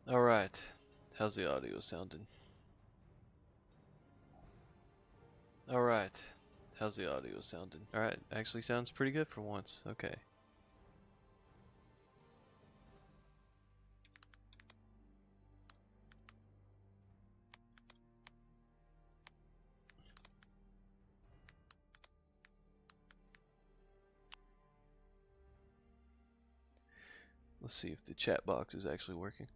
Alright, how's the audio sounding? Alright, how's the audio sounding? Alright, actually sounds pretty good for once. Okay. Let's see if the chat box is actually working.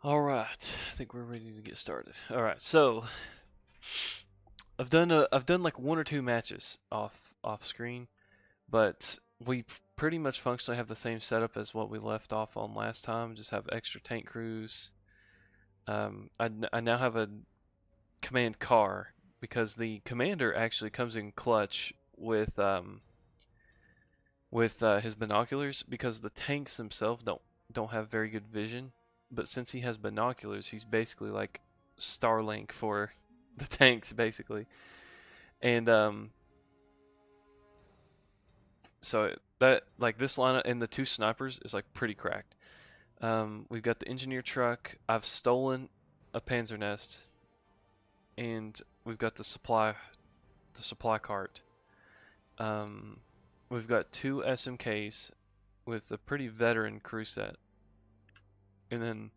Alright, I think we're ready to get started. Alright, so I've done like one or two matches off screen, but we pretty much functionally have the same setup as what we left off on last time. Just have extra tank crews. I now have a command car because the commander actually comes in clutch with his binoculars because the tanks themselves don't have very good vision. But since he has binoculars, he's basically like Starlink for the tanks, basically. And so that like this lineup and the two snipers is like pretty cracked. We've got the engineer truck. I've stolen a Panzer Nest, and we've got the supply cart. Um, we've got two SMKs with a pretty veteran crew set, and then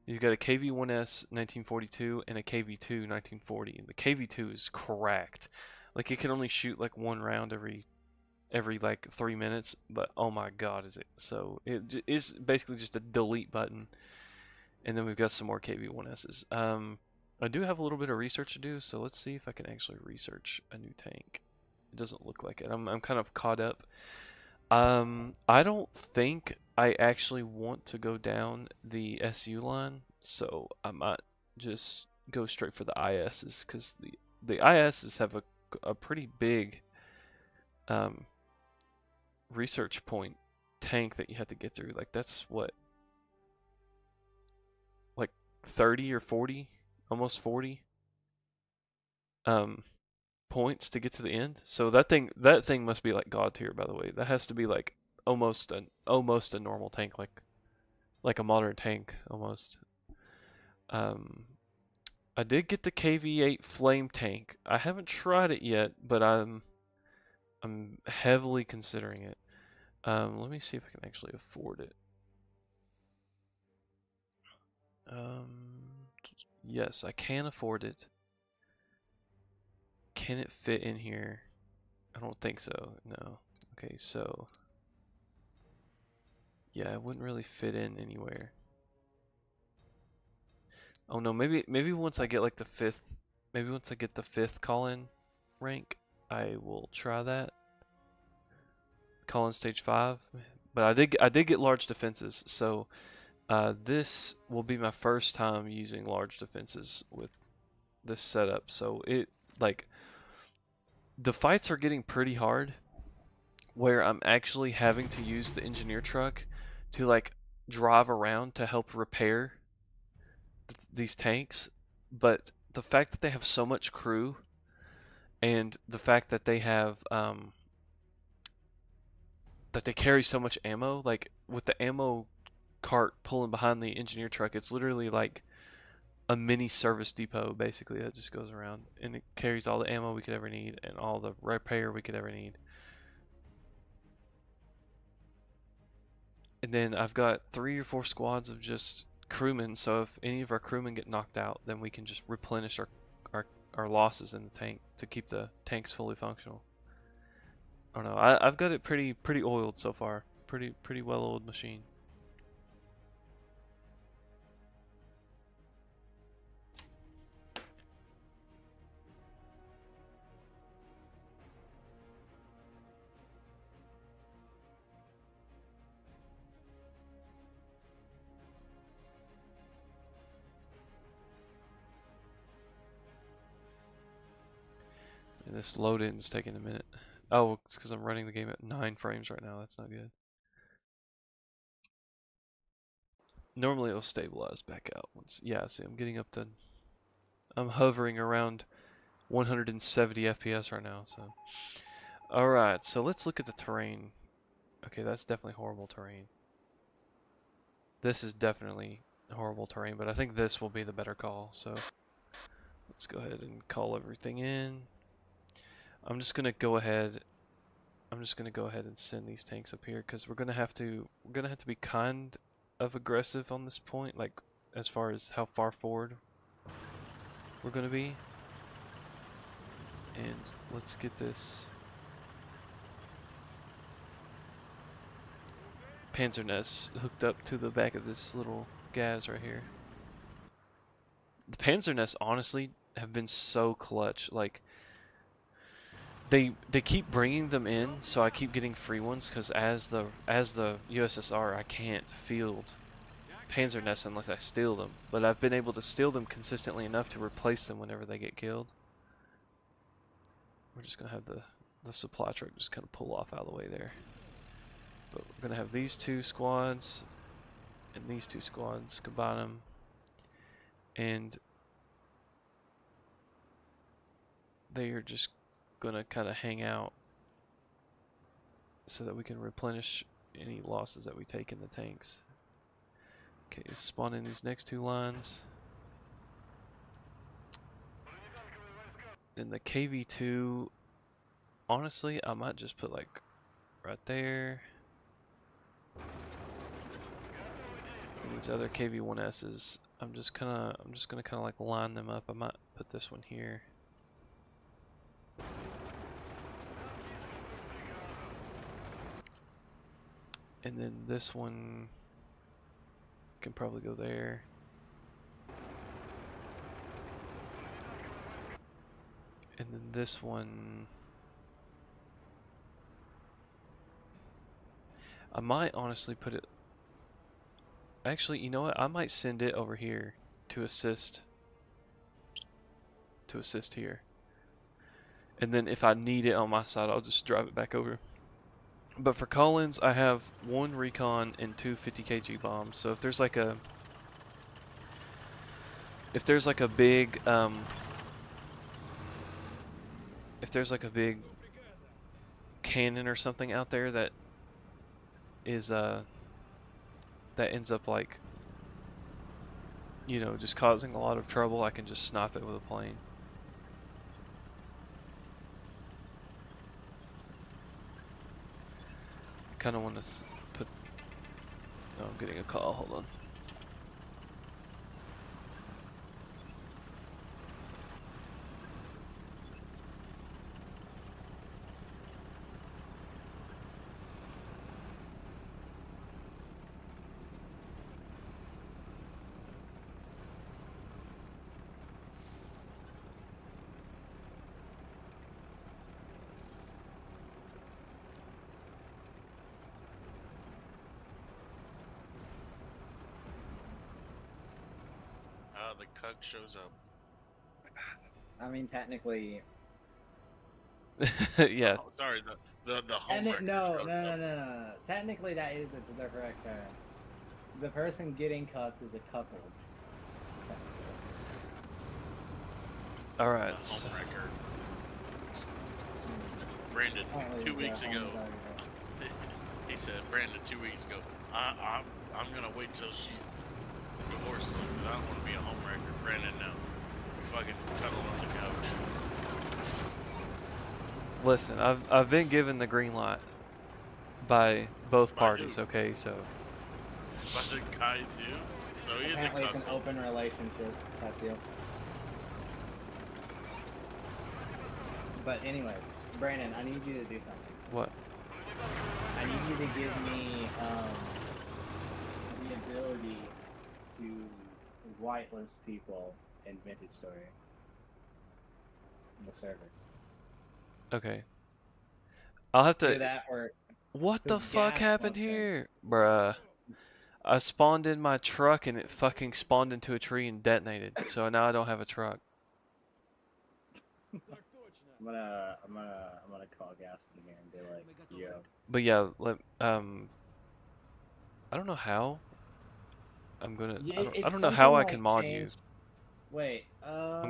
you've got a KV-1S 1942 and a KV-2 1940. And the KV-2 is cracked. Like it can only shoot like one round every like 3 minutes, but oh my god, is it so? It's basically just a delete button. And then we've got some more KV-1Ss. I do have a little bit of research to do, so let's see if I can actually research a new tank. It doesn't look like it. I'm kind of caught up. I don't think I actually want to go down the SU line, so I might just go straight for the ISs because the ISs have a pretty big um, research point tank that you have to get through. Like that's what, like 30 or 40, almost 40 um, points to get to the end. So that thing must be like god tier, by the way. That has to be like almost a normal tank, like a modern tank almost. Um, I did get the KV-8 flame tank. I haven't tried it yet, but I'm heavily considering it. Let me see if I can actually afford it. Um, yes, I can afford it. Can it fit in here? I don't think so. No. Okay, so yeah, it wouldn't really fit in anywhere. Oh no, maybe once I get like the fifth, maybe once I get the fifth call-in rank, I will try that. Call-in stage 5. But I did get large defenses, so this will be my first time using large defenses with this setup. So it like the fights are getting pretty hard where I'm actually having to use the engineer truck to like drive around to help repair these tanks, but the fact that they have so much crew and the fact that they have that they carry so much ammo, like with the ammo cart pulling behind the engineer truck, it's literally like a mini service depot basically that just goes around and it carries all the ammo we could ever need and all the repair we could ever need. And then I've got 3 or 4 squads of just crewmen, so if any of our crewmen get knocked out, then we can just replenish or losses in the tank to keep the tanks fully functional. I don't know. I've got it pretty oiled so far. Pretty well oiled machine. And this load in's taking a minute. Oh, it's because I'm running the game at 9 frames right now. That's not good. Normally it'll stabilize back out once. Yeah, see, I'm getting up to. I'm hovering around 170 FPS right now. So, all right. So let's look at the terrain. Okay, that's definitely horrible terrain. This is definitely horrible terrain, but I think this will be the better call. So let's go ahead and call everything in. I'm just gonna go ahead and send these tanks up here because we're gonna have to be kind of aggressive on this point, like as far as how far forward we're gonna be. And let's get this Panzernest hooked up to the back of this little gas right here. The Panzernest honestly have been so clutch. Like they keep bringing them in, so I keep getting free ones because as the USSR I can't field Panzernests unless I steal them. But I've been able to steal them consistently enough to replace them whenever they get killed. We're just gonna have the supply truck just kind of pull off out of the way there. But we're gonna have these two squads and these two squads, combine them, and they are just gonna kind of hang out so that we can replenish any losses that we take in the tanks. Okay, spawn in these next two lines. And the KV2, honestly, I might just put like right there. And these other KV1Ss, I'm just gonna kind of like line them up. I might put this one here. And then this one can probably go there. And then this one, I might honestly put it. Actually, you know what? I might send it over here to assist. To assist here. And then if I need it on my side, I'll just drive it back over. But for call-ins, I have 1 recon and 2 50 kg bombs. So if there's like a big if there's like a big cannon or something out there that is that ends up like, you know, just causing a lot of trouble, I can just snipe it with a plane. Kind of want to put. Oh, I'm getting a call. Hold on. The Cug shows up. I mean, technically. Yeah. Oh, sorry, the home wrecker no. Technically, that is the correct term. The person getting cucked is a cuckold. All right. Home wrecker. Brandon, 2 weeks ago. He said, Brandon, 2 weeks ago. I'm gonna wait till she's divorced. I don't want to be a home wrecker. Brandon, no. You fucking cuddle on the couch. Listen, I've been given the green light by both parties. Okay, so. By the guy too. So he is a cuckold. It's an open relationship type deal. But anyway, Brandon, I need you to do something. What? I need you to give me the ability to whitelist people in Vintage Story in the server. Okay. I'll have Do to. that or What the this fuck gas happened pump thing. here, bruh? I spawned in my truck and it fucking spawned into a tree and detonated. So now I don't have a truck. I'm gonna call Gaston here and be like, yo. But yeah, I don't know how. Yeah, I it's don't know how I something can like mod you. changed. Wait,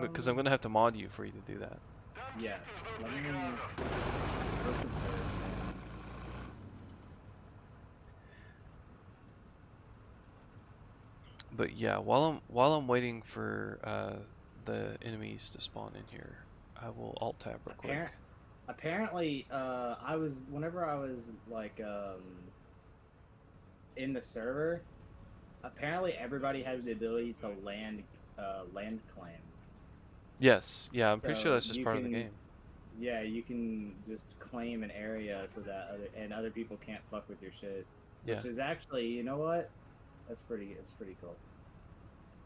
Because I'm gonna have to mod you for you to do that. yeah. Let me list of servers. But yeah, while I'm waiting for the enemies to spawn in here, I will alt tab real quick. Apparently, whenever I was like in the server, apparently everybody has the ability to land claim. Yes, yeah, I'm pretty sure So that's just you part of the can- game. Yeah, you can just claim an area so that other people can't fuck with your shit. Yeah. Which is actually, you know what? It's pretty cool.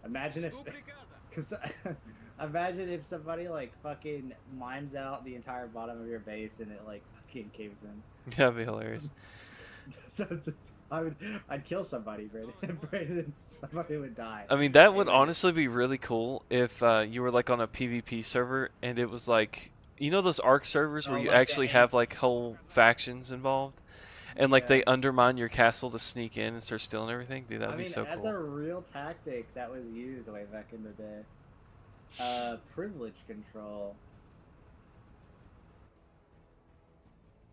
Imagine if, cause imagine if somebody like fucking mines out the entire bottom of your base and it like fucking caves in. That'd be hilarious. I'd kill somebody, Brandon. Brandon, somebody would die. I mean, that would Anyway. honestly be really cool if you were like on a PvP server and it was like, you know those ARC servers where Oh, you like the actually have like whole factions involved? And like Yeah. they undermine your castle to sneak in and start stealing everything? Dude, that'd I be mean, so that's cool. a real tactic that was used way back in the day. Privilege control.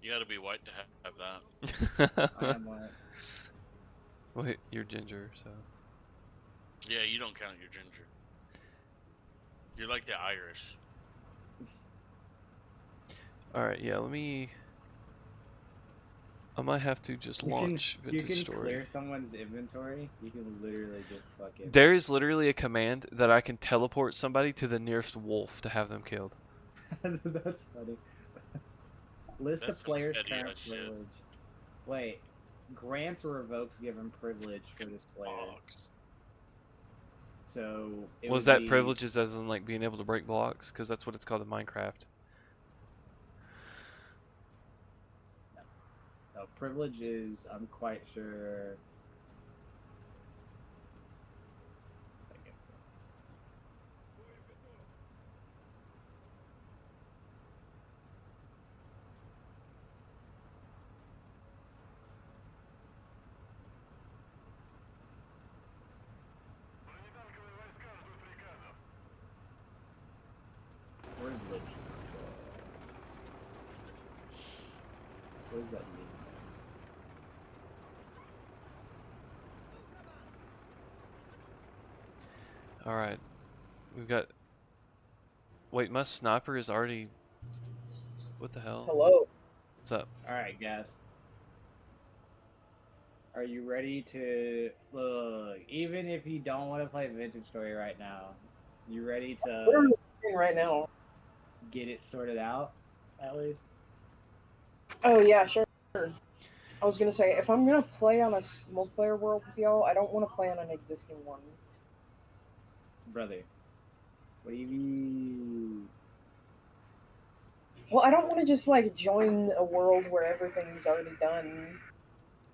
You gotta be white to have that. I am white. Wait, you're ginger, so. Yeah, you don't count your ginger. You're like the Irish. Alright, yeah, I might have to just launch You Vintage can Story. clear someone's inventory. You can literally just fucking. There is literally a command that I can teleport somebody to the nearest wolf to have them killed. That's funny. List That's of some players' petty current ass shit. privilege. Wait, grants or revokes given privilege for this player. Bogs. So it Was would that be- privileges as in like being able to break blocks? Because that's what it's called in Minecraft. No, privilege is, I'm quite sure. I guess so. Privilege control. What does that mean? Alright. We've got... Wait, my sniper is already... What the hell? Hello. What's up? Alright, guys. Are you ready to look? Even if you don't want to play Vintage Story right now, you ready What are to we doing right now? get it sorted out? At least. Oh yeah, sure. I was gonna say, if I'm gonna play on a multiplayer world with y'all, I don't want to play on an existing one. Brother, what do you mean? Well, I don't want to just like join a world where everything's already done.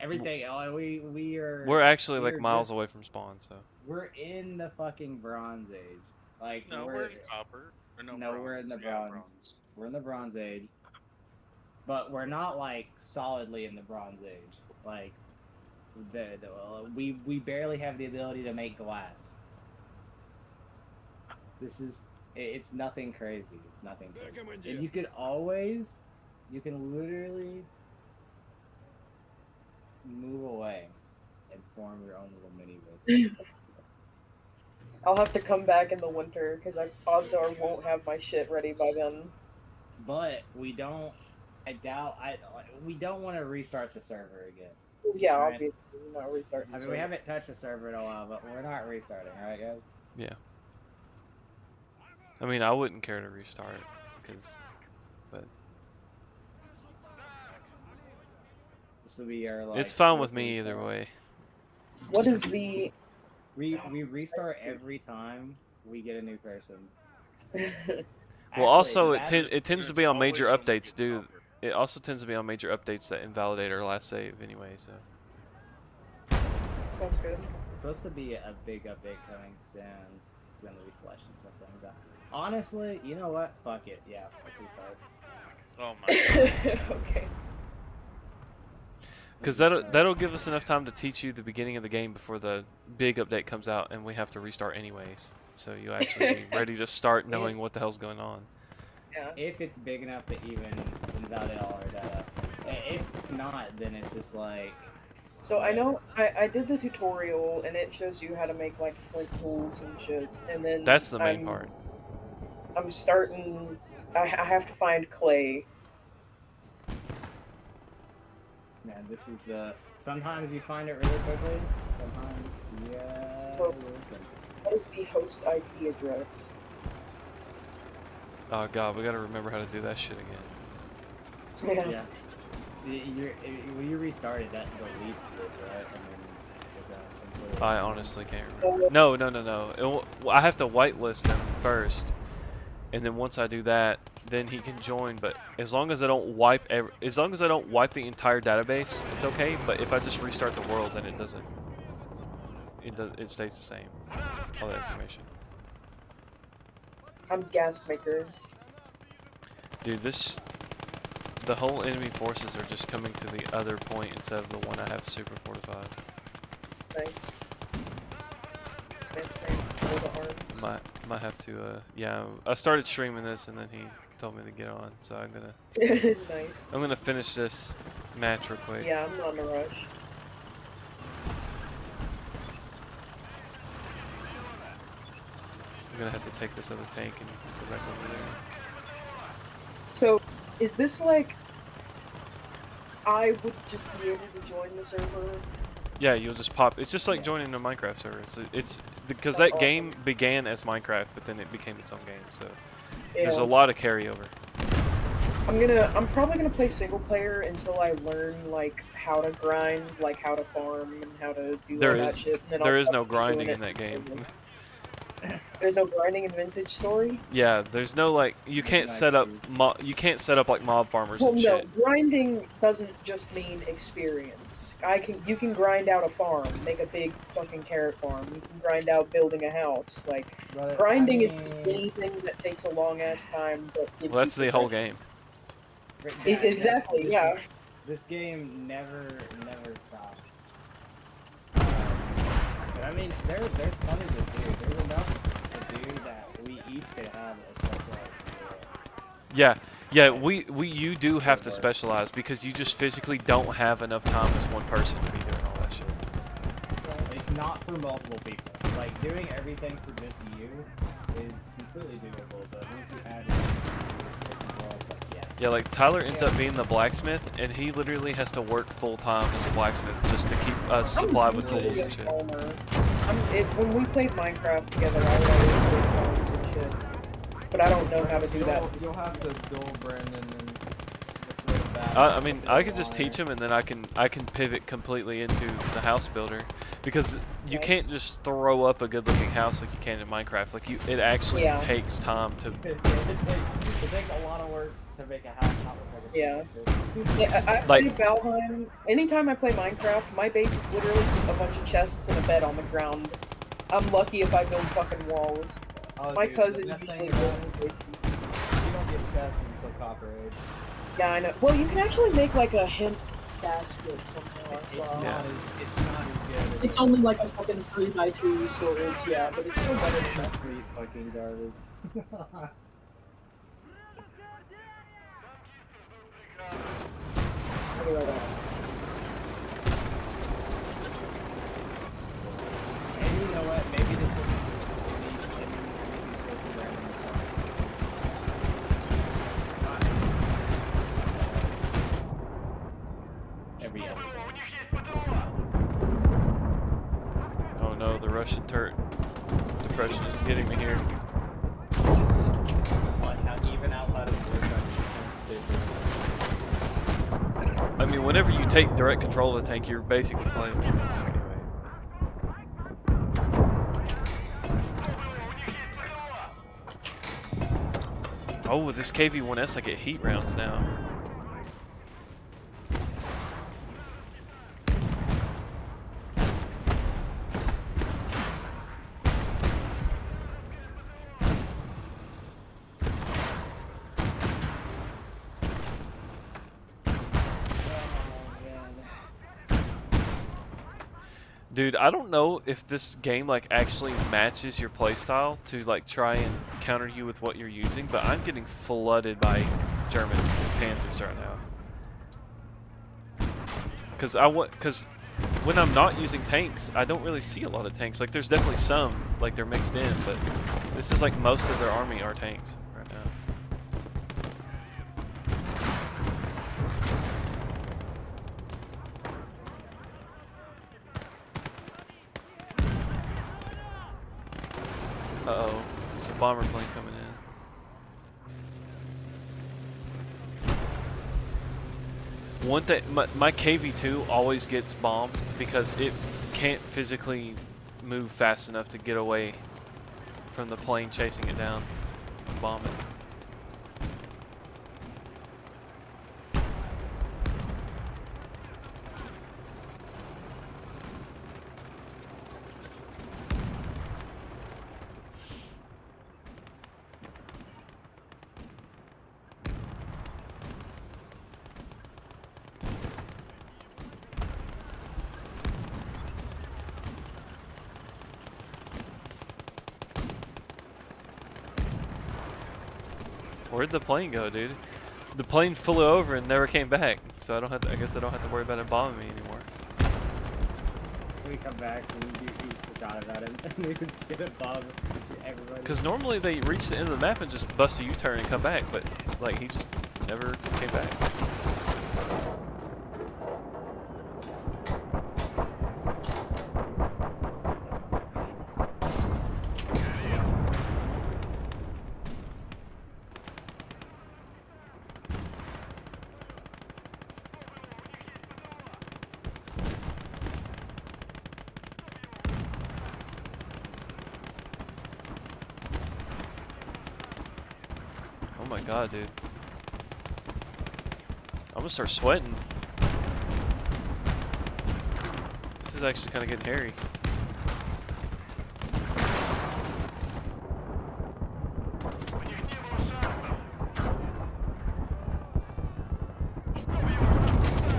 Everything. Oh, we are. We're actually like we're miles just- away from spawn, so... We're in the fucking Bronze Age. Like No, we're we're in copper. Or no, No, bronze. we're in the Yeah, bronze. We're in the Bronze Age, but we're not like solidly in the Bronze Age. Like we barely have the ability to make glass. It's nothing crazy. It's nothing crazy. And you can literally move away and form your own little mini base. I'll have to come back in the winter because odds are won't have my shit ready by then. But we don't. We don't want to restart the server again. Yeah, Right. obviously we're not restarting. I mean, so- we haven't touched the server in a while, but we're not restarting, right, guys? I mean, I wouldn't care to restart, because... But... supposed to be our like. It's fine with fourth me either restart. way. What is the? We restart every time we get a new person. Well, also that's- it tends to There's be on always major something updates, gets dude. offered. It also tends to be on major updates that invalidate our last save anyway. So Sounds good. supposed to be a big update coming soon. It's gonna be fleshing something like that. Honestly, you know what? Fuck it. Yeah, let's restart. Oh my god. Okay. because Let's that'll give us enough time to teach you the beginning of the game before the big update comes out, and we have to restart anyways. So you actually be ready to start knowing what the hell's going on. Yeah. If it's big enough to even invalidate all our data. If not, then it's just like. So I know I did the tutorial and it shows you how to make like flint tools and shit, and then That's the main I'm- part. I'm starting. I have to find clay. Man, this is the. Sometimes you find it really quickly. Sometimes, yeah. Well, What is the host IP address? Oh god, we gotta remember how to do that shit again. Yeah. When you restart it, that deletes this, right? And then it's completely. I honestly can't remember. No. I have to whitelist him first, and then once I do that, then he can join. But as long as I don't wipe the entire database, it's okay. But if I just restart the world, then it doesn't. It stays the same. All that information. I'm gas maker. Dude, the whole enemy forces are just coming to the other point instead of the one I have super fortified. Nice. All the arms. Might have to. Yeah, I started streaming this, and then he told me to get on, so Nice. I'm gonna finish this match real quick. Yeah, I'm not in a rush. I'm gonna have to take this other tank and go back over there. So, is this like I would just be able to join the server? Yeah, you'll just pop. It's just like Yeah. joining a Minecraft server. It's because That's that game awesome. began as Minecraft, but then it became its own game. So Yeah. there's a lot of carryover. I'm probably gonna play single player until I learn like how to grind, like how to farm and how to do There all is- that shit. And then There I'll is no probably be grinding doing in that game. it. There's no grinding in Vintage Story. Yeah, there's no like you can't Nice, set up dude. you can't set up like mob farmers Well, and no, shit. grinding doesn't just mean experience. You can grind out a farm, make a big fucking carrot farm. You can grind out building a house. Like Brother, grinding I is just mean, anything that takes a long ass time. But gives Well, that's you the whole progression. game. Exactly, yeah. This game never stops. But I mean, there's plenty to do. There's enough to do that we each could have a specialized Yeah, you do have to specialize because you just physically don't have enough time as one person to be doing all that shit. It's not for multiple people. Like, doing everything for just you is completely doable, but once you add it's like, yeah. Yeah, like Tyler ends up being the blacksmith, and he literally has to work full time as a blacksmith just to keep us supplied with tools and shit. When we played Minecraft together, I would always play farms and shit. But I don't know how to do that. You'll have to duel Brandon and get rid of that. I mean, I could just teach him, and then I can pivot completely into the house builder, because you can't just throw up a good-looking house like you can in Minecraft. Like it actually Yeah. takes time to. It takes a lot of work to make a house not look like a Yeah. house. Yeah, I Like- play Valheim. Anytime I play Minecraft, my base is literally just a bunch of chests and a bed on the ground. I'm lucky if I build fucking walls. Oh, My dude, cousin the best usually thing about builds. it, you don't get chests until Copper Age. Yeah, I know. Well, you can actually make like a hemp basket somehow. It's So. not Yeah. it's not as good as It's only like a fucking 3x2 storage, yeah, but it's still better than that. sweet fucking garbage. I'll be right back. And you know what? Maybe this will every Oh no, the Russian turret depression is getting me here. even outside of the I mean, whenever you take direct control of a tank, you're basically playing one anyway. Oh, with this KV-1S, I get heat rounds now. Dude, I don't know if this game like actually matches your playstyle to like try and counter you with what you're using, but I'm getting flooded by German panzers right now. Cause when I'm not using tanks, I don't really see a lot of tanks. Like there's definitely some, like they're mixed in, but this is like most of their army are tanks right now. Uh-oh, there's a bomber plane coming in. One thing, my KV-2 always gets bombed because it can't physically move fast enough to get away from the plane chasing it down to bomb it. Where'd the plane go, dude? The plane flew over and never came back, so I don't have to, I guess I don't have to worry about it bombing me anymore. We come back and we forgot about him and we just gonna bomb everybody. Because normally they reach the end of the map and just bust a U-turn and come back, but like he just never came back. Oh my god, dude. I'm gonna start sweating. This is actually kind of getting hairy.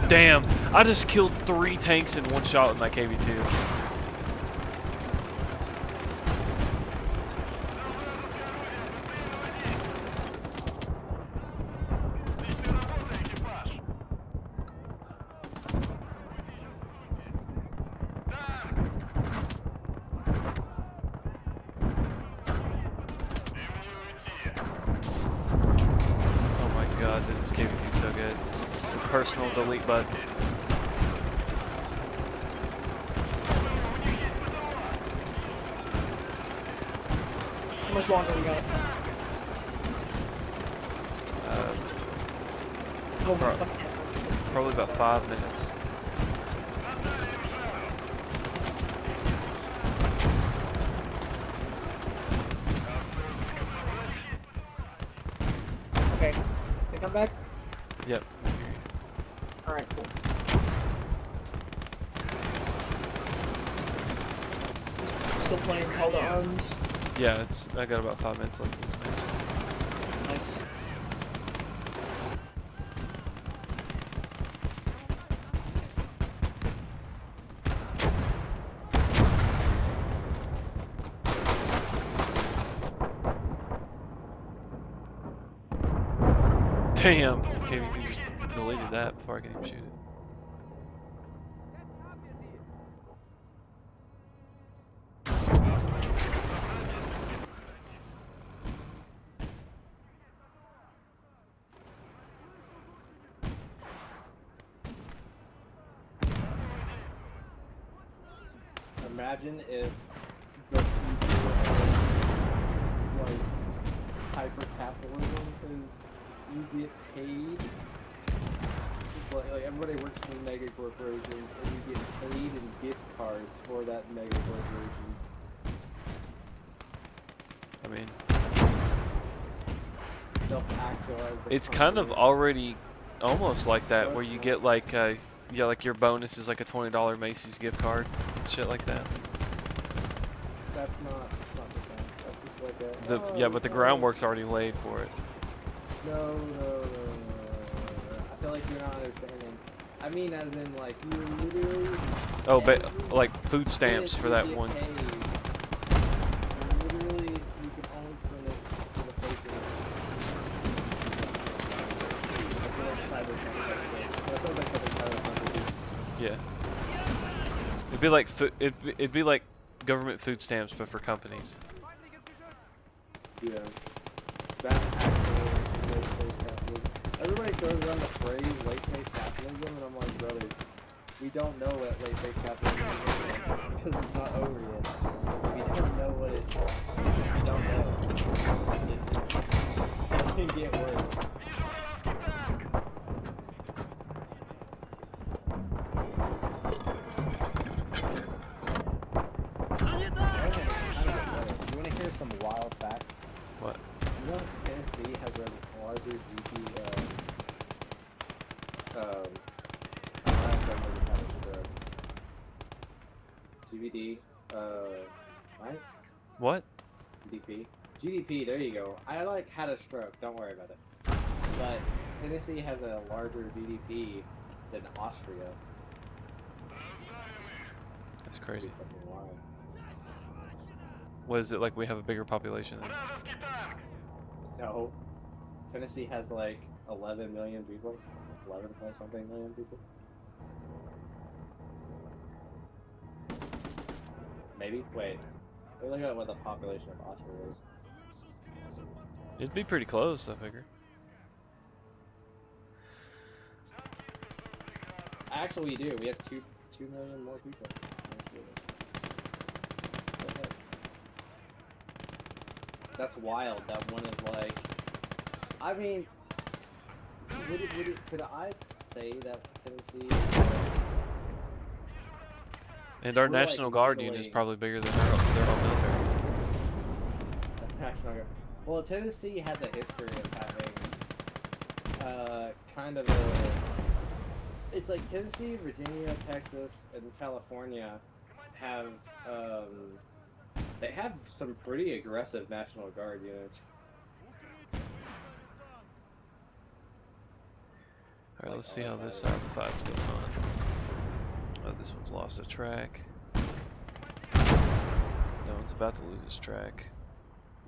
Damn, I just killed 3 tanks in one shot with my KV-2. God, dude, this KV-2 is so good. Just the personal delete button. How much longer we got? Oh my fucking God. Probably about 5 minutes. Okay. They come back? Yep. Alright, cool. Still playing Call to Arms. Yeah, I got about 5 minutes left in this match. Nice. Damn, KV-2 just deleted that before I can even shoot it. Imagine if the future of like hyper capitalism is you get paid like everybody works for mega corporations, and you get paid in gift cards for that mega corporation. I mean, Self-actualize. it's kind of already almost like that, where you get like, yeah, like your bonus is like a $20 Macy's gift card, shit like that. That's not the same. That's just like a. Yeah, but the groundwork's already laid for it. No. I feel like you're not understanding. I mean, as in, like, you literally. Oh, but like food stamps for that one. Literally, you can only spend it for the places. That's what cyberpunk. That sounds like something cyberpunk would do. Yeah. It'd be like it'd be like government food stamps, but for companies. Yeah. That's actually late-stage capitalism. Everybody throws around the phrase late-stage capitalism, and I'm like, brother, we don't know what late-stage capitalism is because it's not over yet. We don't know what it is. We don't know. It can get worse. You want to hear some wild fact? What? You know Tennessee has a larger GDP, right? What? GDP, there you go. I like had a stroke, don't worry about it. But Tennessee has a larger GDP than Austria. That's crazy. Pretty fucking wild. What is it like? We have a bigger population than. No. Tennessee has like 11 million people. 11 point something million people. Maybe? Wait. Let me look at what the population of Austria is. It'd be pretty close, I figure. Actually, we do. We have 2 million more people. That's wild. That one is like. I mean, could I say that Tennessee? And our We're, National like, Guard unit is modeling- probably bigger than their whole military. National Guard. Well, Tennessee has a history of having kind of a. It's like Tennessee, Virginia, Texas, and California have they have some pretty aggressive National Guard units. Alright, let's see how this side of the fight's going on. Oh, this one's lost a track. That one's about to lose its track.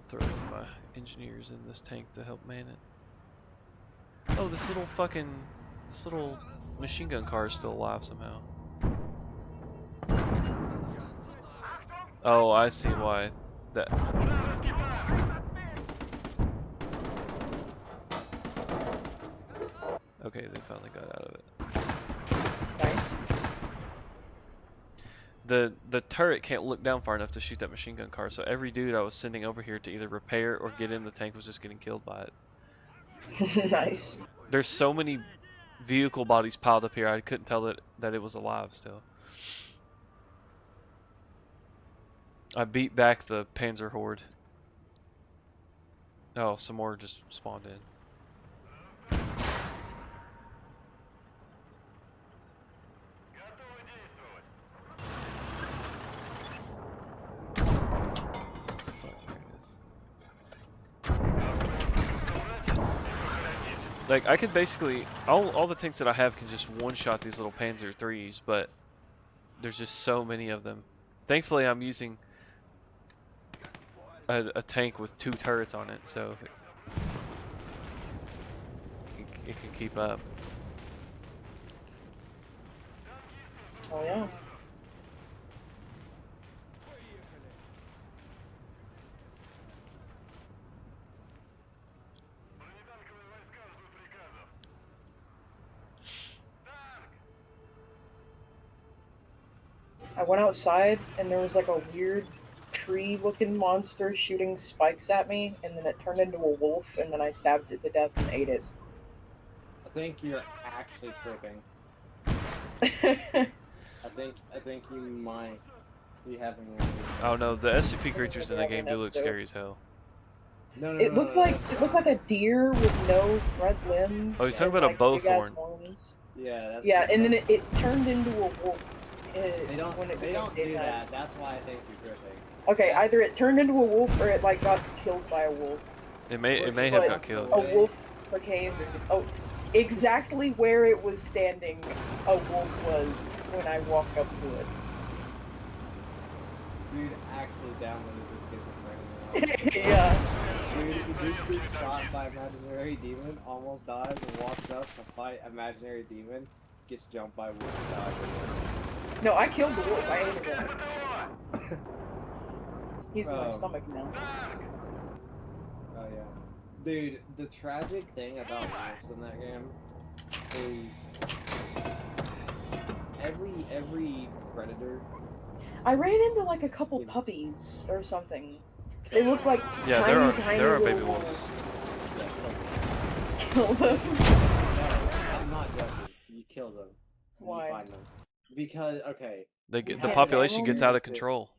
Throw my engineers in this tank to help man it. Oh, this little machine gun car is still alive somehow. Oh, I see why. That. Okay, they finally got out of it. Nice. The turret can't look down far enough to shoot that machine gun car, so every dude I was sending over here to either repair or get in the tank was just getting killed by it. Nice. There's so many vehicle bodies piled up here, I couldn't tell that it was alive still. I beat back the Panzer Horde. Oh, some more just spawned in. Like, I could basically, all the tanks that I have can just one-shot these little Panzer IIIs, but there's just so many of them. Thankfully, I'm using a tank with 2 turrets on it, so it can keep up. Oh yeah. I went outside and there was like a weird tree-looking monster shooting spikes at me, and then it turned into a wolf, and then I stabbed it to death and ate it. I think you're actually tripping. I think you might be having one of these. Oh no, the SCP creatures in the Maybe game having do an look episode. scary as hell. No, It looked like a deer with no front limbs. Oh, he's talking and, about a like, big-ass bowthorn. horns. Yeah, that's Yeah, the and then bug. it turned into a wolf. They don't. When it They became don't do daytime. that. That's why I think you're tripping. Okay, That's- either it turned into a wolf or it like got killed by a wolf. It may have But got killed. A wolf became exactly where it was standing. A wolf was when I walked up to it. Dude actually downloaded this schizophrenia. Yeah. Dude gets shot by imaginary demon, almost dies, and walks up to fight imaginary demon, gets jumped by wolf, dies. No, I killed the wolf. I hated him. He's in my stomach now. Oh yeah. Dude, the tragic thing about wolves in that game is every predator. I ran into like a couple puppies or something. They look like Yeah, tiny there are little baby wolves. Yeah, Kill them. no, I'm not joking. You kill them. Why? You find them. Because okay, The You the haven't population gets out of experienced it. control.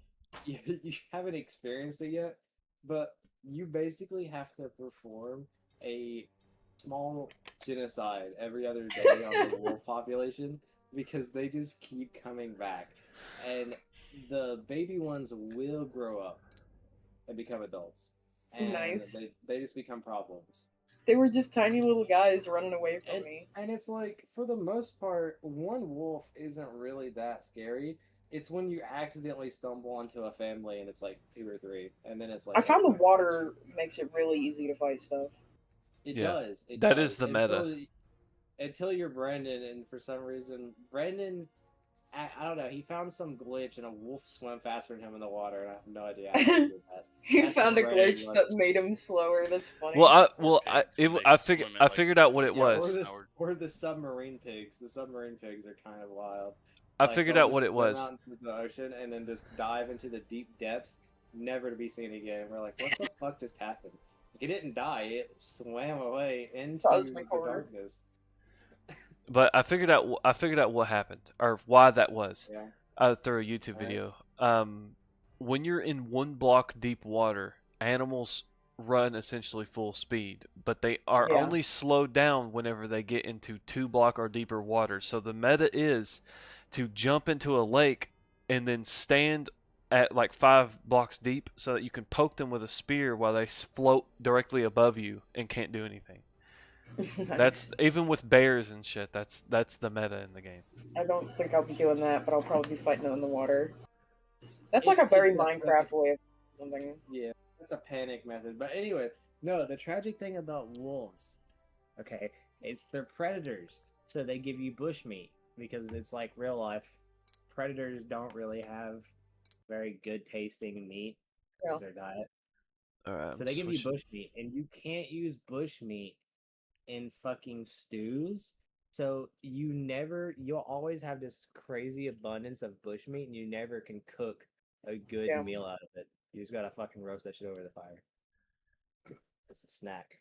you haven't experienced it yet, but you basically have to perform a small genocide every other day on the wolf population because they just keep coming back, and the baby ones will grow up and become adults, and Nice. they just become problems. They were just tiny little guys running away from me. And it's like, for the most part, one wolf isn't really that scary. It's when you accidentally stumble onto a family and it's like 2 or 3, and then it's like. I found the water makes it really easy to fight stuff. It Yeah, does. It that does. is the meta. Until you're Brandon, and for some reason, Brandon, I don't know, he found some glitch and a wolf swam faster than him in the water, and I have no idea how he did that. He That's found a Brandon glitch was. that made him slower. That's funny. Well, Okay, they I just swim at, I like, figured out what it Yeah, was. or the submarine pigs. The submarine pigs are kind of wild. I Like, figured they'll out what just it swim was. out into the ocean and then just dive into the deep depths, never to be seen again. We're like, what the fuck just happened? Like, it didn't die; it swam away into Cosmic the horror. darkness. But I figured out what happened or why that was. Yeah. Through a YouTube Alright. video. When you're in 1 block deep water, animals run essentially full speed, but they are Yeah. only slowed down whenever they get into 2 block or deeper water. So the meta is to jump into a lake and then stand at like 5 blocks deep so that you can poke them with a spear while they float directly above you and can't do anything. That's even with bears and shit. That's the meta in the game. I don't think I'll be doing that, but I'll probably be fighting them in the water. That's like a It's- very it's a- Minecraft way of something. Yeah, that's a panic method. But anyway, no, the tragic thing about wolves, okay, it's they're predators, so they give you bushmeat because it's like real life. Predators don't really have very good tasting meat Yeah. as their diet, All right, so they give you bushmeat, and you can't use bushmeat in fucking stews. So you'll always have this crazy abundance of bushmeat, and you never can cook a good Yeah. meal out of it. You just gotta fucking roast that shit over the fire. It's a snack.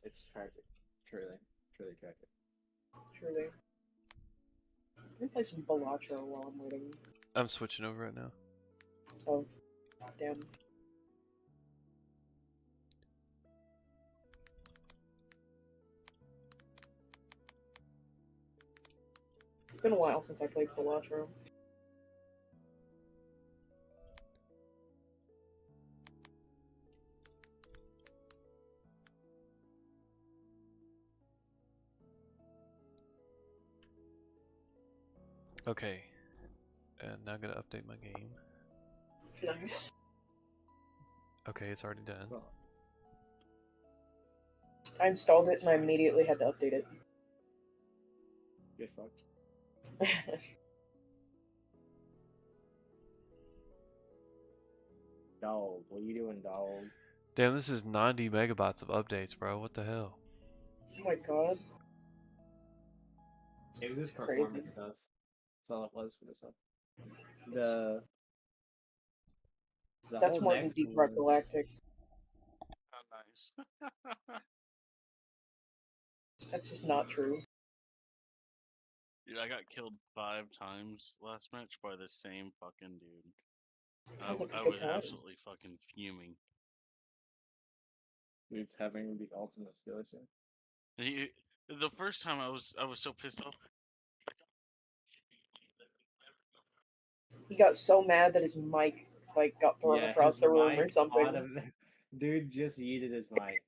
It's tragic. Truly tragic. Truly. Let me play some Balatro while I'm waiting. I'm switching over right now. Oh, damn. It's been a while since I played Balatro. Okay, and now I'm gonna update my game. Nice. Okay, it's already done. I installed it and I immediately had to update it. Get fucked. Dog, what are you doing, dog? Damn, this is 90 megabytes of updates, bro. What the hell? Oh my god. It was just Crazy. performance stuff. That's all it was for this one. The That's whole more than next Deep Rock one- Galactic. always. That's just not true. Dude, I got killed 5 times last match by the same fucking dude. Sounds like a I good was time. absolutely fucking fuming. Dude's having the ultimate skeleton. He, the first time I was so pissed off. He got so mad that his mic like got thrown across his the room or mic something. Dude just yeeted his mic.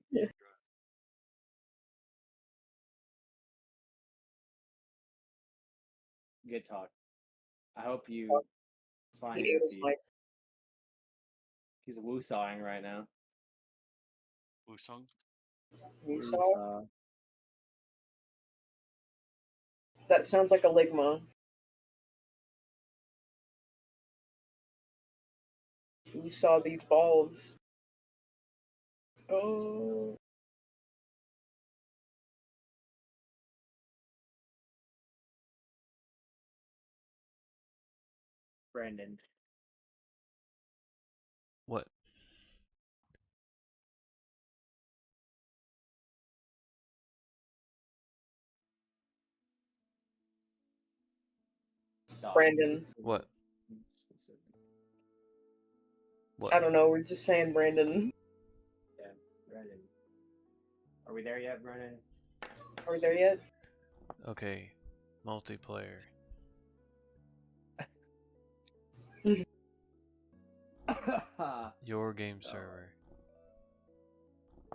Good talk. I hope you find He ate your his feet. mic. He's woosawing right now. Wusong? You saw? Woosaw. That sounds like a ligma. You saw these balls. Oh. Brandon. What? Dog. Brandon. What? What? I don't know, we're just saying Brandon. Yeah, Brandon. Are we there yet, Brandon? Are we there yet? Okay. Multiplayer. Your game server.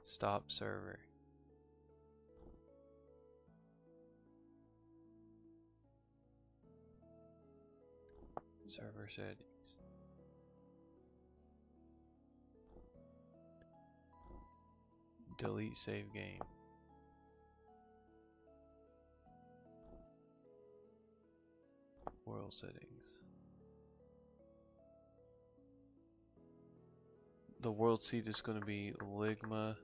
Stop server. Server settings. Delete save game. World settings. The world seed is going to be Ligma,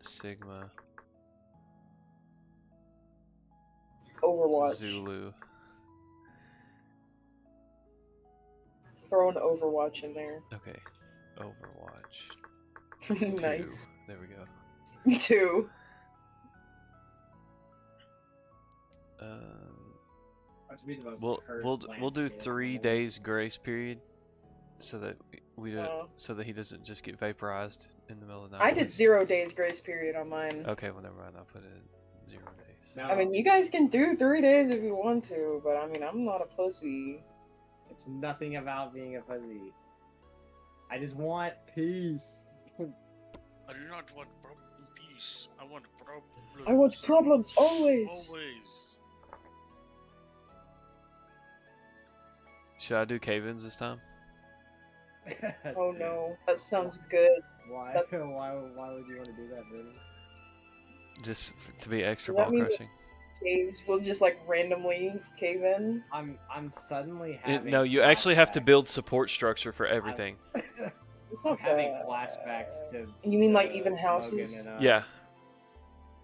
Sigma, Overwatch. Zulu. Throw an Overwatch in there. Okay. Overwatch. Nice. 2. There we go. 2. We'll do 3 days grace period, so that so that he doesn't just get vaporized in the middle of the night. I did 0 days grace period on mine. Okay, well never mind. I'll put it 0 days. No, I mean, you guys can do 3 days if you want to, but I mean, I'm not a pussy. it's nothing about being a fuzzy. I just want peace. I do not want peace. I want problems. I want problems always. Always. Should I do cave-ins this time? Oh no, that sounds good. Why? That's- Why would you want to do that, Brandon? Just to be extra Does that ball mean that- crushing. Caves will just like randomly cave in. I'm suddenly having. No, you actually have to flashbacks. build support structure for everything. It's I'm not having bad. flashbacks to. You mean, like, to even Logan houses? and, Yeah.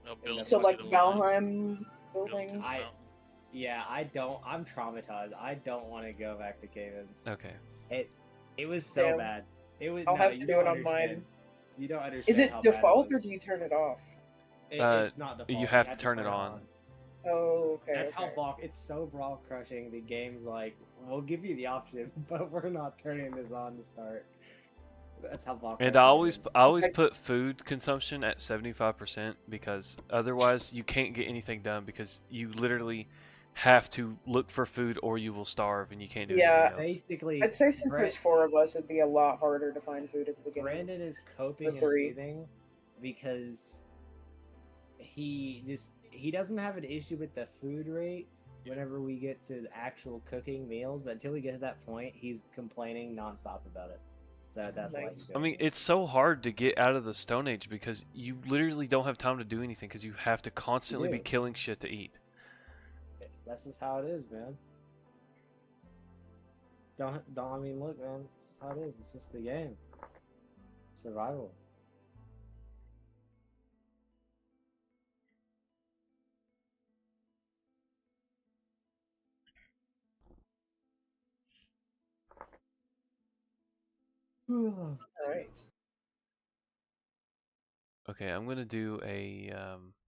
I'll build So it like to the line. Valheim Build building. to the I- mountain. Yeah, I'm traumatized. I don't want to go back to cave-ins. Okay. It was so Damn. bad. It was. I'll no, have to you do don't it on understand. mine. You don't understand. Is it how bad default was. or do you turn it off? It's not default. you have to turn it on. Oh, okay. That's okay. how block. It's so brawl crushing. The game's like, we'll give you the option, but we're not turning this on to start. That's how block. And crushing I it is. always Okay. put food consumption at 75% because otherwise you can't get anything done because you literally have to look for food or you will starve and you can't do Yeah. anything else. Basically, I'd say since Brett- there's 4 of us, it'd be a lot harder to find food at the beginning. Brandon is coping and For 3. soothing because he doesn't have an issue with the food rate whenever we get to the actual cooking meals, but until we get to that point, he's complaining nonstop about it. So that's why. Nice. he's I doing mean, it. it's so hard to get out of the Stone Age because you literally don't have time to do anything because you have to constantly be do. killing shit to eat. That's just how it is, man. Don't. I mean, look, man. This is how it is. It's just the game. Survival. Alright. Okay, I'm gonna do a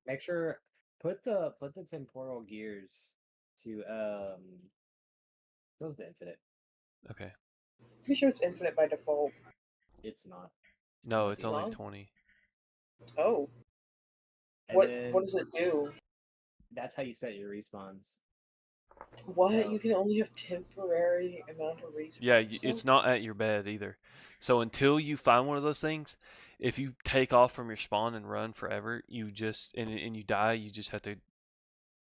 Make sure put the temporal gears to those the infinite. okay. Pretty sure it's infinite by default. It's not. No, it's only not? 20. Oh. And What then does it do? that's how you set your respawns. What? So- You can only have temporary amount of respawns. Yeah, it's not at your bed either. So until you find one of those things, if you take off from your spawn and run forever, you just and you die, you just have to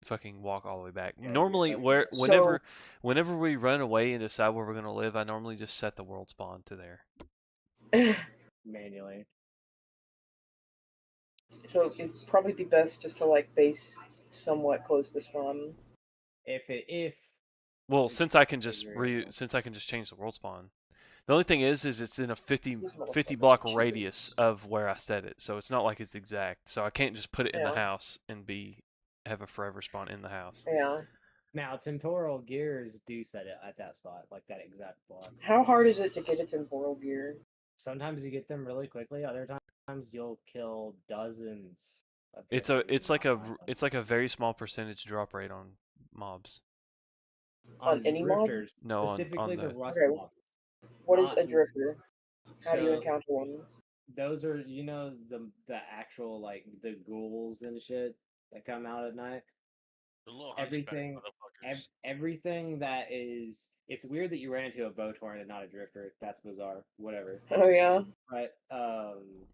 fucking walk all the way back. Yeah, Normally, you're whenever we run away and decide where we're gonna live, I normally just set the world spawn to there. manually. So it'd probably be best just to like base somewhat close to spawn. If Well, It's since I can just figuring- since I can just change the world spawn. The only thing is it's in a 50 These motherfuckers 50 block are radius cheaters. of where I set it, so it's not like it's exact. So I can't just put it in the Yeah. house and have a forever spawn in the house. Yeah. now temporal gears do set it at that spot, like that exact block. How hard is it to get a temporal gear? Sometimes you get them really quickly. Other times you'll kill dozens. Of It's drifters it's and like not a find them. it's like a very small percentage drop rate on mobs. On any mob? drifters, No, on specifically the the- rust Okay. mob. What is Not- a drifter? How do you So- encounter one? Those are the actual like the ghouls and shit that come out at night. The little Everything- hunchback motherfuckers. Everything that is, it's weird that you ran into a Bowtorn and not a drifter. That's bizarre. Whatever. Oh yeah, But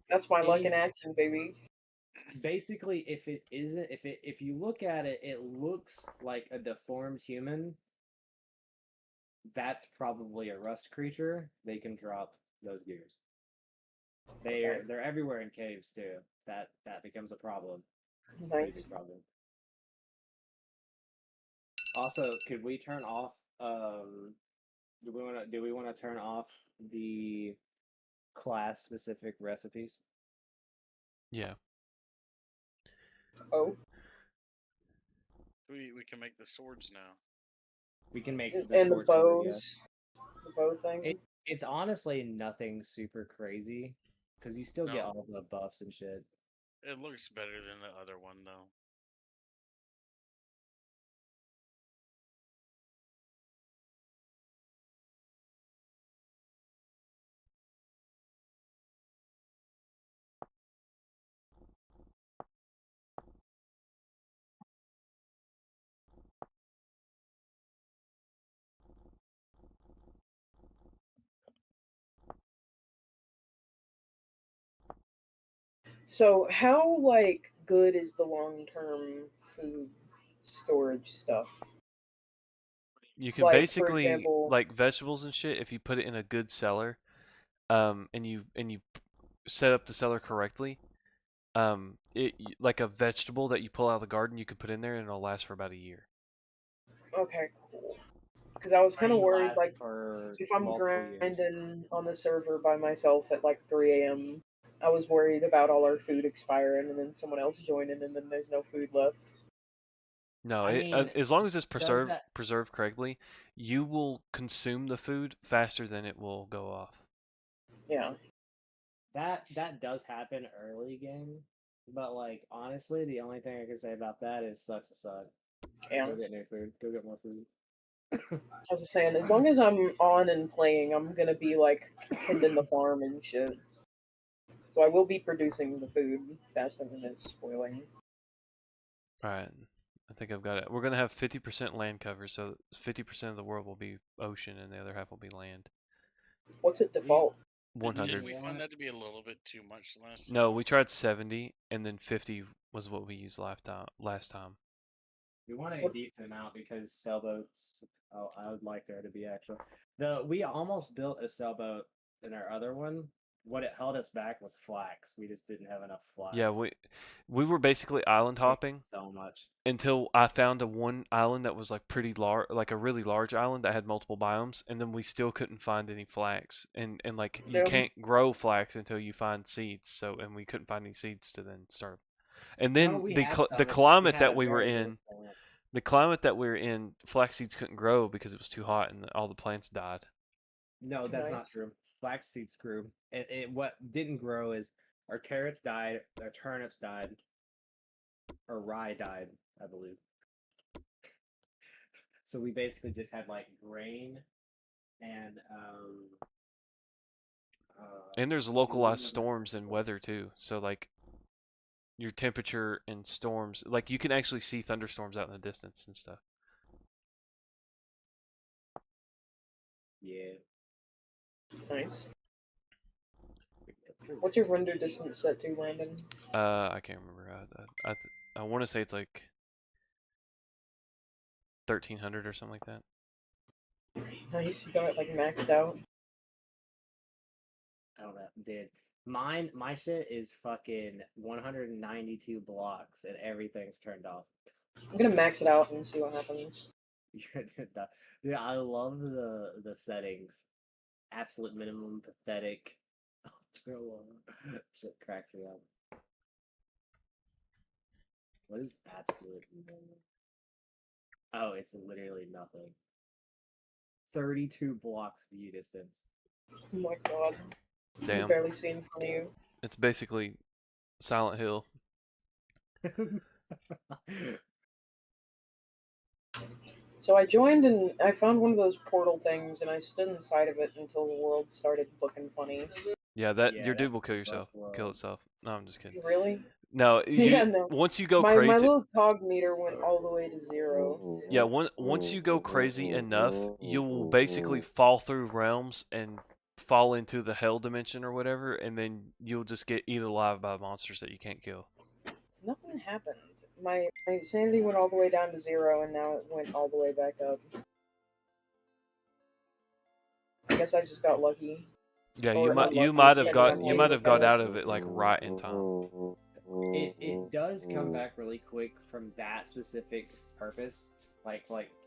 that's my luck in Any- action, baby. basically, if it isn't, if you look at it, it looks like a deformed human. That's probably a rust creature. They can drop those gears. They're everywhere in caves too. That becomes a problem. Pretty Nice. big problem. Also, could we turn off? Do we want to turn off the class specific recipes? Yeah. Oh, We can make the swords now. We can make and the short sword, yeah. bows. The bow thing. It's honestly nothing super crazy because you still get No. all the buffs and shit. It looks better than the other one though. So how like good is the long term food storage stuff? You can Like, for basically example- like vegetables and shit if you put it in a good cellar, and you set up the cellar correctly. Like a vegetable that you pull out of the garden, you can put in there and it'll last for about a year. Okay, cool. Because I was kind of Rain worried, lasts like, for if I'm multiple years. grinding on the server by myself at like 3 a.m., I was worried about all our food expiring and then someone else joining and then there's no food left. No, I it, mean, as long as it's does that- preserved correctly, you will consume the food faster than it will go off. Yeah. That does happen early game, but like honestly, the only thing I can say about that is sucks to suck. Yeah. Go get new food. Go get more food. I was just saying, as long as I'm on and playing, I'm gonna be like tending the farm and shit. So I will be producing the food faster than it's spoiling. All right, I think I've got it. We're gonna have 50% land cover, so 50% of the world will be ocean and the other half will be land. What's at default? 100. Didn't we find that to be a little bit too much last time? No, we tried 70, and then 50 was what we used last time. We want a What- decent amount because sailboats. Oh, I would like there to be actually. We almost built a sailboat in our other one. What it held us back was flax. We just didn't have enough flax. Yeah, we were basically island hopping so much. until I found one island that was like pretty large, like a really large island that had multiple biomes, and then we still couldn't find any flax. And like you Yeah. can't grow flax until you find seeds. So and we couldn't find any seeds to then start. And then No, we the had cl- some, the it's just climate had that a we were very in, loose plant. the climate that we were in, flax seeds couldn't grow because it was too hot and all the plants died. No, that's not Nice. true. seeds grew. What didn't grow is our carrots died, our turnips died, our rye died, I believe. So we basically just had like grain and And there's localized storms and weather too. So like your temperature and storms, like you can actually see thunderstorms out in the distance and stuff. yeah. Nice. What's your render distance set to, Landon? I can't remember. I want to say it's like 1300 or something like that. Nice, you got it like maxed out. I don't know, dude. My shit is fucking 192 blocks and everything's turned off. I'm gonna max it out and see what happens. Dude, I love the settings. Absolute minimum, pathetic, ultra low. Shit cracks me up. What is absolute minimum? Oh, it's literally nothing. 32 blocks view distance. Oh my god. You Damn. barely see in front of you. It's basically Silent Hill. So I joined and I found one of those portal things and I stood inside of it until the world started looking funny. Yeah, Yeah, your dude that's will kill the yourself. worst Kill world. itself. No, I'm just kidding. Really? No, Yeah, no. once you go My crazy. little cog meter went all the way to 0. Yeah, once you go crazy enough, you will basically fall through realms and fall into the hell dimension or whatever, and then you'll just get eaten alive by monsters that you can't kill. Nothing happened. My sanity went all the way down to 0 and now it went all the way back up. I guess I just got lucky. Yeah, Or not you lucky, might have depending got on how you you might look have at got it. out of it like right in time. It does come back really quick from that specific purpose, like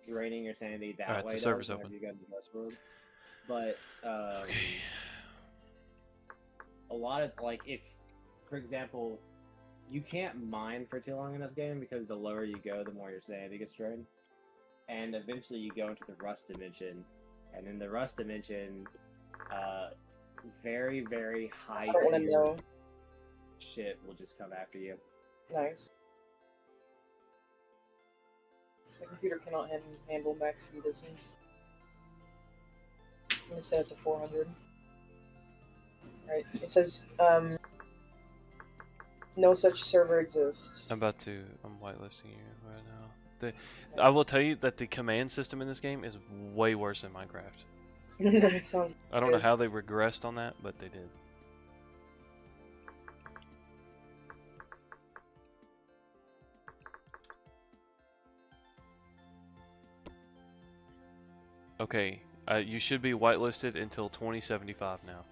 draining your sanity that Alright, way. the server's whenever open. you go into Westworld. But Okay. a lot of like if, for example, you can't mine for too long in this game because the lower you go, the more your sanity gets drained, and eventually you go into the rust dimension, and in the rust dimension, very very high I don't want to tier know. shit will just come after you. Nice. My computer cannot handle max view distance. I'm gonna set it to 400. Right. It says, no such server exists. I'm whitelisting you right now. I will tell you that the command system in this game is way worse than Minecraft. That sounds I don't know good. how they regressed on that, but they did. Okay, you should be whitelisted until 2075 now.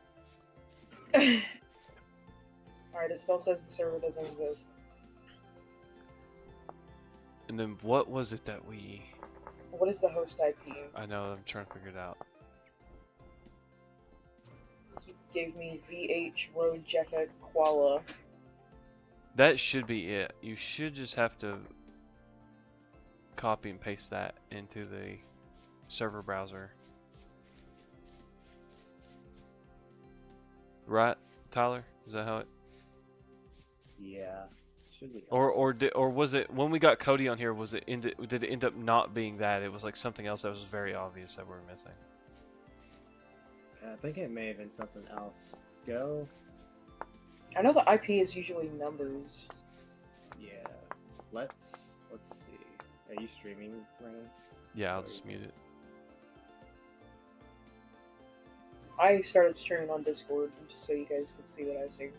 Alright, it still says the server doesn't exist. And then what was it that we... What is the host IP? I know, I'm trying to figure it out. He gave me VH Rojeka Koala. That should be it. You should just have to copy and paste that into the server browser. Right, Tyler? Is that how it... Yeah, should be. Or was it when we got Cody on here? Did it end up not being that? It was like something else that was very obvious that we were missing. I think it may have been something else. Go. I know the IP is usually numbers. Yeah. Let's see. Are you streaming right now? Yeah, I'll just mute it. I started streaming on Discord just so you guys could see what I see.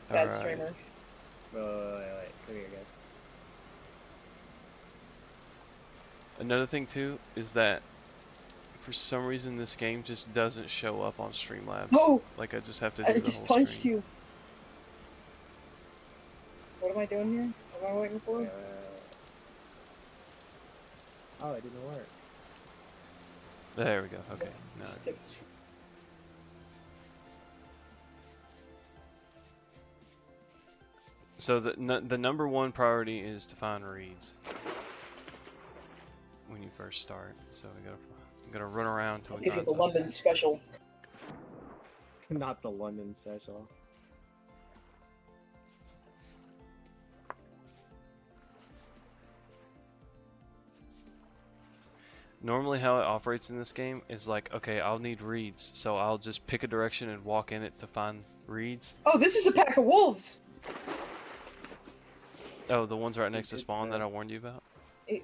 Bad Alright. streamer. Wait. Come here, guys. Another thing too is that for some reason this game just doesn't show up on Streamlabs. Oh! Like I just have to do I the just whole punched screen. you. What am I doing here? What am I waiting for? Oh, it didn't work. There we go. Okay. No. Sticks. So the number one priority is to find reeds when you first start. So we gotta run around till I'll we give you find the something. London special. Not the London special. Normally how it operates in this game is like, okay, I'll need reeds, so I'll just pick a direction and walk in it to find reeds. Oh, this is a pack of wolves! Oh, the ones right next to Good spawn that stuff. I warned you about?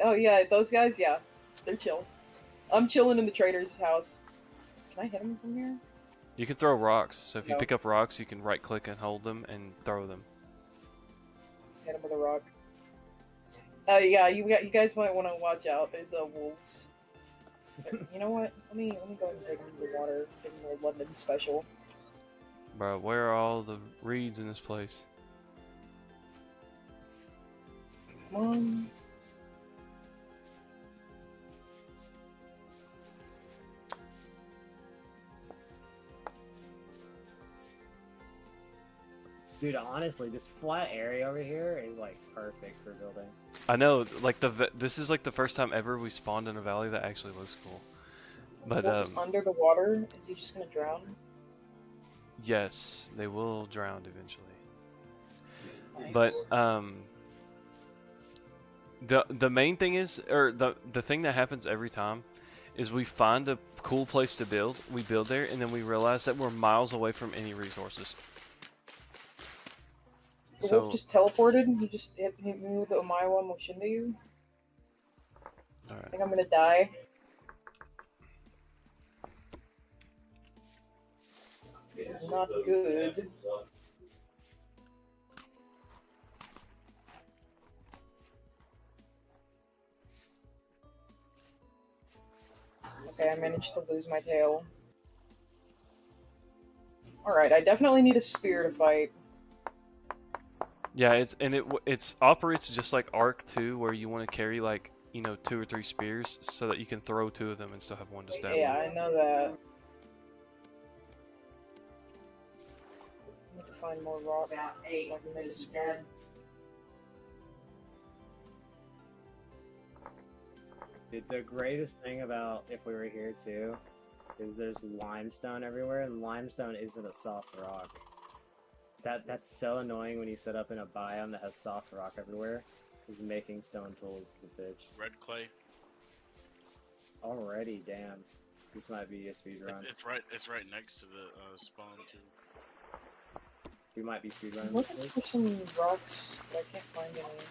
Oh yeah, those guys, yeah. They're chill. I'm chilling in the trader's house. Can I hit him from here? You can throw rocks, so if you No. pick up rocks, you can right click and hold them and throw them. Hit him with a rock. Yeah, you guys might want to watch out. There's wolves. You know what? Let me go and take him to the water. Give him a London special. Bro, where are all the reeds in this place? Come on. Dude, honestly, this flat area over here is like perfect for building. I know, like this is like the first time ever we spawned in a valley that actually looks cool. But Wolf is under the water. Is he just gonna drown? yes, they will drown eventually. Nice. But the main thing is, or the thing that happens every time, is we find a cool place to build. We build there, and then we realize that we're miles away from any resources. The So wolf just teleported. He just hit me with the Omaewa Moshindayu. I alright. think I'm gonna die. This is not good. Okay, I managed to lose my tail. Alright, I definitely need a spear to fight. Yeah, it's operates just like Ark 2, where you want to carry like 2 or 3 spears so that you can throw 2 of them and still have one to stab. Yeah, with. I know that. Need to find more rock. So I can make a spear. Dude, the greatest thing about if we were here too is there's limestone everywhere, and limestone isn't a soft rock. That's so annoying when you set up in a biome that has soft rock everywhere, because making stone tools is a bitch. Red clay. Already, damn. This might be a speed run. It's right next to the spawn too. We might be speed I'm running. looking for some rocks, but I can't find any.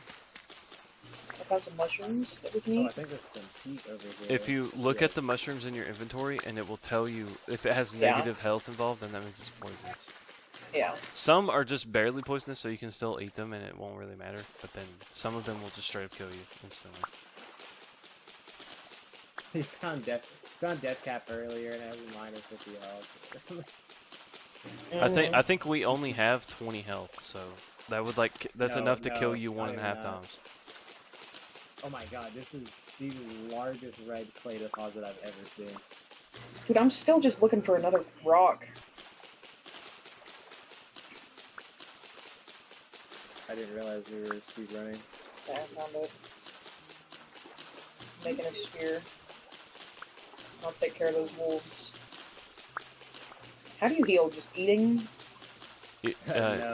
I found some mushrooms that we can Oh, I eat. think there's some heat over here. If you look Yeah. at the mushrooms in your inventory, and it will tell you if it has Yeah. negative health involved, then that means it's poisonous. Yeah. Some are just barely poisonous, so you can still eat them and it won't really matter. But then some of them will just straight up kill you instantly. He found Death Cap earlier and it has a minus 50 health. Mhm. I think we only have 20 health, so that would that's No, enough to kill no, you not 1.5 even that. times. Oh my god, this is the largest red clay deposit I've ever seen. Dude, I'm still just looking for another rock. I didn't realize we were speed running. Yeah, I found it. Making a spear. I'll take care of those wolves. How do you heal? Just eating? No,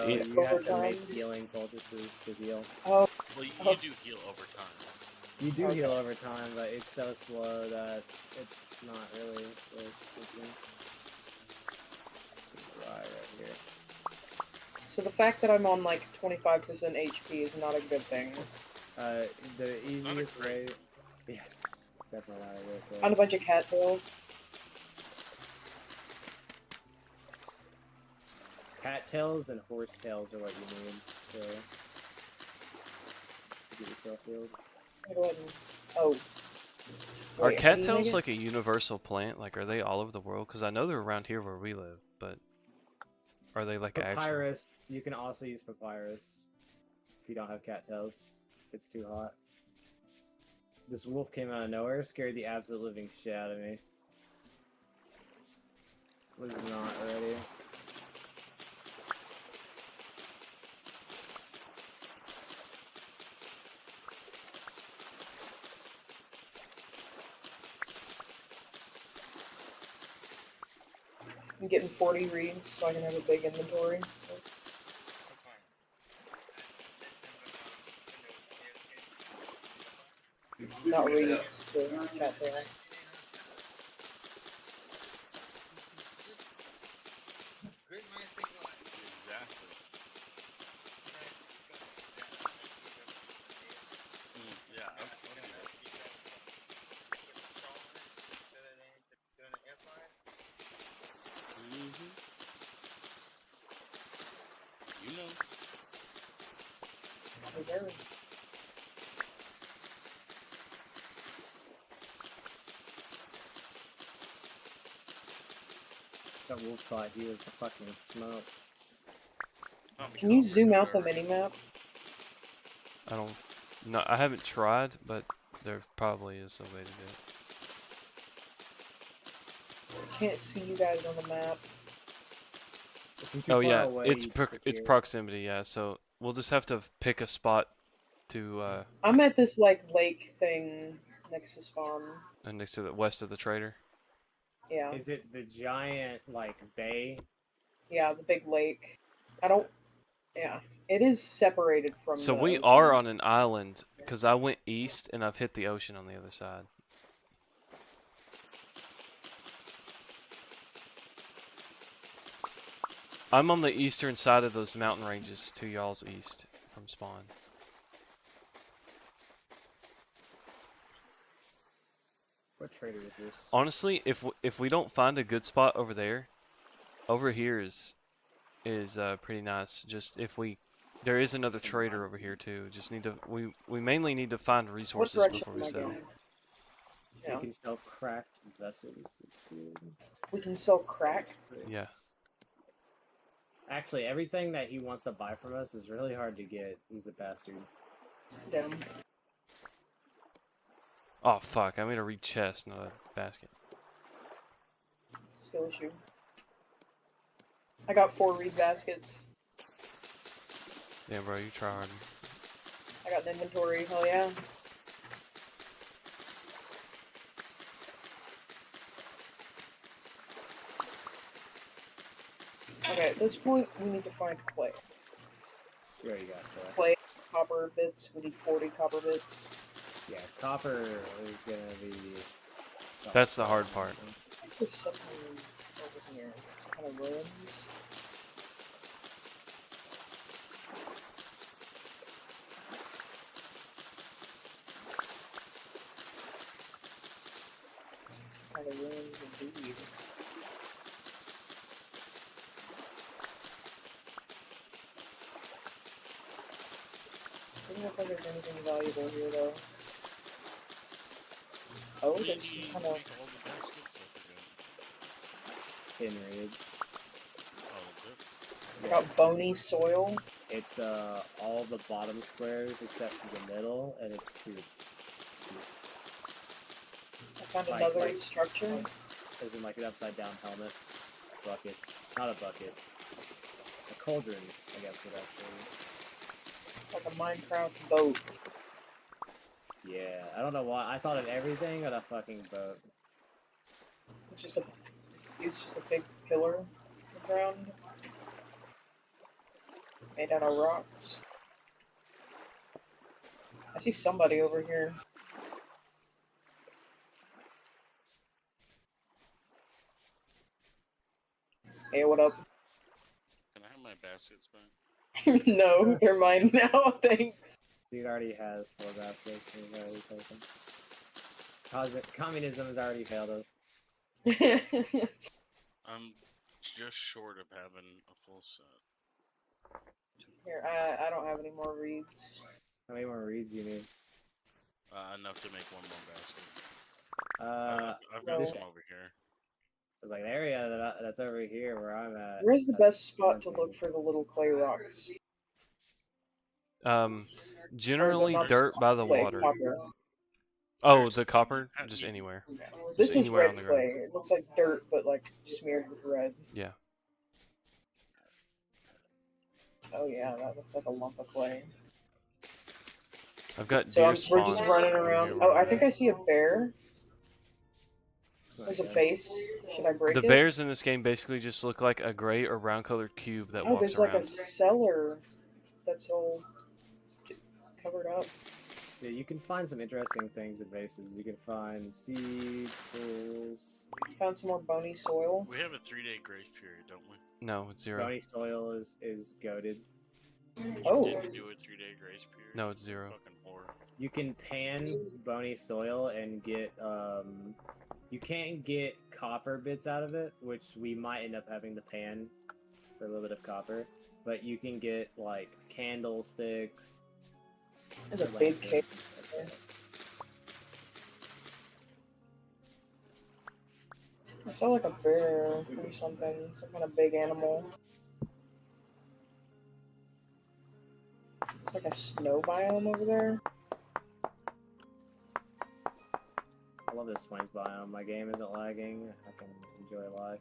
It- you have to Overtime? make healing poultices to heal. Well, you Oh. do heal over time. You do Okay. heal over time, but it's so slow that it's not really worth taking. Some dry right here. So the fact that I'm on like 25% HP is not a good thing. The not a easiest way... great- Yeah, it's definitely not a good Found way. a bunch of cattails. Cattails and horsetails are what you need to get yourself healed. Go ahead and... Oh. Are Wait, how do you make cattails it? like a universal plant? Like, are they all over the world? Because I know they're around here where we live, but are they like actual? Papyrus. You can also use papyrus if you don't have cattails. If it's too hot. This wolf came out of nowhere, scared the absolute living shit out of me. Was not ready. I'm getting 40 reads so I can have a big inventory. Not reads, the cattail. Exactly. Yeah, I'll do that. Mm-hmm. You know. Oh, there. That wolf thought he was the fucking smoke. Can you zoom out the minimap? I don't. No, I haven't tried, but there probably is a way to do it. I can't see you guys on the map. If you're too Oh far yeah, away, it's you it's disappear. proximity. Yeah, so we'll just have to pick a spot to I'm at this like lake thing next to spawn. next to the west of the trader. Yeah, Is it the giant like bay? yeah, the big lake. I don't. Yeah, it is separated from. So the we ocean. are on an island because I went east and I've hit the ocean on the other side. I'm on the eastern side of those mountain ranges to y'all's east from spawn. What trader is this? Honestly, if we don't find a good spot over there, over here is pretty nice. Just if there is another trader over here too. Just need to we mainly need to find What resources direction before am we I sell. going? You Yeah, can sell cracked vessels. Dude. we can sell crack. Yeah. Actually, everything that he wants to buy from us is really hard to get. He's a bastard. Damn. Oh fuck! I made a reed chest, not a basket. Skill issue. I got 4 reed baskets. Yeah, bro, you try hard. I got an inventory. Hell yeah. Okay, at this point, we need to find clay. You already got that. Clay, copper bits. We need 40 copper bits. Yeah, copper is gonna be. That's the hard part. There's something over here. Some kind of ruins. Some kind of ruins indeed. Doesn't look like there's anything valuable here though. Oh, there's some kind of. Make all the baskets? I forgot. Tin reeds. Oh, that's it? I got bony soil. It's all the bottom squares except for the middle, and it's 2. I found Like- another like- structure. As in like an upside down helmet. Bucket. Not a bucket. A cauldron, I guess would actually. Like a Minecraft boat. Yeah, I don't know why. I thought of everything on a fucking boat. It's just a big pillar on the ground. Made out of rocks. I see somebody over here. Hey, what up? Can I have my baskets back? No, they're mine now, thanks. Dude already has 4 baskets and he's already taken. Communism has already failed us. I'm just short of having a full set. Here, I don't have any more reeds. How many more reeds you need? Enough to make one more basket. I've no. got some over here. It's like the area that's over here where I'm at. Where's the that's best spot to plenty. look for the little clay rocks? Generally not dirt by the clay, water. copper. Oh, There's- the copper? Just anywhere. This Just is anywhere on red the ground. clay. It looks like dirt, but like smeared with red. Yeah. Oh yeah, that looks like a lump of clay. I've got So deer we're just spawns running over around. here Oh, where I I'm think at. I see a bear. It's not There's a good. face. Should I break The it? bears in this game basically just look like a gray or brown colored cube that Oh, walks there's like around. a cellar that's all covered up. Yeah, you can find some interesting things at vases. You can find seeds, tools. Found some more bony soil. We have a 3-day grace period, don't we? No, it's 0. Bony soil is goaded. Oh, Did we do a 3-day grace period? No, it's 0. Fucking whore. You can pan bony soil and get you can't get copper bits out of it, which we might end up having to pan for a little bit of copper. But you can get like candlesticks. there's a like big this. cave. I saw like a bear or something, some kind of big animal. It's like a snow biome over there. I love this plains biome. My game isn't lagging. I can enjoy life.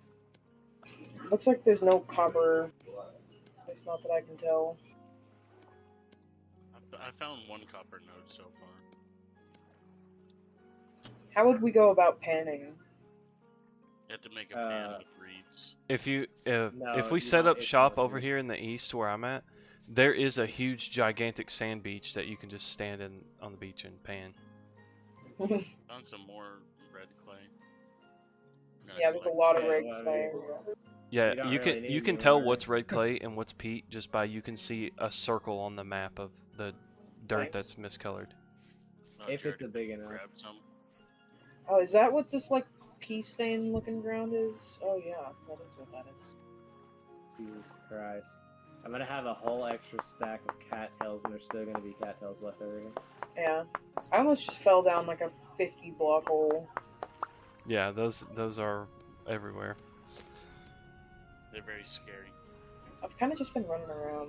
Looks like there's no copper. It's not that I can tell. I found one copper node so far. How would we go about panning? You have to make a pan Uh, with reeds. If No, if we you set don't- up it's shop not over reeds. here in the east where I'm at, there is a huge gigantic sand beach that you can just stand in on the beach and pan. Found some more red clay. Gonna Yeah, there's a collect lot of Yeah, red well, I clay. Yeah, You don't you really can need you can any tell more. what's red clay and what's peat just by you can see a circle on the map of the dirt Nice. that's miscolored. If Jared, it's a big enough. grab some. Oh, is that what this like pea stain looking ground is? Oh yeah, that is what that is. Jesus Christ. I'm gonna have a whole extra stack of cattails, and there's still gonna be cattails left over here. Yeah. I almost just fell down like a 50 block hole. Yeah, those are everywhere. They're very scary. I've kind of just been running around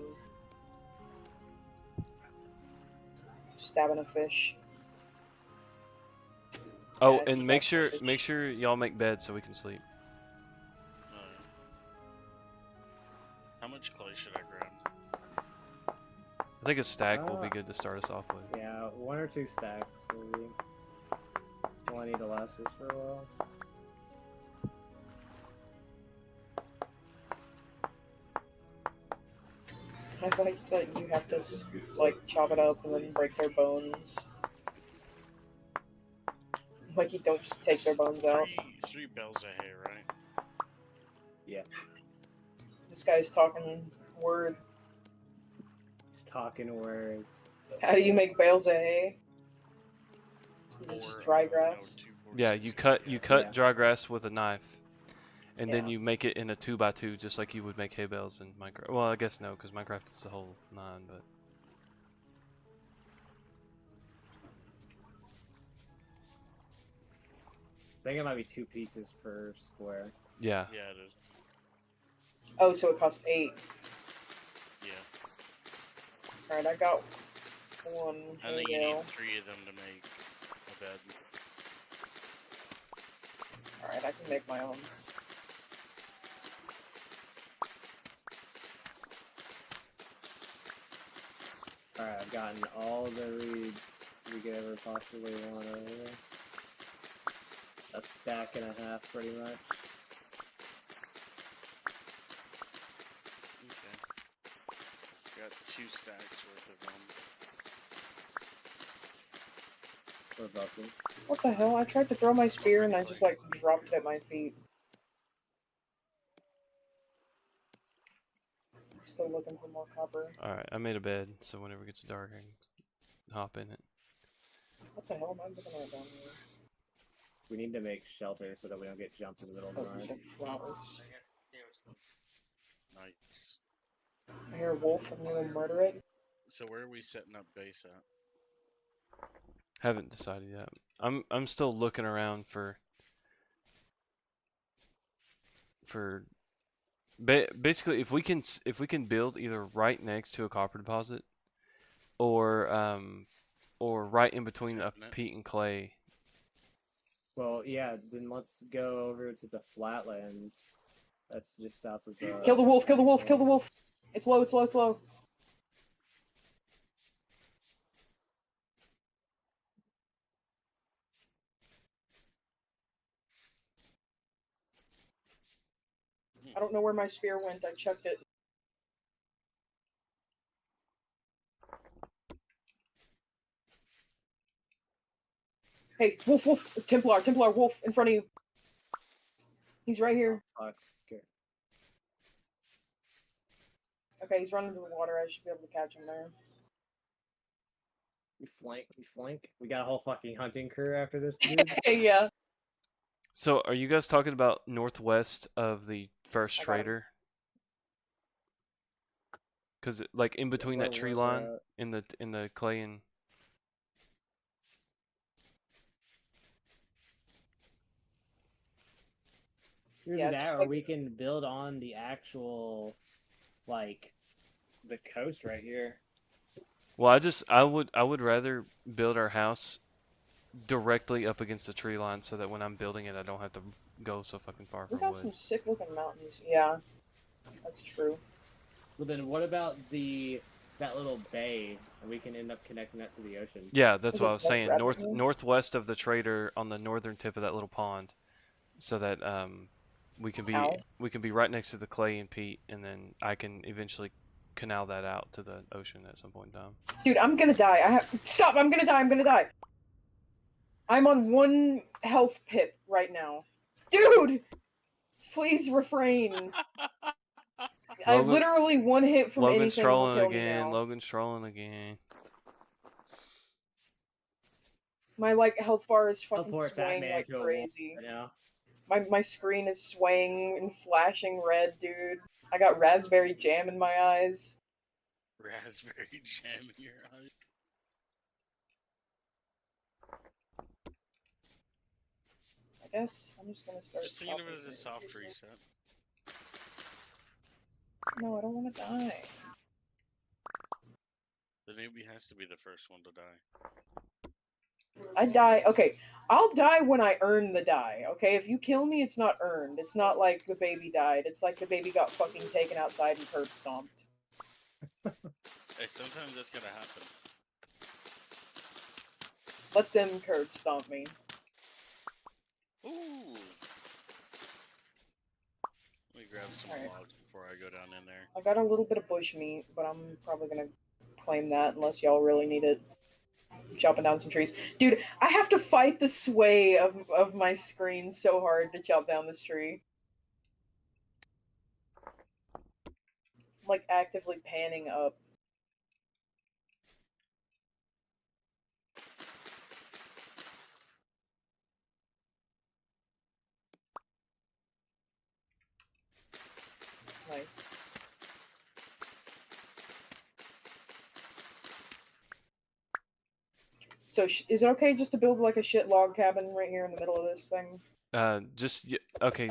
stabbing a fish. Oh, Yeah, it's and make about sure make sure y'all make beds so we can sleep. How much clay should I grab? I think a stack will be Ah. good to start us off with. Yeah, 1 or 2 stacks will be plenty to last us for a while. I like that you have to like chop it up and then break their bones. Like you don't just take their bones out. Three bales of hay, right? Yeah, This guy's talking word. he's talking words. How do you make bales of hay? Is it just Four, dry no, grass? 2, 4, Yeah, 6, you 8, cut yeah. you cut Yeah. dry grass with a knife, and then Yeah. you make it in a 2x2 just like you would make hay bales in Minecraft. Well, I guess no, because Minecraft is the whole 9, but I think it might be 2 pieces per square. yeah. Yeah, it is. Oh, so it costs 8. Yeah. Alright, I got one I think hay you bale. need 3 of them to make a bed. Alright, I can make my own. Alright, I've gotten all the reeds we could ever possibly want over there. A stack and a half, pretty much. Okay. Got 2 stacks worth of them. We're busting. What the hell? I tried to throw my spear and I just like dropped it at my feet. Still looking for more copper. All right, I made a bed, so whenever it gets dark, I can hop in it. What the hell am I looking at down here? We need to make shelter so that we don't get jumped in the middle of the Oh, night. there's like flowers. Nice. I hear a wolf. I'm gonna murder it. So where are we setting up base at? Haven't decided yet. I'm still looking around for basically if we can build either right next to a copper deposit or right in between a Tapping it. peat and clay. Well, yeah, then let's go over to the flatlands. That's just south of the... Kill the wolf, kill the wolf, kill the wolf. It's low, it's low, it's low. I don't know where my spear went. I chucked it. Hey, wolf, wolf, Templar, Templar, wolf, in front of you. He's right here. Fuck. Okay. Okay, he's running to the water. I should be able to catch him there. We flank. We got a whole fucking hunting crew after this, dude. Yeah. So are you guys talking about northwest of the first I got him. trader? Cause like in between that tree line in the clay and Either Yeah, that, just or like- we can build on the actual, like, the coast right here. well, I would rather build our house directly up against the tree line so that when I'm building it I don't have to go so fucking far We for got wood. some sick looking mountains. Yeah, that's true. Well, then what about that little bay? And we can end up connecting that to the ocean. Yeah, that's Is what it I was like saying. revenue? Northwest of the trader on the northern tip of that little pond, so that we can Ow. be right next to the clay and peat, and then I can eventually canal that out to the ocean at some point in time. Dude, I'm gonna die. Stop! I'm gonna die. I'm gonna die. I'm on 1 health pip right now. Dude, please refrain. I Logan- literally 1 hit from Logan's anything will trolling kill me again. now. Logan's trolling again. My like health bar is fucking Teleport swaying Batman like to a wolf crazy. right now. My screen is swaying and flashing red, dude. I got raspberry jam in my eyes. Raspberry jam in your eye. I guess I'm just gonna start. Just thinking of chopping it as a things. soft reset. No, I don't want to die. The newbie has to be the first one to die. I die. Okay, I'll die when I earn the die. Okay, if you kill me, it's not earned. It's not like the baby died. It's like the baby got fucking taken outside and curb stomped. Hey, sometimes that's gonna happen. Let them curb stomp me. Ooh. Let me grab some Alright. logs before I go down in there. I got a little bit of bush meat, but I'm probably gonna claim that unless y'all really need it. Chopping down some trees. Dude, I have to fight the sway of my screen so hard to chop down this tree. I'm, like, actively panning up. Nice. So, is it okay just to build, like, a shit log cabin right here in the middle of this thing? Okay.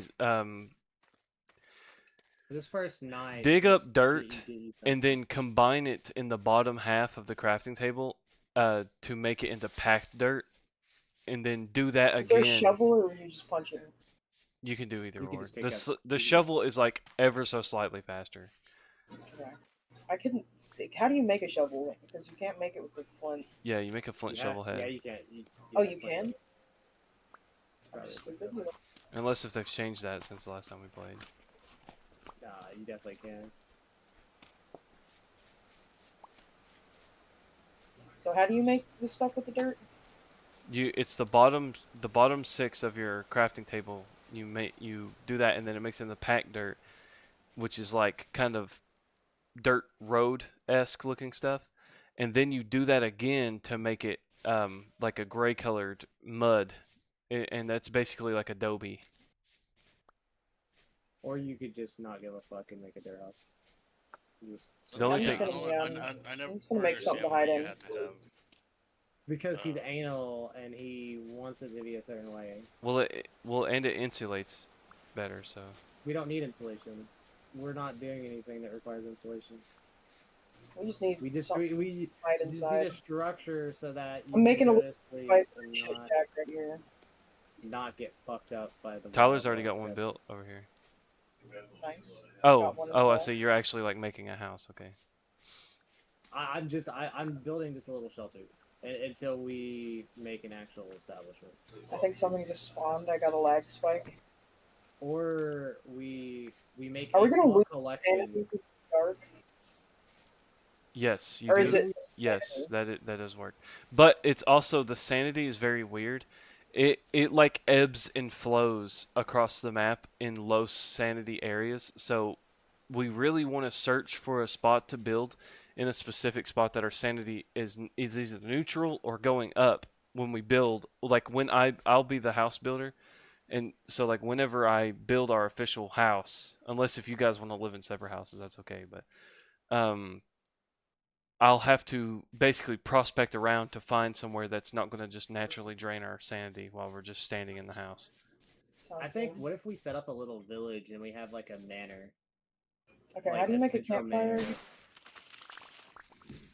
For this first night, Dig up just dirt get you And then combine it in the bottom half of the crafting table to make it into packed dirt, and then do that Is there a again. shovel, or are you just punching? You can do either You can or. just pick up- The shovel is like ever so slightly faster. Okay. I couldn't think. How do you make a shovel? Because you can't make it with the flint. Yeah, you make a flint shovel head. Yeah, you can. Oh, you can? I'm Probably. stupid. Unless if they've changed that since the last time we played. Nah, you definitely can. So how do you make the stuff with the dirt? It's the bottom 6 of your crafting table. You do that, and then it makes it in the packed dirt, which is like kind of dirt road-esque looking stuff, and then you do that again to make it like a gray colored mud, and that's basically like adobe. Or you could just not give a fuck and make a dirt house. Just The only I'm just thing- gonna, I never I'm just gonna make something to hide understand in. why you had to have. because he's Uh. anal and he wants it to be a certain way. Well, and it insulates better. So We don't need insulation. We're not doing anything that requires insulation. We just need We just something we to hide just inside. need a structure so that you I'm making can a go to sleep Right, and shit not, shack right here. not get fucked up by the. Tyler's wild already got one dog. built over here. Nice. Oh, Got one as I well. see. You're actually like making a house. Okay. I'm building just a little shelter until we make an actual establishment, I think something just spawned. I got a lag spike. or we make Are a we gonna small lose collection. Sanity because it's dark? Yes, you Or do. is it Yes, sanity? that does work. But it's also the sanity is very weird. It like ebbs and flows across the map in low sanity areas. So we really want to search for a spot to build in a specific spot that our sanity is either neutral or going up when we build. Like when I'll be the house builder, and so like whenever I build our official house, unless if you guys want to live in separate houses, that's okay. But I'll have to basically prospect around to find somewhere that's not going to just naturally drain our sanity while we're just standing in the house. Sounds I think, good. what if we set up a little village and we have like a manor? Okay, like how do you a make a central campfire? manor.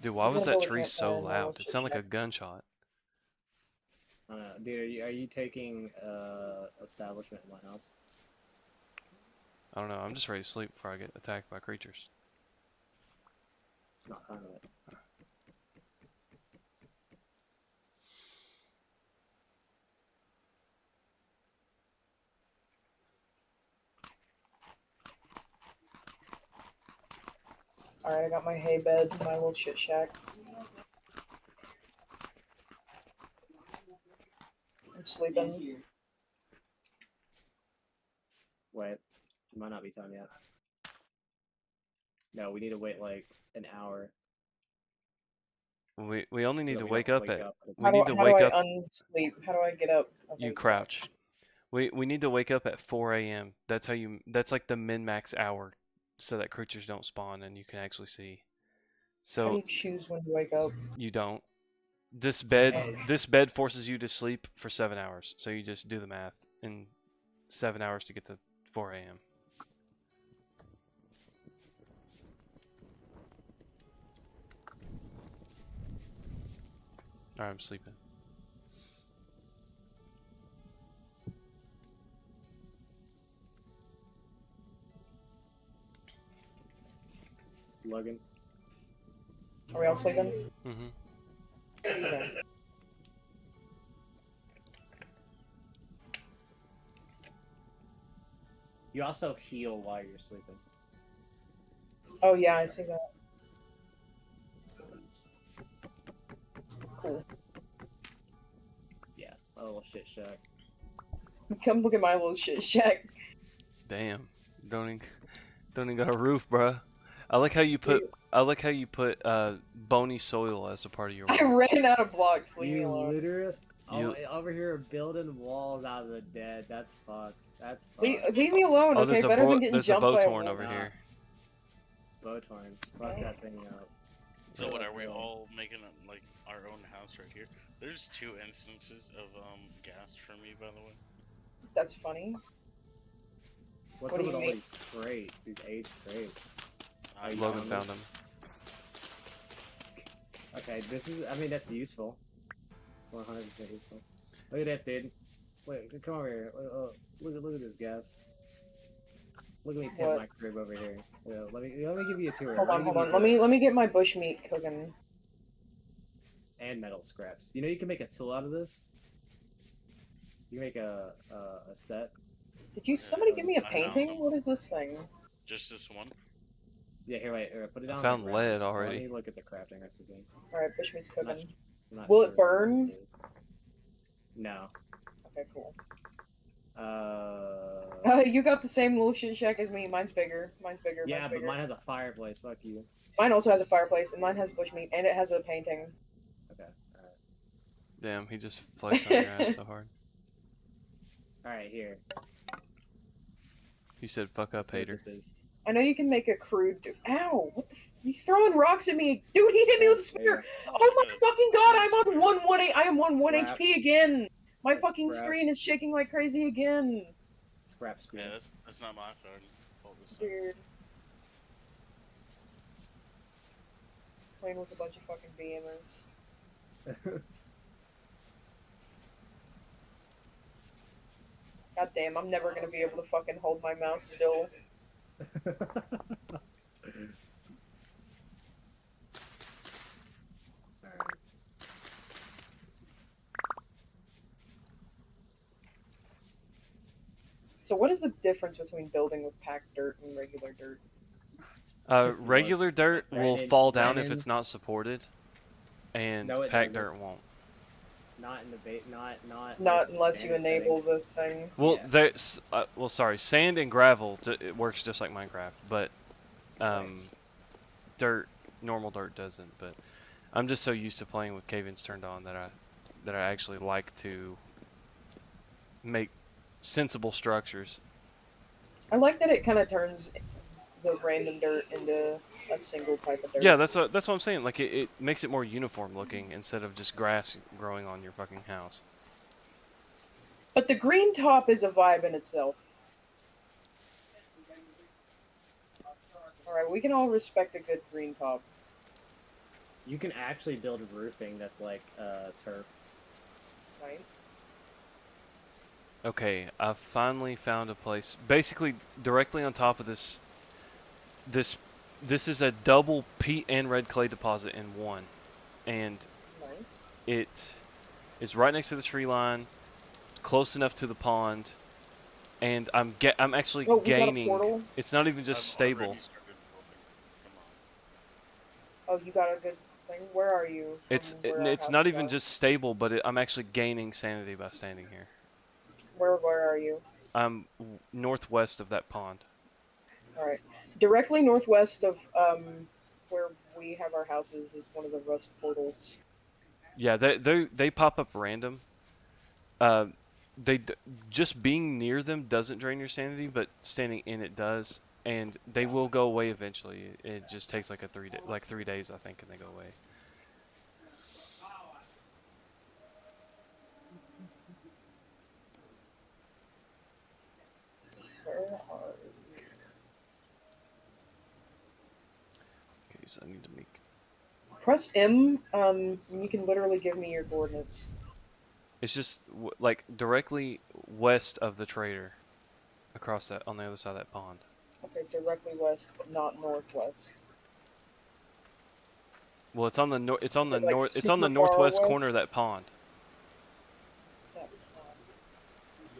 Dude, why I'm was gonna that build a tree so campfire and loud? I'll It sounded like a chit-chat. gunshot. I don't know. Dude, are you taking establishment in my house? I don't know. I'm just ready to sleep before I get attacked by creatures. It's not time yet. Alright, I got my hay bed, my little shit shack. I'm sleeping. Wait, it might not be time yet. No, we need to wait like an hour. We only so need that to we wake don't up at the we need to wake how up. do I unsleep? How do I get up? Okay, You crouch. We need to wake up at 4 a.m. That's how you. That's like the min max hour, so that creatures don't spawn and you can actually see. How do So you choose when to wake up? you don't. This Okay. bed forces you to sleep for 7 hours. So you just do the math in 7 hours to get to 4 a.m. Alright, I'm sleeping. Logan. Are we all sleeping? Mm-hmm. Okay. You also heal while you're sleeping. Oh yeah, I see that. Cool. Yeah, a little shit shack. Come look at my little shit shack. Damn. Don't even got a roof, bruh. I like how you put bony soil as a part of your I roof. ran out of blocks. Leave me You alone. literally You- over here building walls out of the dead. That's fucked. That's fucked. Leave me alone, Oh, okay? there's a Better than getting there's a jumped by a Bowtorn wolf. over here. Bowtorn. Fuck that thing up. So what are we Yeah. all making like our own house right here? There's 2 instances of gas for me, by the way. That's funny. What's What up do with you all mean? these crates? These aged crates. I you Logan found found them. Okay, this is. I mean, that's useful. It's 100% useful. Look at this, dude. Wait, come over here. Look at this, guys. Look at me pimp What? my crib over here. Yeah, let me give you a tour. Hold on, give hold you on. a Let tour. me get my bush meat cooking. And metal scraps. You know you can make a tool out of this. You can make a set. Did you somebody give me a I found painting? them. What is this thing? Just this one. Yeah, here, put it I down. on found the ground. lead already. Let me look at the crafting recipe. Alright, bush meat's I'm not, cooking. I'm not Will sure it what burn? this is. No. Okay, cool. You You got the same little shit shack as me. Mine's bigger. Mine's bigger. Yeah, mine's but bigger. mine has a fireplace. Fuck you. Mine also has a fireplace, and mine has bush meat, and it has a painting. Okay. Alright. Damn, he just flexed on your ass so hard. Alright, here. He said, "Fuck up, That's what hater." this is. I know you can make a crude. Ow! What the? He's throwing rocks at me, dude. He hit me with a spear. Oh my fucking god! I'm on 1-1. I am on 1 Crap. HP again. My That's fucking crap. screen is shaking like crazy again, Crap spear. Yeah, that's not my phone. Hold this up. dude. Playing with a bunch of fucking BMers. God damn! I'm never gonna be able to fucking hold my mouse still. So what is the difference between building with packed dirt and regular dirt? Just Regular looks. dirt will Brandon- fall down if Brandon- it's not supported, and No, it packed doesn't. dirt won't. Not in the bait. Not. Not unless you standard enable settings. the thing. Well, Yeah. there's well, sorry, sand and gravel it works just like Minecraft, but Nice. dirt, normal dirt doesn't. But I'm just so used to playing with cave-ins turned on that I actually like to make sensible structures. I like that it kind of turns the random dirt into a single type of dirt. Yeah, that's what I'm saying. Like it makes it more uniform looking instead of just grass growing on your fucking house. But the green top is a vibe in itself. Alright, we can all respect a good green top. You can actually build roofing that's like turf. Nice. Okay, I finally found a place. Basically, directly on top of this is a double peat and red clay deposit in one, and Nice. it is right next to the tree line, close enough to the pond, and I'm actually Oh, we got a gaining. portal? It's not even just I've stable. already started building. Come on. Oh, you got a good thing? Where are you? from where our It's not houses even are? just stable, but I'm actually gaining sanity by standing here. Where are you? I'm northwest of that pond. Alright. Directly northwest of where we have our houses is one of the rust portals. Yeah, they pop up random. Just being near them doesn't drain your sanity, but standing in it does, and they will go away eventually. It just takes like 3 days, I think, and they go away. Where are you? Okay, so I need to make. Press M, and you can literally give me your coordinates. It's just like directly west of the trader, across that on the other side of that pond. Okay, directly west, but not northwest. Well, it's on the it's on Is the it, like, north. It's on the super far northwest west? corner of that pond.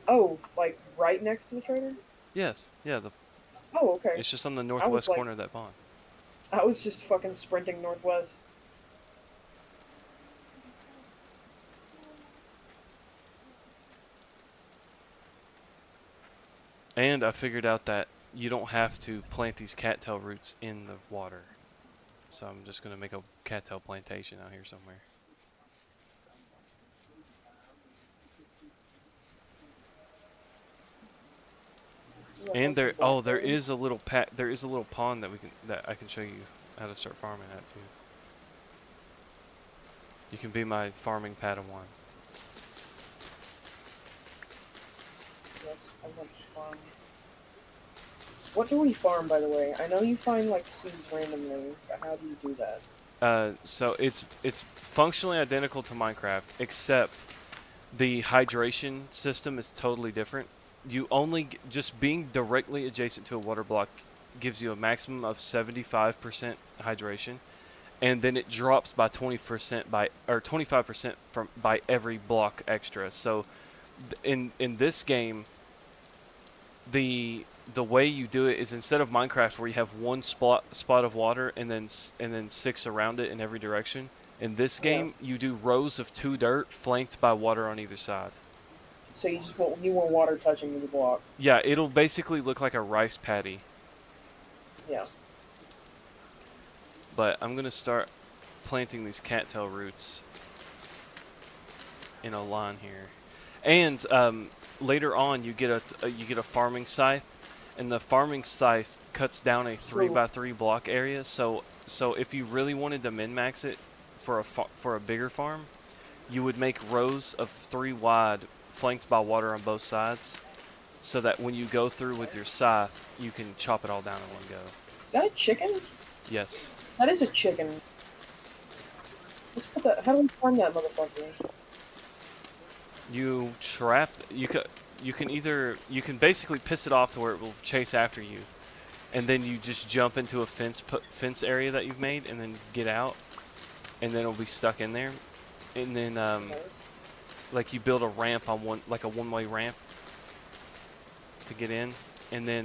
Oh, like right next to the trader? Yes. Yeah. Oh, okay. It's just on the northwest like- corner of that pond. I was just fucking sprinting northwest. And I figured out that you don't have to plant these cattail roots in the water. So I'm just going to make a cattail plantation out here somewhere. And there is a little pond that I can show you how to start farming at too. You can be my farming Padawan. Yes, I want to farm. What do we farm, by the way? I know you find like seeds randomly, but how do you do that? So it's functionally identical to Minecraft, except the hydration system is totally different. You only just being directly adjacent to a water block gives you a maximum of 75% hydration, and then it drops by 20% or 25% by every block extra. So in this game, the way you do it is instead of Minecraft where you have one spot of water and then 6 around it in every direction. In this game, you do rows of 2 dirt flanked by water on either side. So you just want water touching the block. Yeah, it'll basically look like a rice paddy. Yeah. But I'm gonna start planting these cattail roots in a line here, and later on you get a farming scythe, and the farming scythe cuts down a 3x3 block area. So if you really wanted to min-max it for a bigger farm, you would make rows of 3 wide, flanked by water on both sides, so that when you go through with your scythe, you can chop it all down in one go. Is that a chicken? Yes. That is a chicken. Let's put that. How do we farm that motherfucker? You trap. You can basically piss it off to where it will chase after you, and then you just jump into a fence area that you've made, and then get out, and then it'll be stuck in there, and then Nice. like you build a ramp on a one-way ramp to get in, and then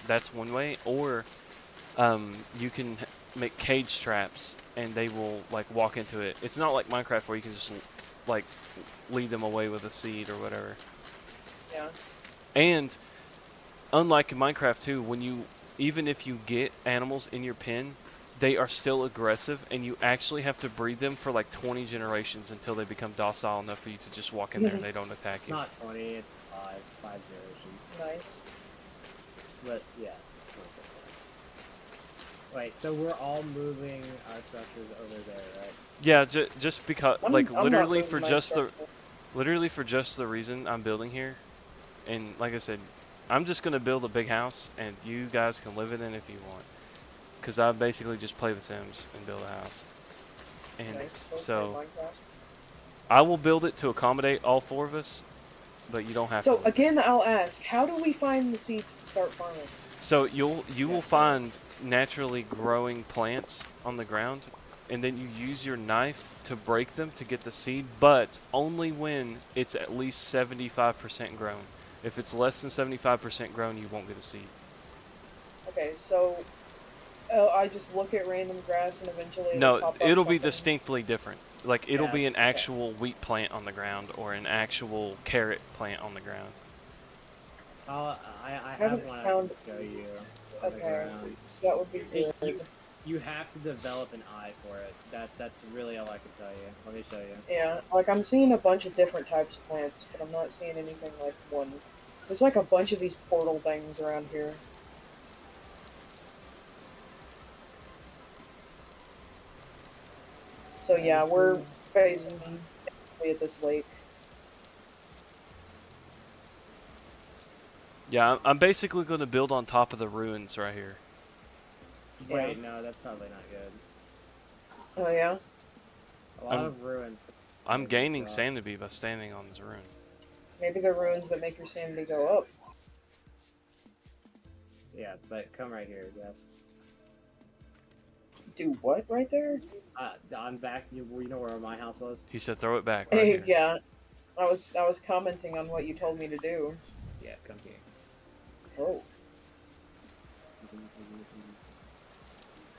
that's one way, or you can make cage traps, and they will like walk into it. It's not like Minecraft where you can just like lead them away with a seed or whatever. Yeah. And unlike in Minecraft too, even if you get animals in your pen, they are still aggressive, and you actually have to breed them for like 20 generations until they become docile enough for you to just walk in there and they don't attack you. Not 20, it's 5 generations. Nice. But yeah. Wait, so we're all moving our structures over there, right? Yeah, just because, like, I'm literally not for moving my just the reason I'm building here, and like I said, I'm just gonna build a big house, and you guys can live in it if you want, because I basically just play The Sims and build a house, and Nice. so Minecraft. I will build it to accommodate all 4 of us, but you don't have So to. again, I'll ask: how do we find the seeds to start farming? So you will find naturally growing plants on the ground, and then you use your knife to break them to get the seed, but only when it's at least 75% grown. If it's less than 75% grown, you won't get a seed. Okay, so I just look at random grass and eventually No, pop up it'll be something. distinctly different. Like it'll be Yes, an actual wheat plant on the ground or an actual carrot plant on the ground. I have haven't one found- I can show you. On the Okay, ground. that would be You, good. you have to develop an eye for it. That's really all I can tell you. Let me show you. Yeah, like I'm seeing a bunch of different types of plants, but I'm not seeing anything like one. There's like a bunch of these portal things around here. So yeah, we're basically at this lake. Yeah, I'm basically going to build on top of the ruins right here. Wait, no, that's probably not good. Oh yeah? A lot I'm- of ruins. I'm Maybe gaining drop. sanity by standing on this ruin. Maybe the ruins that make your sanity go up. Yeah, but come right here, yes. Do what right there? I'm back. You know where my house was? He said throw it back right Hey, here. yeah. I was commenting on what you told me to do. Yeah, come here. Oh,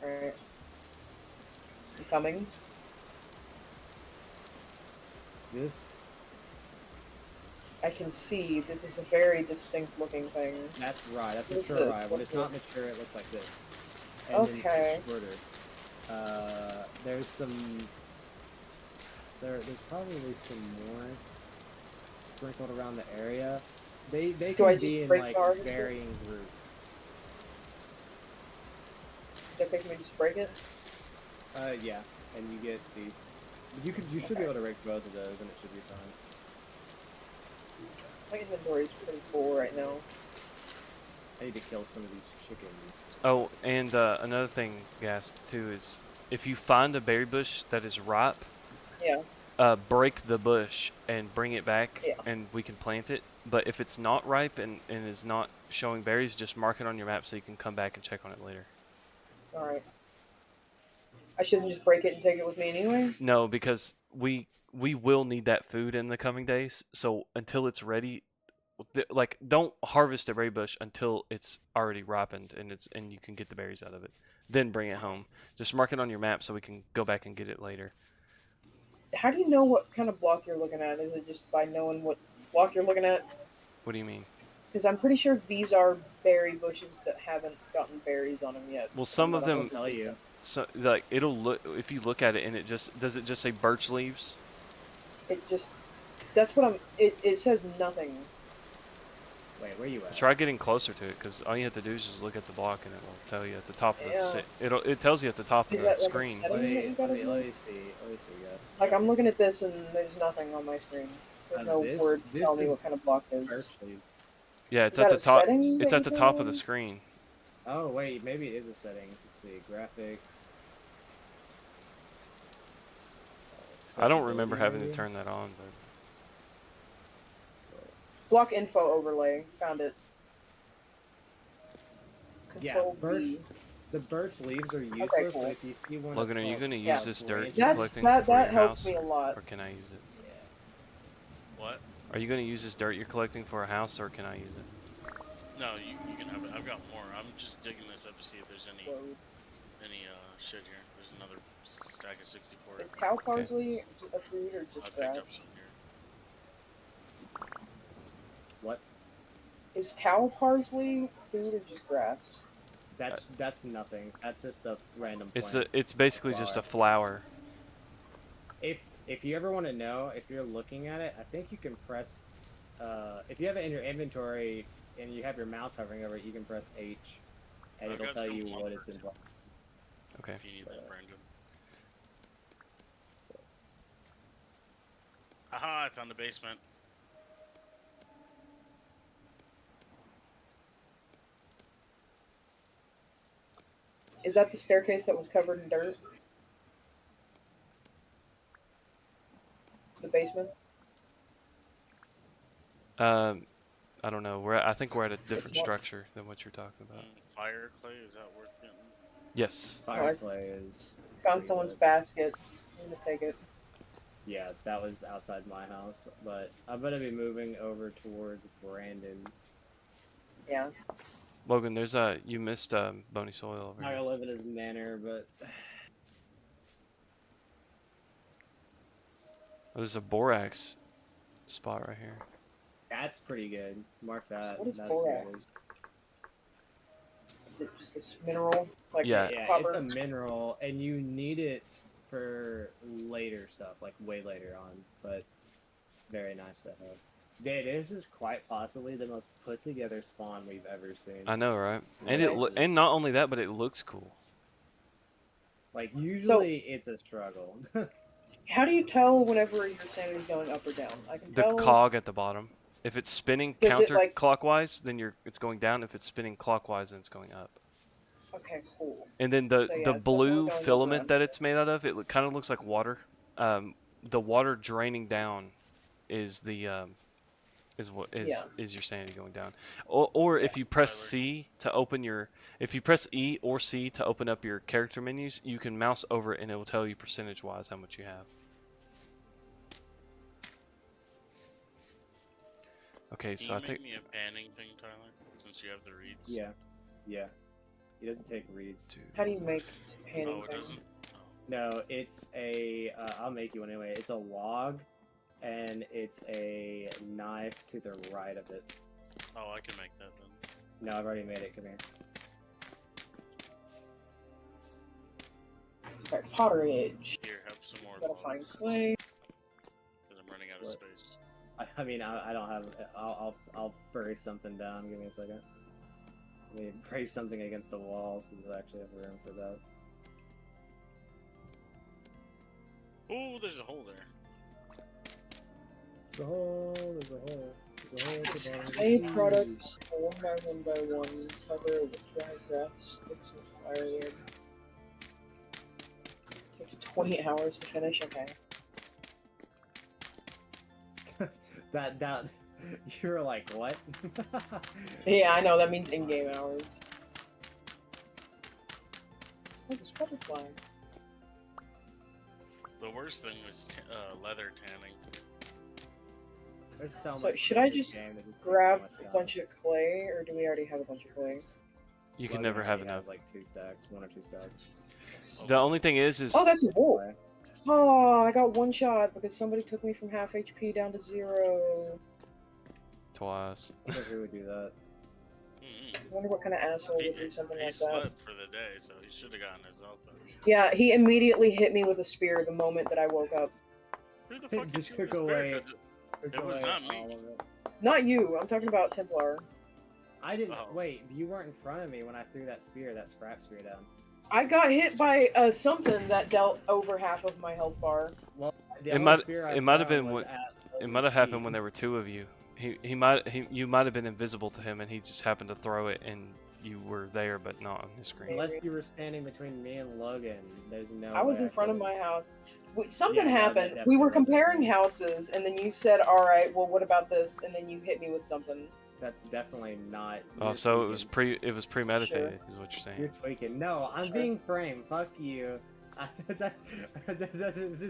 alright. I'm coming. This, I can see this is a very distinct looking thing. that's rye. That's What's mature this? rye. When What's it's not this? mature, it looks like this. And then Okay. it's shorter. There's some. There's probably some more sprinkled around the area. They Do can I just be in break like the harvester? varying groups. Is that making me just break it? Yeah, and you get seeds. You should be able to rake both of those, and it should be fine. My inventory's pretty full right now. I need to kill some of these chickens. Oh, and another thing, Gast, too, is if you find a berry bush that is ripe, Yeah. break the bush and bring it back, Yeah. and we can plant it. But if it's not ripe and is not showing berries, just mark it on your map so you can come back and check on it later. Alright. I shouldn't just break it and take it with me anyway? No, because we will need that food in the coming days. So until it's ready, like don't harvest a berry bush until it's already ripened and you can get the berries out of it. Then bring it home. Just mark it on your map so we can go back and get it later. How do you know what kind of block you're looking at? Is it just by knowing what block you're looking at? What do you mean? Because I'm pretty sure these are berry bushes that haven't gotten berries on them yet. Well, some of I'll them, tell you. so like it'll look if you look at it and it just does it just say birch leaves? It just, that's what I'm, it says nothing. Wait, where you at? Try getting closer to it, because all you have to do is just look at the block, and it will tell you at the top of the. Yeah. It tells you at the top of Is the that like a screen. setting? Let me see. Let me see, guys. Like, I'm looking at this and there's nothing on my screen. There's no word to tell me what kind of block it is. Birch leaves. Yeah, it's Is at that the a top. setting It's that at the you top can- of the screen. Oh wait, maybe it is a settings. Let's see, graphics. I don't remember having to Accessibility, turn that on, but Block info overlay. Found it. Yeah, Control birch. B. The birch leaves are useless, cool. but if you see one, Logan, are that's you called gonna Yeah. use this dirt branch- you're That's collecting that for your that helps house, me a lot. or can I use it? Yeah. What? Are you gonna use this dirt you're collecting for a house, or can I use it? No, you can have it. I've got more. I'm just digging this up to see if there's any Load. shit here. There's another stack of 64. Is cow parsley a food or I just picked up grass? some here. What? Is cow parsley food or just grass? That's nothing. That's just a random It's plant. it's basically just a flower. If you ever want to know, if you're looking at it, I think you can press. If you have it in your inventory and you have your mouse hovering over it, you can press H, and I've it'll got tell some you what lumber, it's involved. Okay. If you need that, Brandon. Aha! I found the basement. Is that the staircase that was covered in dirt? The basement? I don't know. I think we're at a different structure than what you're talking about. Fire clay, is that worth getting? Yes. Firefly is. Found someone's basket. I'm gonna take it. Yeah, that was outside my house, but I'm gonna be moving over towards Brandon. Yeah. Logan, there's you missed bony soil over Not here. gonna live in his manor, but Oh, there's a borax spot right here. that's pretty good. Mark that. What is That's borax? Is it just this mineral? Like Yeah. Yeah, copper? it's a mineral, and you need it for later stuff, like way later on. But very nice to have. This is quite possibly the most put together spawn we've ever seen. I know, right? And Nice. and not only that, but it looks cool. Like usually it's a struggle. How do you tell whenever your sanity's going up or down? I can The tell. cog at the bottom. If it's spinning Does it, like- counterclockwise, then it's going down. If it's spinning clockwise, then it's going up. Okay, cool. And then the So, yeah, the it's definitely blue going up filament around. that it's made out of, it kind of looks like water. The water draining down is the Yeah. is your sanity going down. Or if you press Tyler. C to open if you press E or C to open up your character menus, you can mouse over it and it will tell you percentage wise how much you have. Okay, Can so you I think make me a panning thing, Tyler? Since you have the reeds. Yeah, yeah. He doesn't take reeds. How do you make panning Oh, it thing? doesn't. Oh. No, it's a. I'll make you one anyway. It's a log, and it's a knife to the right of it. Oh, I can make that then. No, I've already made it. Come here. Alright, pottery edge. Here, have some more Gotta find logs. clay. Because I'm running out of What? space. I mean, I don't have. I'll bury something down. Give me a second. Let me brace something against the wall so that I actually have room for that. Oh, there's a hole there. There's a hole. There's a hole. There's a hole at the bottom. Clay products, one by one, cover it with dry grass, sticks and firewood. Takes 20 hours to finish, okay. that you were like, what? Yeah, I know, that means in-game hours. Oh, this butterfly. The worst thing was leather tanning. There's so So, much should stuff I in this just game that just takes Grab so much a time. bunch of clay, or do we already have a bunch of clay? you can Logan never have already enough. has, like 2 stacks, 1 or 2 stacks. The only thing is Oh, that's a wolf! Clay. Oh, I got one shot because somebody took me from half HP down to 0. twice. I wonder who would do that. I wonder what kind of asshole would do something He like that. slept for the day, so he should have gotten his health back. Yeah, he immediately hit me with a spear the moment that I woke up. Who the It fuck just is you took with away- this bear? It was not me. All of it. Not you. I'm talking about Templar. I didn't. Oh. Wait, you weren't in front of me when I threw that scrap spear down. I got hit by something that dealt over half of my health bar. Well, the It only might- spear I it might have thrown been was what- at It Logan's might have happened feet. when there were two of you. You might have been invisible to him, and he just happened to throw it, and you were there, but not on his screen. Unless you were standing between me and Logan, there's no. I was way in front of could've- my house. Something Yeah, that happened. definitely We were wasn't comparing me. houses, and then you said, "All right, well, what about this?" And then you hit me with something. That's definitely not. Oh, you're so it was tweaking. premeditated, is what you're saying. You're tweaking. No, I'm Sure. being framed. Fuck you. This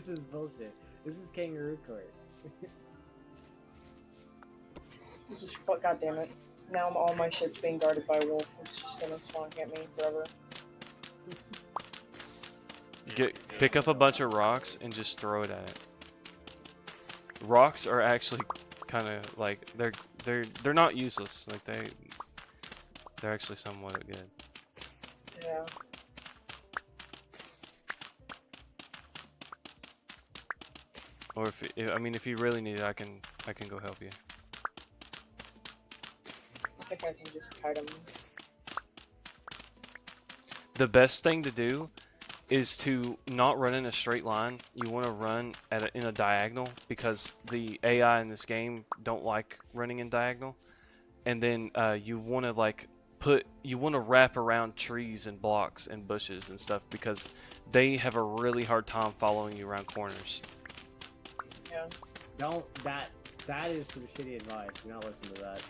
is bullshit. This is kangaroo court. This is fuck. God damn it! Now all my shit's being guarded by a wolf. It's just gonna spawn at me forever. Pick up a bunch of rocks and just throw it at it. Rocks are actually kind of like they're not useless. Like they're actually somewhat good. Yeah. Or if you really need it, I can go help you. I think I can just kite him. The best thing to do is to not run in a straight line. You want to run in a diagonal because the AI in this game don't like running in diagonal. And then you want to wrap around trees and blocks and bushes and stuff because they have a really hard time following you around corners. Yeah. Don't that is some shitty advice. Do not listen to that.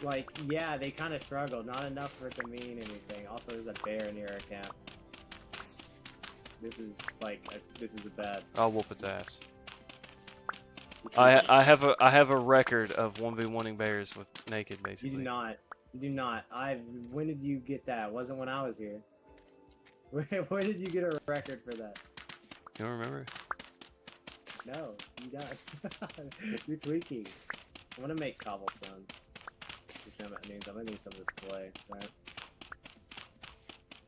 Like, yeah, they kind of struggled. Not enough for it to mean anything. Also, there's a bear near our camp. This is a bad. I'll whoop its ass. I have a record of 1v1ing bears with naked basically. You do not. You do not. When did you get that? It wasn't when I was here. When did you get a record for that? You don't remember? No, you don't. You're tweaking. I'm gonna make cobblestone. Which means I'm gonna need some of this clay, right?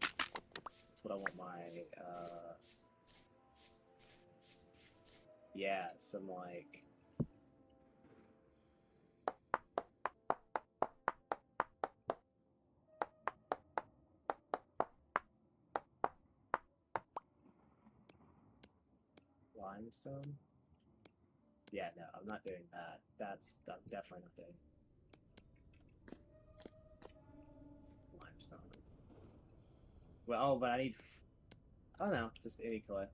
That's what I want my, yeah, some, like... limestone? Yeah, no, I'm not doing that. I'm definitely not doing limestone. Well, but I need... I don't know, just any clay.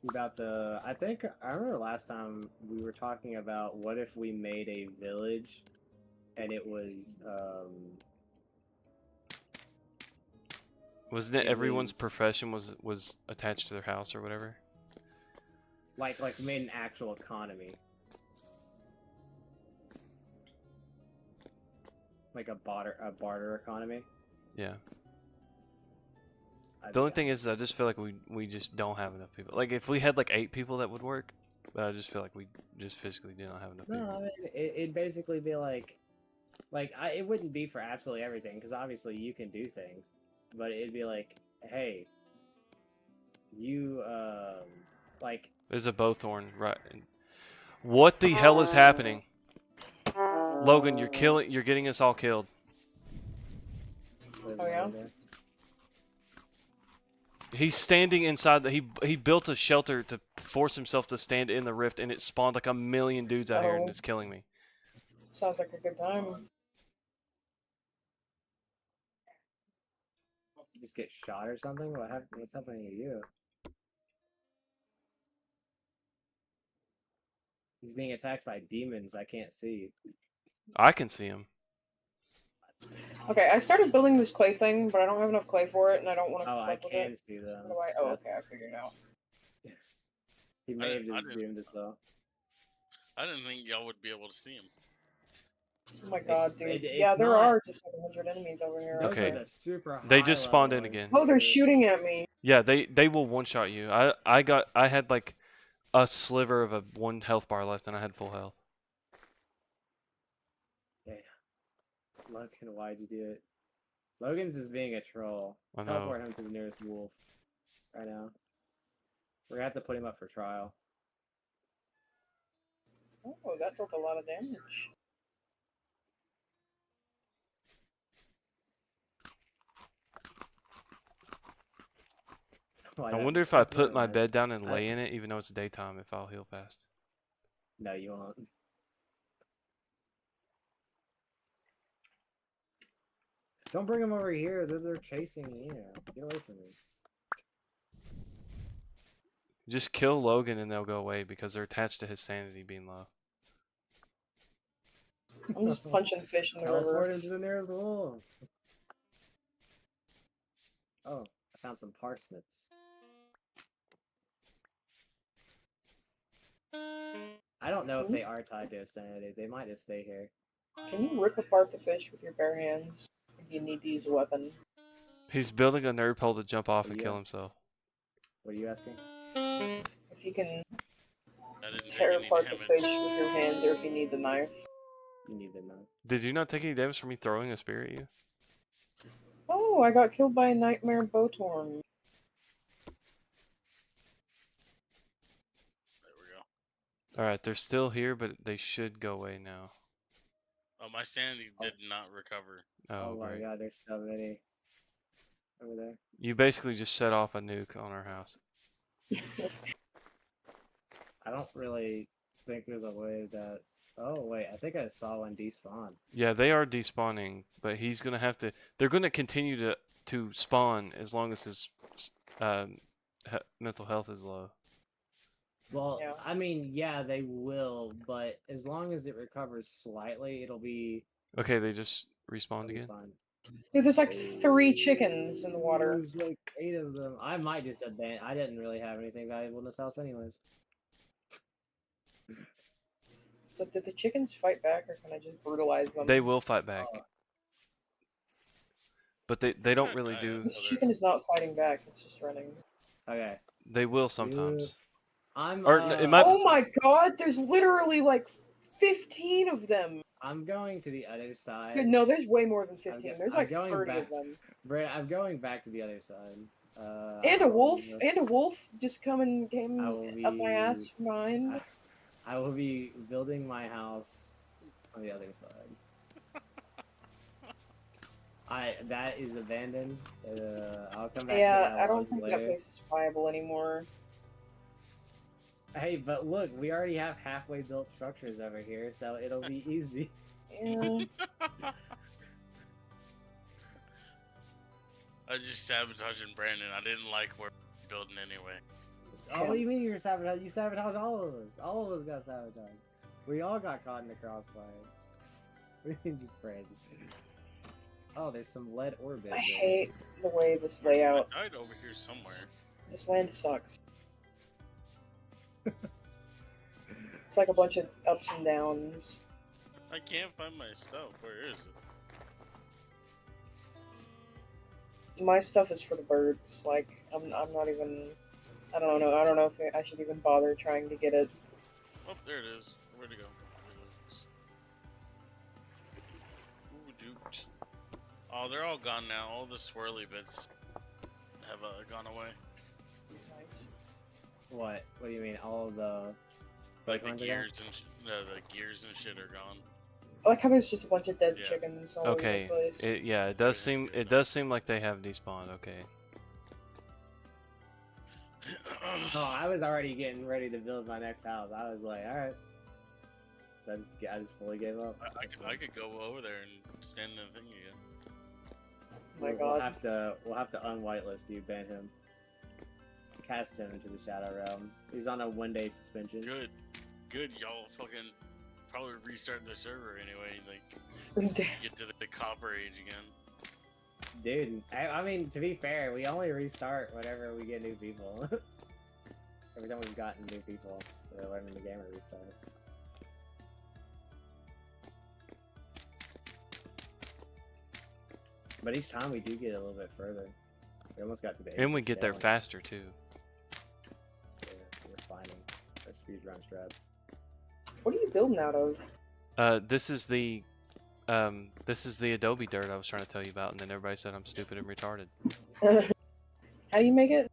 About the, I remember last time we were talking about what if we made a village and it was, Wasn't it It everyone's was- profession was attached to their house or whatever? like made an actual economy. Like a barter economy. Yeah. I'd The only be thing is, I just feel like we just don't have enough people. Like if we had like 8 people, that would work. But I just feel like we just physically do not have enough No, people. I mean, it'd basically be like it wouldn't be for absolutely everything, because obviously you can do things, but it'd be like, hey, you, like... There's a bowthorn, right? What the hell is happening? Logan, you're getting us all killed. Oh, yeah? He's standing inside he built a shelter to force himself to stand in the rift, and it spawned like a million dudes out here, and Oh. it's killing me. Sounds like a good time. Just get shot or something? What's happening to you? He's being attacked by demons I can't see. I can see him. Okay, I started building this clay thing, but I don't have enough clay for it, and I don't want to Oh, I fuck with can it. see them. How do I? Oh, That's- okay, I figured it out. He may have I just didn't- doomed us though. I didn't think y'all would be able to see him. Oh my god, dude. it's Yeah, there not- are just like 100 enemies over here. Those Okay. are the super high They just spawned in level again. Oh, they're ones. shooting at me. Yeah, they will one shot you. I had like a sliver of a 1 health bar left, and I had full health. Damn. Logan, why'd you do it? Logan's is being a troll. I know. Teleport him to the nearest wolf right now. We're gonna have to put him up for trial. Oh, that dealt a lot of damage. Why I not wonder just if I jump put in my it? bed down and I- lay in it, even though it's daytime, if I'll heal fast. No, you won't. Don't bring him over here. They're chasing you. Get away from me. Just kill Logan and they'll go away because they're attached to his sanity being low. I'm just punching fish in the Teleport river. him to the nearest wolf. Oh, I found some parsnips. I don't know if they are tied to his sanity. They might just stay here. Can you rip apart the fish with your bare hands if you need to use a weapon? He's building a nerd pole to jump off and Yeah. kill himself. What are you asking? If you can I didn't take tear any apart the damage. fish with your hands, or if you need the knife. You need to know. Did you not take any damage from me throwing a spear at you? Oh, I got killed by a nightmare bowtorn. There we go. Alright, they're still here, but they should go away now. Oh, my sanity did not recover. Oh, Oh my great. god, there's so many over there. You basically just set off a nuke on our house. I don't really think there's a way that. Oh wait, I think I saw one despawn. Yeah, they are despawning, but he's gonna have to. They're gonna continue to spawn as long as his mental health is low. Well, Yeah. I mean, yeah, they will, but as long as it recovers slightly, it'll be, Okay, they just it'll respawned be again. fine. Dude, there's like 3 chickens in the water. There's like 8 of them. I might just abandon. I didn't really have anything valuable in this house, anyways. So did the chickens fight back, or can I just brutalize them? They will fight back, Oh. but they don't really I- do. This So they're- chicken is not fighting back, it's just running. Okay, They will sometimes. I'm. Or, it might- Oh my god, there's literally like 15 of them! I'm going to the other side. Dude, no, there's way more than 15. go- There's I'm like going 30 back. of them. Brett, I'm going back to the other side. And a wolf, I and a wolf just came I will up my be- ass from behind. I will be building my house on the other side. That is abandoned. I'll come back. to Yeah, that I don't logs think that later. place is viable anymore. Hey, but look, we already have halfway built structures over here, so it'll be easy. Yeah. I just sabotaging Brandon. I didn't like where we're building anyway. Oh, what do you mean you're sabotaging? You sabotaged all of us. All of us got sabotaged. We all got caught in the crossfire. We just prayed. Oh, there's some lead orbits. I hate the way this layout. I died over here somewhere. This land sucks. It's like a bunch of ups and downs. I can't find my stuff. Where is it? My stuff is for the birds. Like I'm not even. I don't know. I don't know if I should even bother trying to get it. Oh, there it is. Where'd it go? Ooh, duped. Oh, they're all gone now. All the swirly bits have gone away. Nice. What? What do you mean? All of the Like the ones are gone? gears and the gears and shit are gone. I like how there's just a bunch of dead Yeah. chickens all Okay, over the place. it does seem like they have despawned. Okay. Oh, I was already getting ready to build my next house. I was like, all right. I just fully gave up. I could go over there and stand in the thing again. Oh my We'll god. we'll have to unwhitelist you, ban him, cast him into the Shadow Realm. He's on a 1-day suspension. Good. Y'all fucking probably restart the server anyway. Like get to the copper age again. Dude, I mean, to be fair, we only restart whenever we get new people. Every time we've gotten new people, we're learning the game at restart. But each time we do get a little bit further. We almost got to the. And age we of get there sailing. faster too. We're finding our speedrun strats. What are you building out of? This is the Adobe dirt I was trying to tell you about, and then everybody said I'm stupid and retarded. How do you make it?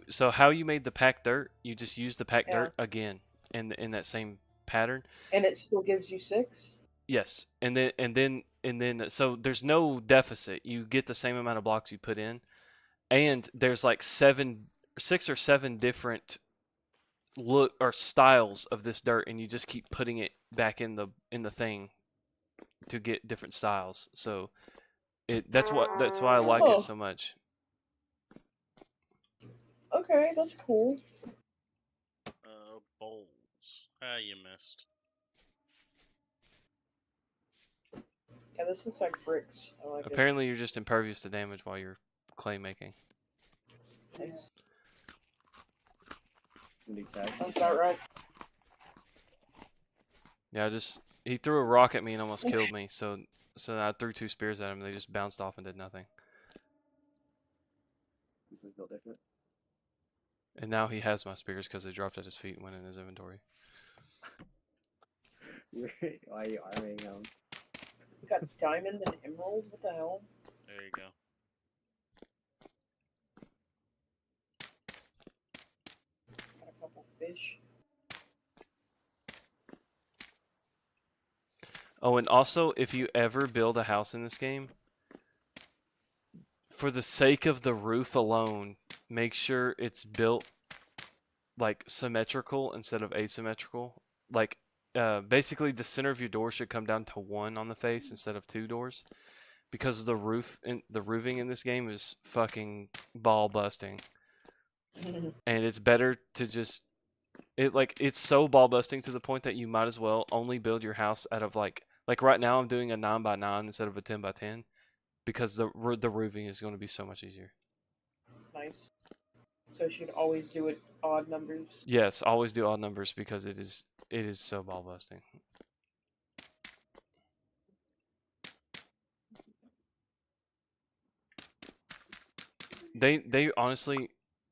So how you made the packed dirt? You just use the packed Yeah. dirt again in that same pattern. And it still gives you 6? Yes, and then so there's no deficit. You get the same amount of blocks you put in, and there's like 6 or 7 different look or styles of this dirt, and you just keep putting it back in the thing to get different styles. So that's why I like Oh. it so much. Okay, that's cool. Bowls. Ah, you missed. Yeah, this looks like bricks. I like Apparently, you're just impervious to damage while you're clay making. it. Nice. Some new tags. Sounds about right. Yeah, he threw a rock at me and almost killed me. So I threw 2 spears at him, and they just bounced off and did nothing. This is built different. And now he has my spears because they dropped at his feet and went in his inventory. Why are you arming him? You got diamond and emerald? What the hell? There you go. Got a couple fish. Oh, and also, if you ever build a house in this game, for the sake of the roof alone, make sure it's built like symmetrical instead of asymmetrical. Like, basically, the center of your door should come down to 1 on the face instead of 2 doors, because the roofing in this game is fucking ball busting, and it's better to just it's so ball busting to the point that you might as well only build your house out of like right now I'm doing a 9x9 instead of a 10x10 because the roofing is going to be so much easier. Nice. So you should always do it odd numbers. Yes, always do odd numbers because it is so ball busting. They honestly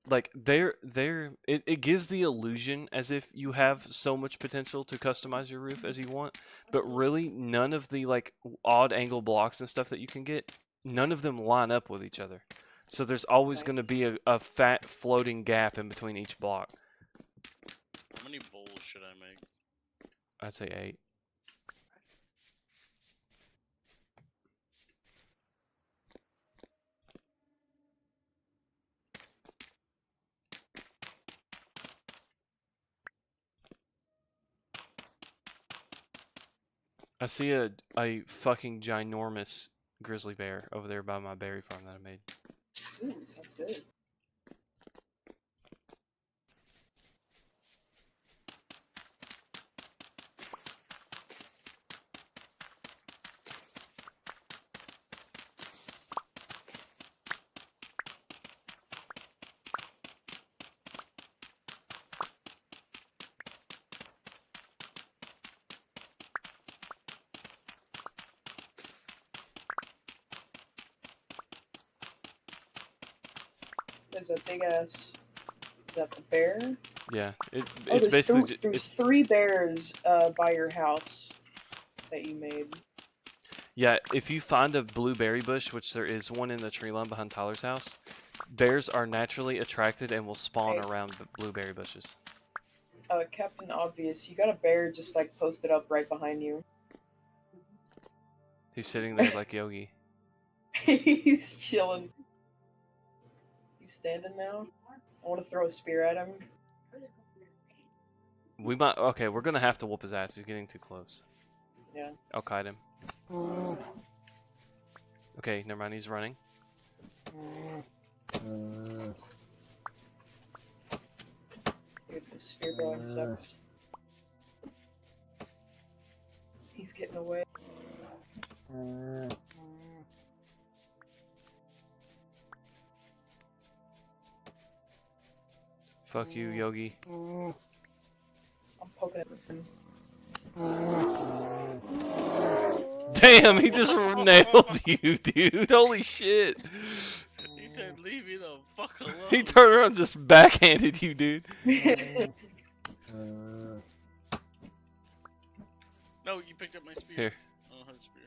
like it gives the illusion as if you have so much potential to customize your roof as you want, but really none of the like odd angle blocks and stuff that you can get, none of them line up with each other. So there's always going to be a fat floating gap in between each block. How many bowls should I make? I'd say 8. I see a fucking ginormous grizzly bear over there by my berry farm that I made. Ooh, sounds good. There's a big ass. Is that the bear? Yeah, it's there's basically there's 3 bears by your house that you made. Yeah, if you find a blueberry bush, which there is one in the tree line behind Tyler's house, bears are naturally attracted and will spawn Hey. around the blueberry bushes. Captain Obvious, you got a bear just like posted up right behind you. He's sitting there like Yogi. He's chilling. He's standing now. I want to throw a spear at him. Okay, we're gonna have to whoop his ass. He's getting too close. Yeah. I'll kite him. Okay, never mind. He's running. Dude, the spear throwing sucks. He's getting away. Fuck you, Yogi. I'm poking at him. Damn, he just nailed you, dude. Holy shit. He said, "Leave me the fuck alone." He turned around and just backhanded you, dude. No, you picked up my spear. Here. I don't have a spear.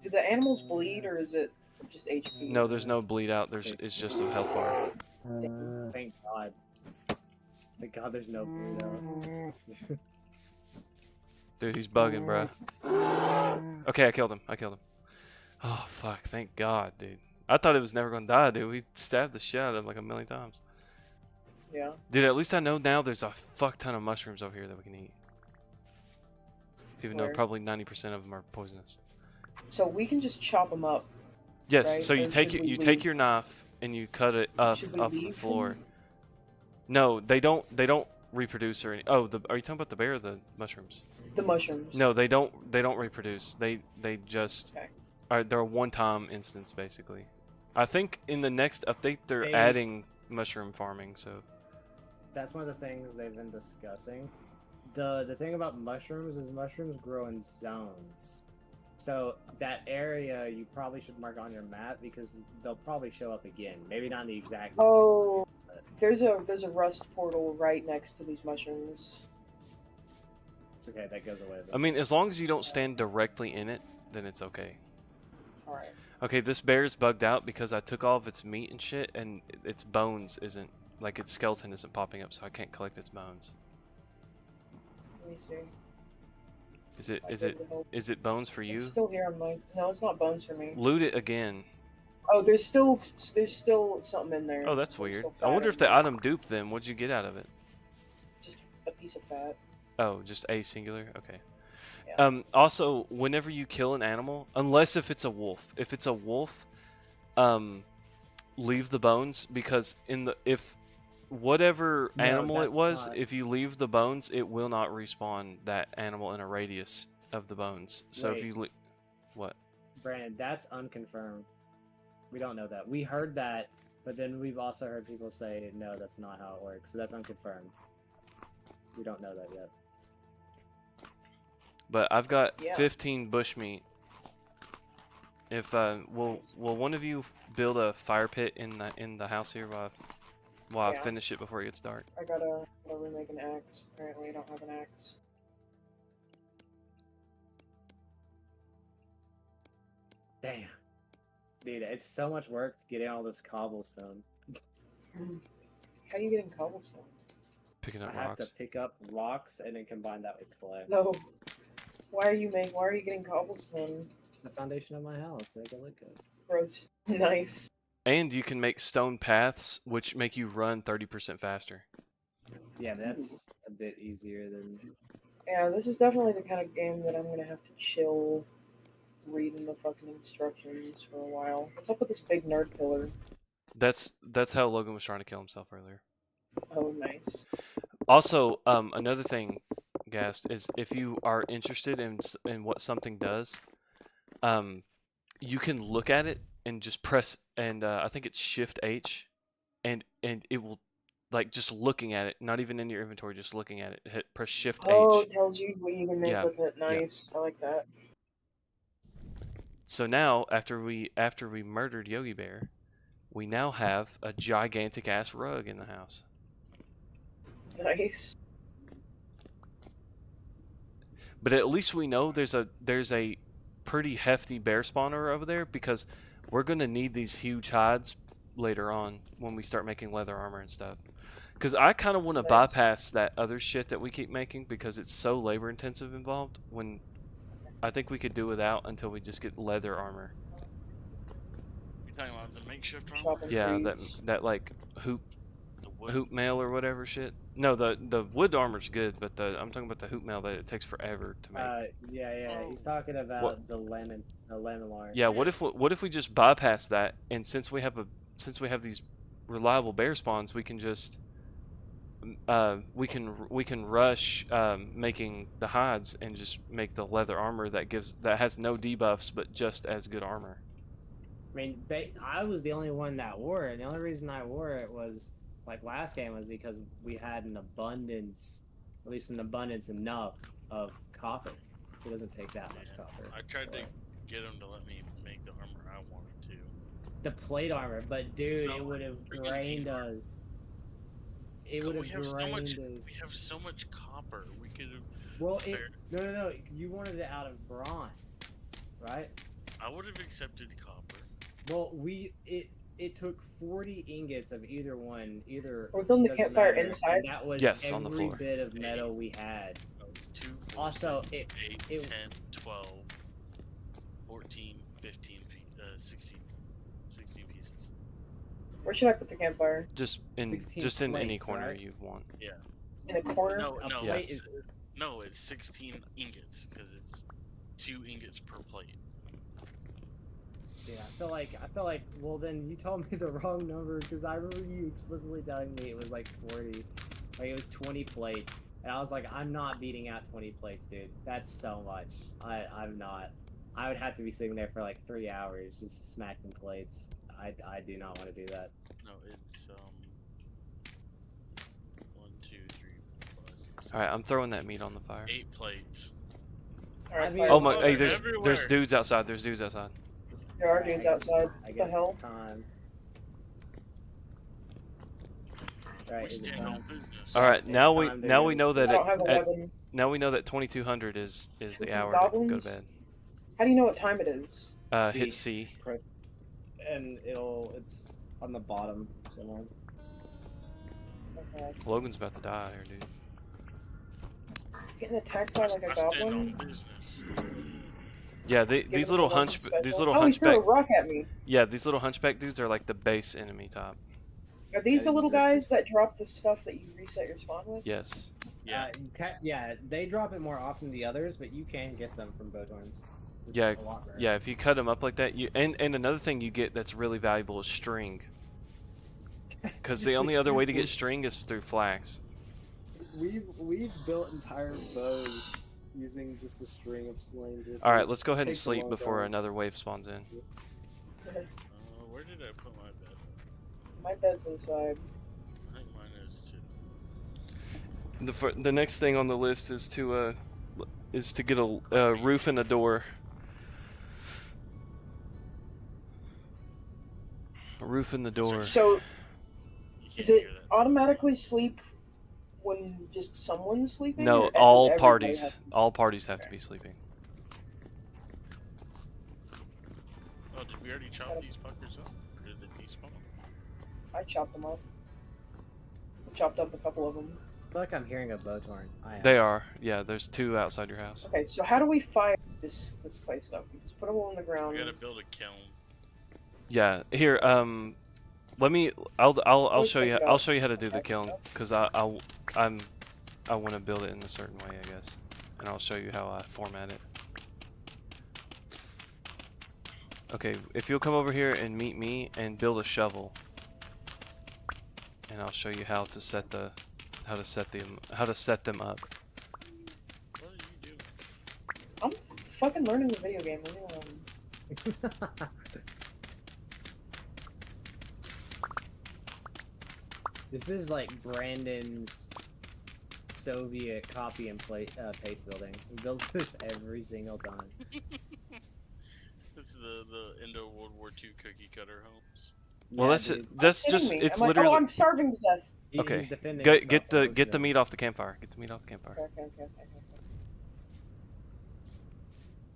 Do the animals bleed or is it just HP? No, there's no bleed out. It's just a health bar. Thank God. Thank God there's no bleed out. Dude, he's bugging, bro. Okay, I killed him. Oh, fuck. Thank God, dude. I thought it was never gonna die, dude. We stabbed the shit out of him like a million times. Yeah. Dude, at least I know now there's a fuck ton of mushrooms over here that we can eat. Even though Where? probably 90% of them are poisonous. So we can just chop them up. Yes, Right, so you or take should it, we you take leave? your knife and you cut it off Should we off the leave floor. them? No, they don't reproduce or any. Oh, are you talking about the bear or the mushrooms? The mushrooms. No, they don't reproduce. They just Okay. they're a one-time instance basically. I think in the next update they're They- adding mushroom farming, so That's one of the things they've been discussing. The thing about mushrooms is mushrooms grow in zones. So that area you probably should mark on your map because they'll probably show up again. Maybe not in the exact zone. Oh, there's a rust portal right next to these mushrooms. It's okay, that goes away. I mean as long as you don't stand directly in it, then it's okay. All right. Okay, this bear's bugged out because I took all of its meat and shit and its bones isn't like its skeleton isn't popping up, so I can't collect its bones. Let me see. Is it bones for you? It's still here on my. No, it's not bones for me. Loot it again. Oh, there's still something in there. Oh, that's There's weird. still I fat wonder in if the there. item duped them. What'd you get out of it? Just a piece of fat. Oh, just a singular? Okay. Yeah. Also, whenever you kill an animal, unless if it's a wolf. If it's a wolf, leave the bones because if whatever No, animal it that's was, not- if you leave the bones, it will not respawn that animal in a radius of the bones. So if Wait. you what? Brandon, that's unconfirmed. We don't know that. We heard that, but then we've also heard people say, no, that's not how it works. So that's unconfirmed. We don't know that yet. But I've got Yeah. 15 bushmeat. If will one of you build a fire pit in the house here while I Yeah. finish it before it gets dark? I gotta remake an axe. Apparently, I don't have an axe. Damn. Dude, it's so much work getting all this cobblestone. How are you getting cobblestone? Picking I up have rocks. to pick up rocks and then combine that with clay. No. Why are you getting cobblestone? The foundation of my house to make it look good. Gross. Nice. And you can make stone paths, which make you run 30% faster. Yeah, that's a bit easier than. Yeah, this is definitely the kind of game that I'm gonna have to chill reading the fucking instructions for a while. What's up with this big nerd pillar? That's how Logan was trying to kill himself earlier. Oh, nice. Also, another thing, Gast, is if you are interested in what something does, you can look at it and just press, and I think it's Shift H, and it will, like, just looking at it, not even in your inventory, just looking at it, press Shift Oh, H. it tells you what you can make Yeah, with it. Nice. I like that. So now, after we murdered Yogi Bear, we now have a gigantic ass rug in the house. Nice. But at least we know there's a pretty hefty bear spawner over there because we're gonna need these huge hides later on when we start making leather armor and stuff. Because I kind of want to Nice. bypass that other shit that we keep making because it's so labor intensive involved. When I think we could do without until we just get leather armor. You talking about the makeshift armor? Chopping Yeah, trees. that like The wood? hoop mail or whatever shit. No, the wood armor's good, but I'm talking about the hoop mail that it takes forever to make. Yeah. He's talking about What? the lemon lard. Yeah, what if we just bypass that, and since we have these reliable bear spawns, we can just we can rush making the hides and just make the leather armor that has no debuffs but just as good armor. I mean, I was the only one that wore it. And the only reason I wore it was like last game was because we had an abundance, at least an abundance enough of copper. So it doesn't take that much copper. I tried to get him to let me make the armor I wanted to. The plate armor, but dude, No, it would have freaking drained T-Farm. us. It would have drained us. We have so much copper. We could have. Well, spared. no. You wanted it out of bronze, right? I would have accepted copper. Well, it took 40 ingots of either one, We're building the doesn't campfire matter, inside? and that was Yes, on the every floor. bit of metal we had. No, it's 2, 4, Also, 7, 8, it- 10, 12, 14, 15, 16 pieces. Where should I put the campfire? Just 16 in any plates, corner right? you want. In the corner? No, A no, plate it's, is no, it's 16 ingots because it's 2 ingots per plate. Yeah, I feel like. Well, then you told me the wrong number because I remember you explicitly telling me it was like 40, like it was 20 plates, and I was like, I'm not beating out 20 plates, dude. That's so much. I'm not. I would have to be sitting there for like 3 hours just smacking plates. I do not want to do that. No, it's 1, 2, 3, 4, 5, 6, All right, I'm throwing that meat on the fire. 8 plates. Alright, I mean- fire. Oh my! Oh, Hey, they're there's everywhere. dudes outside. There's dudes outside. There are Alright, dudes I guess- outside. I What the guess hell? it's time. Right, We is it stand time? on business. All right, It's now we time to now go we to know I that don't have a at, weapon. now we know that 2200 is the Shooting hour to go to goblins? bed. How do you know what time it is? Hit C. Press, and it's on the bottom somewhere. Okay. Logan's about to die here, dude. Getting attacked by like a I stand on goblin? business. Yeah, Give these him little a weapon these special. little Oh, he threw a hunchback rock at me. yeah these little hunchback dudes are like the base enemy type. Are these the Yeah, little they're guys that drop the stuff that you reset your spawn with? Yes. Yeah. Yeah, they drop it more often than the others, but you can get them from Botorns. It's Yeah, a lot rarer. Yeah, if you cut them up like that, you and another thing you get that's really valuable is string. Because the only other way to get string is through flax. We've built entire bows using just a string of slain. All right, let's go ahead and Takes a sleep long before time. another wave spawns in. Where did I put my bed? My bed's inside. I think mine is too. The next thing on the list is to get a roof and a door. A roof and the door. So, You can't is it hear that. automatically sleep when just someone's sleeping? No, or does all everybody parties have to be all parties have to be sleeping. Oh, did we already chop these fuckers up? Or did they despawn? I chopped them up. I chopped up a couple of them. I feel like I'm hearing a Botorn. I am. They are. Yeah, there's 2 outside your house. Okay, so how do we fire this clay stuff? We just put them all on the ground. We gotta build a kiln. Yeah, here. Let me. I'll Let's show you. check it I'll out. show you how to do the Okay. kiln, cause I want to build it in a certain way, I guess, and I'll show you how I format it. Okay, if you'll come over here and meet me and build a shovel, and I'll show you how to set them up. What are you doing? I'm fucking learning the video game. Leave me alone. This is like Brandon's Soviet copy and paste building. He builds this every single time. This is the Indo World War II cookie cutter homes. Well, Yeah, that's dude. that's Kidding just me. it's I'm like, literally. oh, I'm starving to death. He's Okay, defending Get himself on get the this meat off the campfire. Get the meat off the campfire. Okay.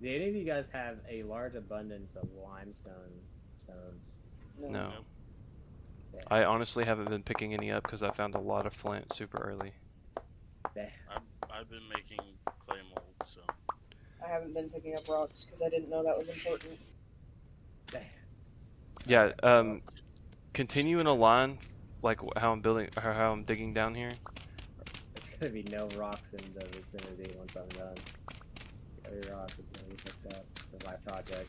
Do any of you guys have a large abundance of limestone stones? No. Yeah. I honestly haven't been picking any up because I found a lot of flint super early. I've been making clay mold, so. I haven't been picking up rocks because I didn't know that was important. Yeah. Continue in a line, like how I'm building, or how I'm digging down here. There's gonna be no rocks in the vicinity once I'm done. Every rock is gonna be picked up for my project.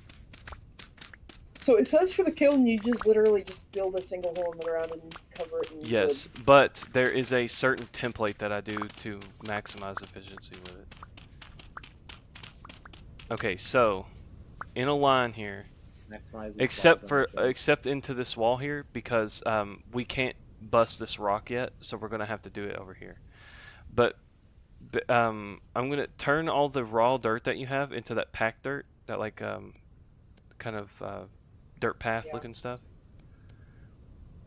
So it says for the kiln, you just literally just build a single hole in the ground and cover it in Yes, but there is a certain template that I do to maximize efficiency with it. Okay, so in a line here, Maximize these except blocks for on the except into this wall here, because we can't bust this rock yet, so we're gonna have to do it over here. But I'm gonna turn all the raw dirt that you have into that packed dirt, that like kind of dirt path Yeah. looking stuff.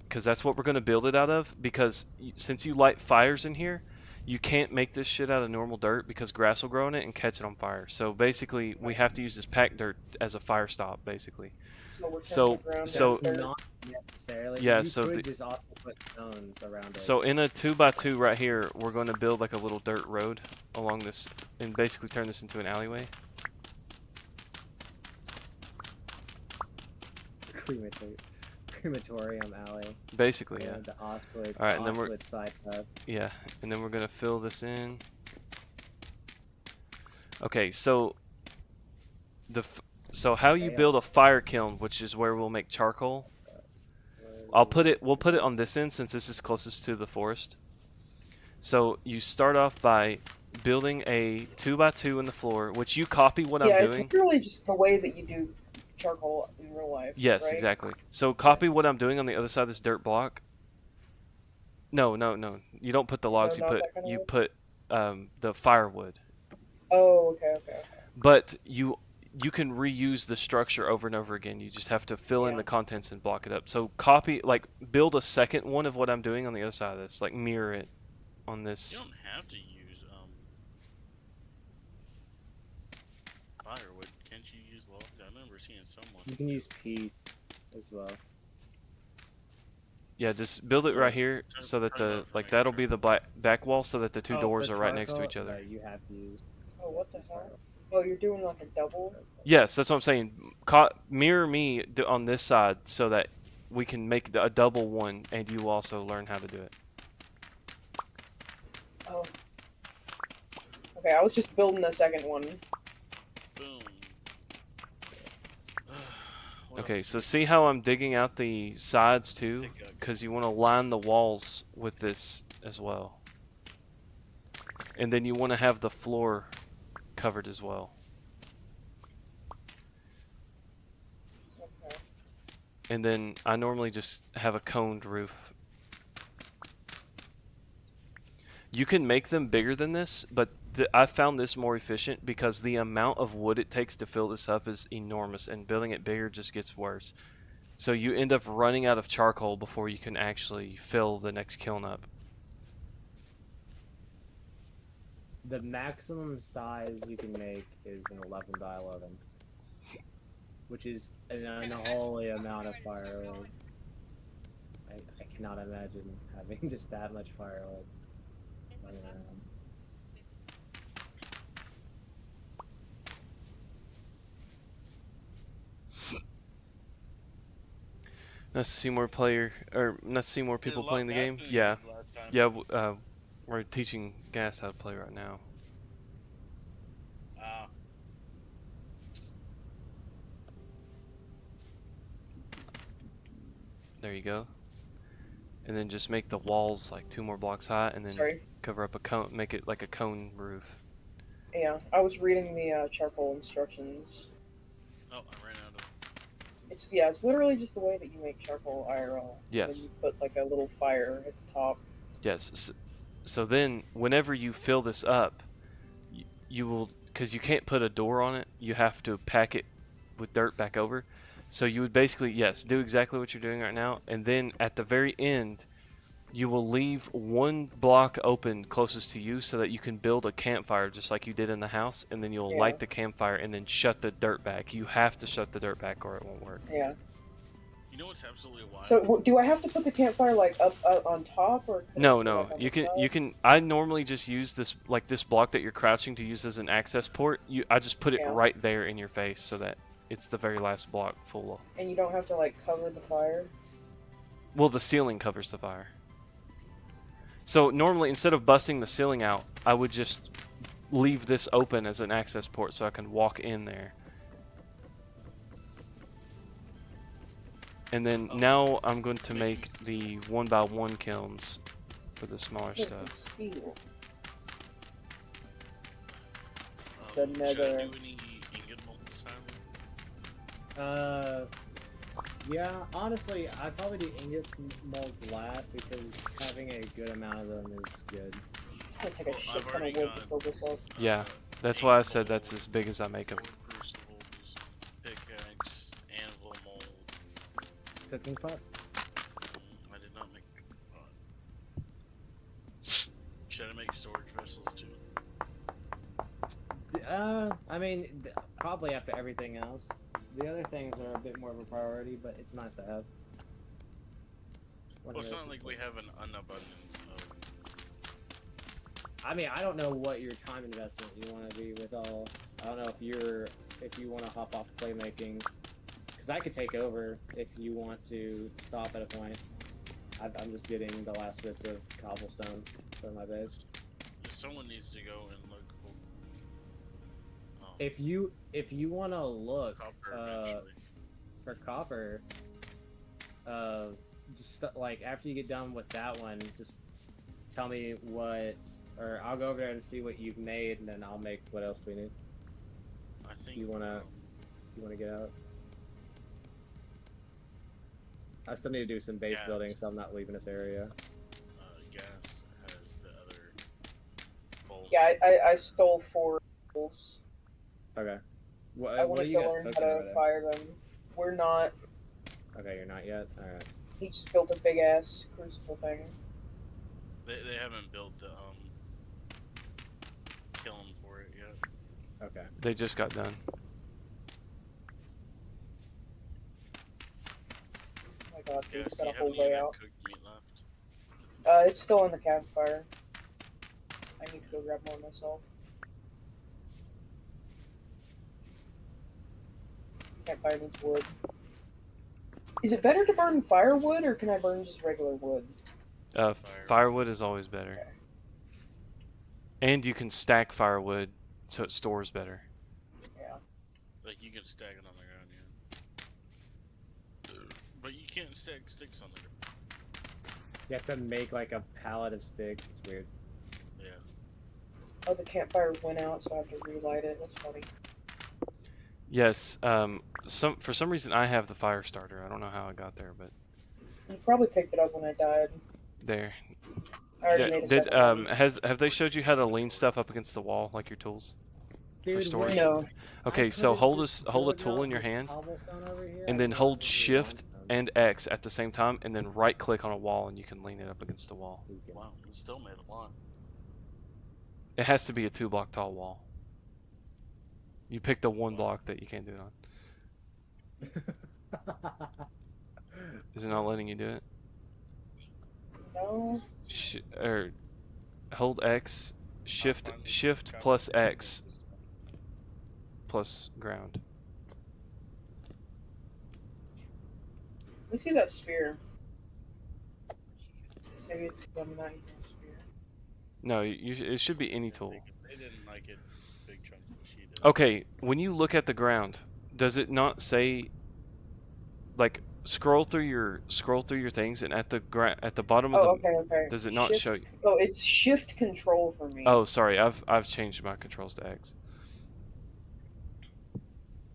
Because that's what we're gonna build it out of. Because since you light fires in here, you can't make this shit out of normal dirt because grass will grow in it and catch it on fire. So basically, we have to use this packed dirt as a fire stop, basically. So we're So- camping around so- That's dirt. not necessarily. Yeah, You so could the- just also put stones around it. So in a 2x2 right here, we're going to build like a little dirt road along this and basically turn this into an alleyway. It's a crematorium alley. Basically, yeah. The Auschwitz, All right, and then we're- Auschwitz side path. Yeah, and then we're going to fill this in. Okay, so so how you build a fire kiln, which is where we'll make charcoal. We'll put it on this end since this is closest to the forest. So you start off by building a 2x2 in the floor, which you copy what Yeah, I'm it's doing. literally just the way that you do charcoal in real life. Yes, right? exactly. So copy what I'm doing on the other side of this dirt block. No. You don't put the logs. not that kind of You wood? put the firewood. Oh, okay. But you can reuse the structure over and over again. You just have to fill in Yeah. the contents and block it up. So copy, like, build a second one of what I'm doing on the other side of this. Like, mirror it on You this. don't have to use firewood. Can't you use logs? I remember seeing someone. You can use peat as well. Yeah, just build it right here Turn- so that turn it the up for like me, that'll sure. be the back wall so that the two Oh, doors for are right next to charcoal? each other. Yeah, you have to use. Oh, what the hell? Oh, you're doing like a double? Yes, that's what I'm saying. Mirror me on this side so that we can make a double one, and you also learn how to do it. Oh. Okay, I was just building a second one. Boom. What Okay, else? so see how I'm digging out the sides too? Pick up. Because you want to line the walls with this as well. And then you want to have the floor covered as well. Okay. And then I normally just have a coned roof. You can make them bigger than this, but I found this more efficient because the amount of wood it takes to fill this up is enormous, and building it bigger just gets worse. So you end up running out of charcoal before you can actually fill the next kiln up. The maximum size you can make is an 11 by 11, which is an unholy amount of firewood. I cannot imagine having just that much firewood running around. Nice to see more nice to see more Did a people lot playing the faster game. than you Yeah, did last time. yeah. We're teaching Gas how to play right now. Ah, There you go. And then just make the walls like 2 more blocks high, and then Sorry. cover up a cone, make it like a cone roof. Yeah, I was reading the charcoal instructions. oh, I ran out of. It's literally just the way that you make charcoal IRL. Yes. And you put like a little fire at the top. Yes. So then, whenever you fill this up, you will, because you can't put a door on it, you have to pack it with dirt back over. So you would basically, yes, do exactly what you're doing right now, and then at the very end, you will leave one block open closest to you so that you can build a campfire just like you did in the house, and then you'll Yeah. light the campfire and then shut the dirt back. You have to shut the dirt back or it won't work. Yeah. You know what's absolutely wild? So do I have to put the campfire like up on top or? can I No, put it, no. like, on You the can. side? You can. I normally just use this, like this block that you're crouching to use as an access port. I just put it Yeah. right there in your face so that it's the very last block full. And you don't have to like cover the fire. Well, the ceiling covers the fire. So normally, instead of busting the ceiling out, I would just leave this open as an access port so I can walk in there. And then now I'm going to make the 1x1 kilns for the smaller Look, stuff. it's steel. the Should I nether- do any ingot molten silver? Yeah, honestly, I probably do ingots and molds last because having a good amount of them is good. It's gonna take Well, a shit I've ton already of wood to got fill this up. Yeah, that's why I said that's as big as I make them. Crucibles, pickaxe, anvil mold. Cooking pot? I did not make a pot. Should I make storage vessels too? I mean, probably after everything else. The other things are a bit more of a priority, but it's nice to have. Well, it's not like we have an unabundance of. I mean, I don't know what your time investment you want to be with all. I don't know if you want to hop off playmaking, because I could take over if you want to stop at a point. I'm just getting the last bits of cobblestone for my base. Someone needs to go and look. If you want to look Copper eventually. for copper, just like after you get done with that one, just tell me what, or I'll go over there and see what you've made, and then I'll make what else do we need. I think You wanna get out? I still need to do some base Yeah, building, so I'm not leaving this area. Gas has the other bowl. Yeah, I stole 4 wolves. Okay. I What are wanted you to guys learn how cooking over to there? fire them. We're not. Okay, you're not yet. All right. He just built a big ass crucible thing. They haven't built the kiln for it yet. Okay. They just got done. Oh my god, dude, Gas, it's do got you a have whole any of that layout. cooked meat left? It's still in the campfire. I need to go grab more myself. Campfire needs wood. Is it better to burn firewood, or can I burn just regular wood? Firewood is always better. Okay. And you can stack firewood so it stores better. Yeah. Like you can stack it on the ground, yeah. But you can't stack sticks on the ground. You have to make like a pallet of sticks. It's weird. Yeah. Oh, the campfire went out, so I have to relight it. That's funny. Yes. For some reason I have the fire starter. I don't know how I got there, but You probably picked it up when I died. there. I already made a Did second one. have they showed you how to lean stuff up against the wall like your tools? Dude, storage? wait. No. Okay, I so could've hold just hold a dug tool out in your this hand cobblestone over here. and I then could've hold just Shift limestone. and X at the same time, and then right click on a wall and you can lean it up against the wall. Wow, we still made a lot. It has to be a 2-block tall wall. You pick the 1 block that you can't do it on. Is it not letting you do it? No. Or hold X, Shift Find the Shift copper plus pick X plus ground. Let me see that spear. Maybe it's I'm not using a spear. No, it should be any tool. They didn't like it. Big chunk of she did. Okay, when you look at the ground, does it not say, like, scroll through your things, and at the bottom of Oh, the okay. does it not Shift, show you? Oh, it's shift control for me. Oh, sorry, I've changed my controls to X.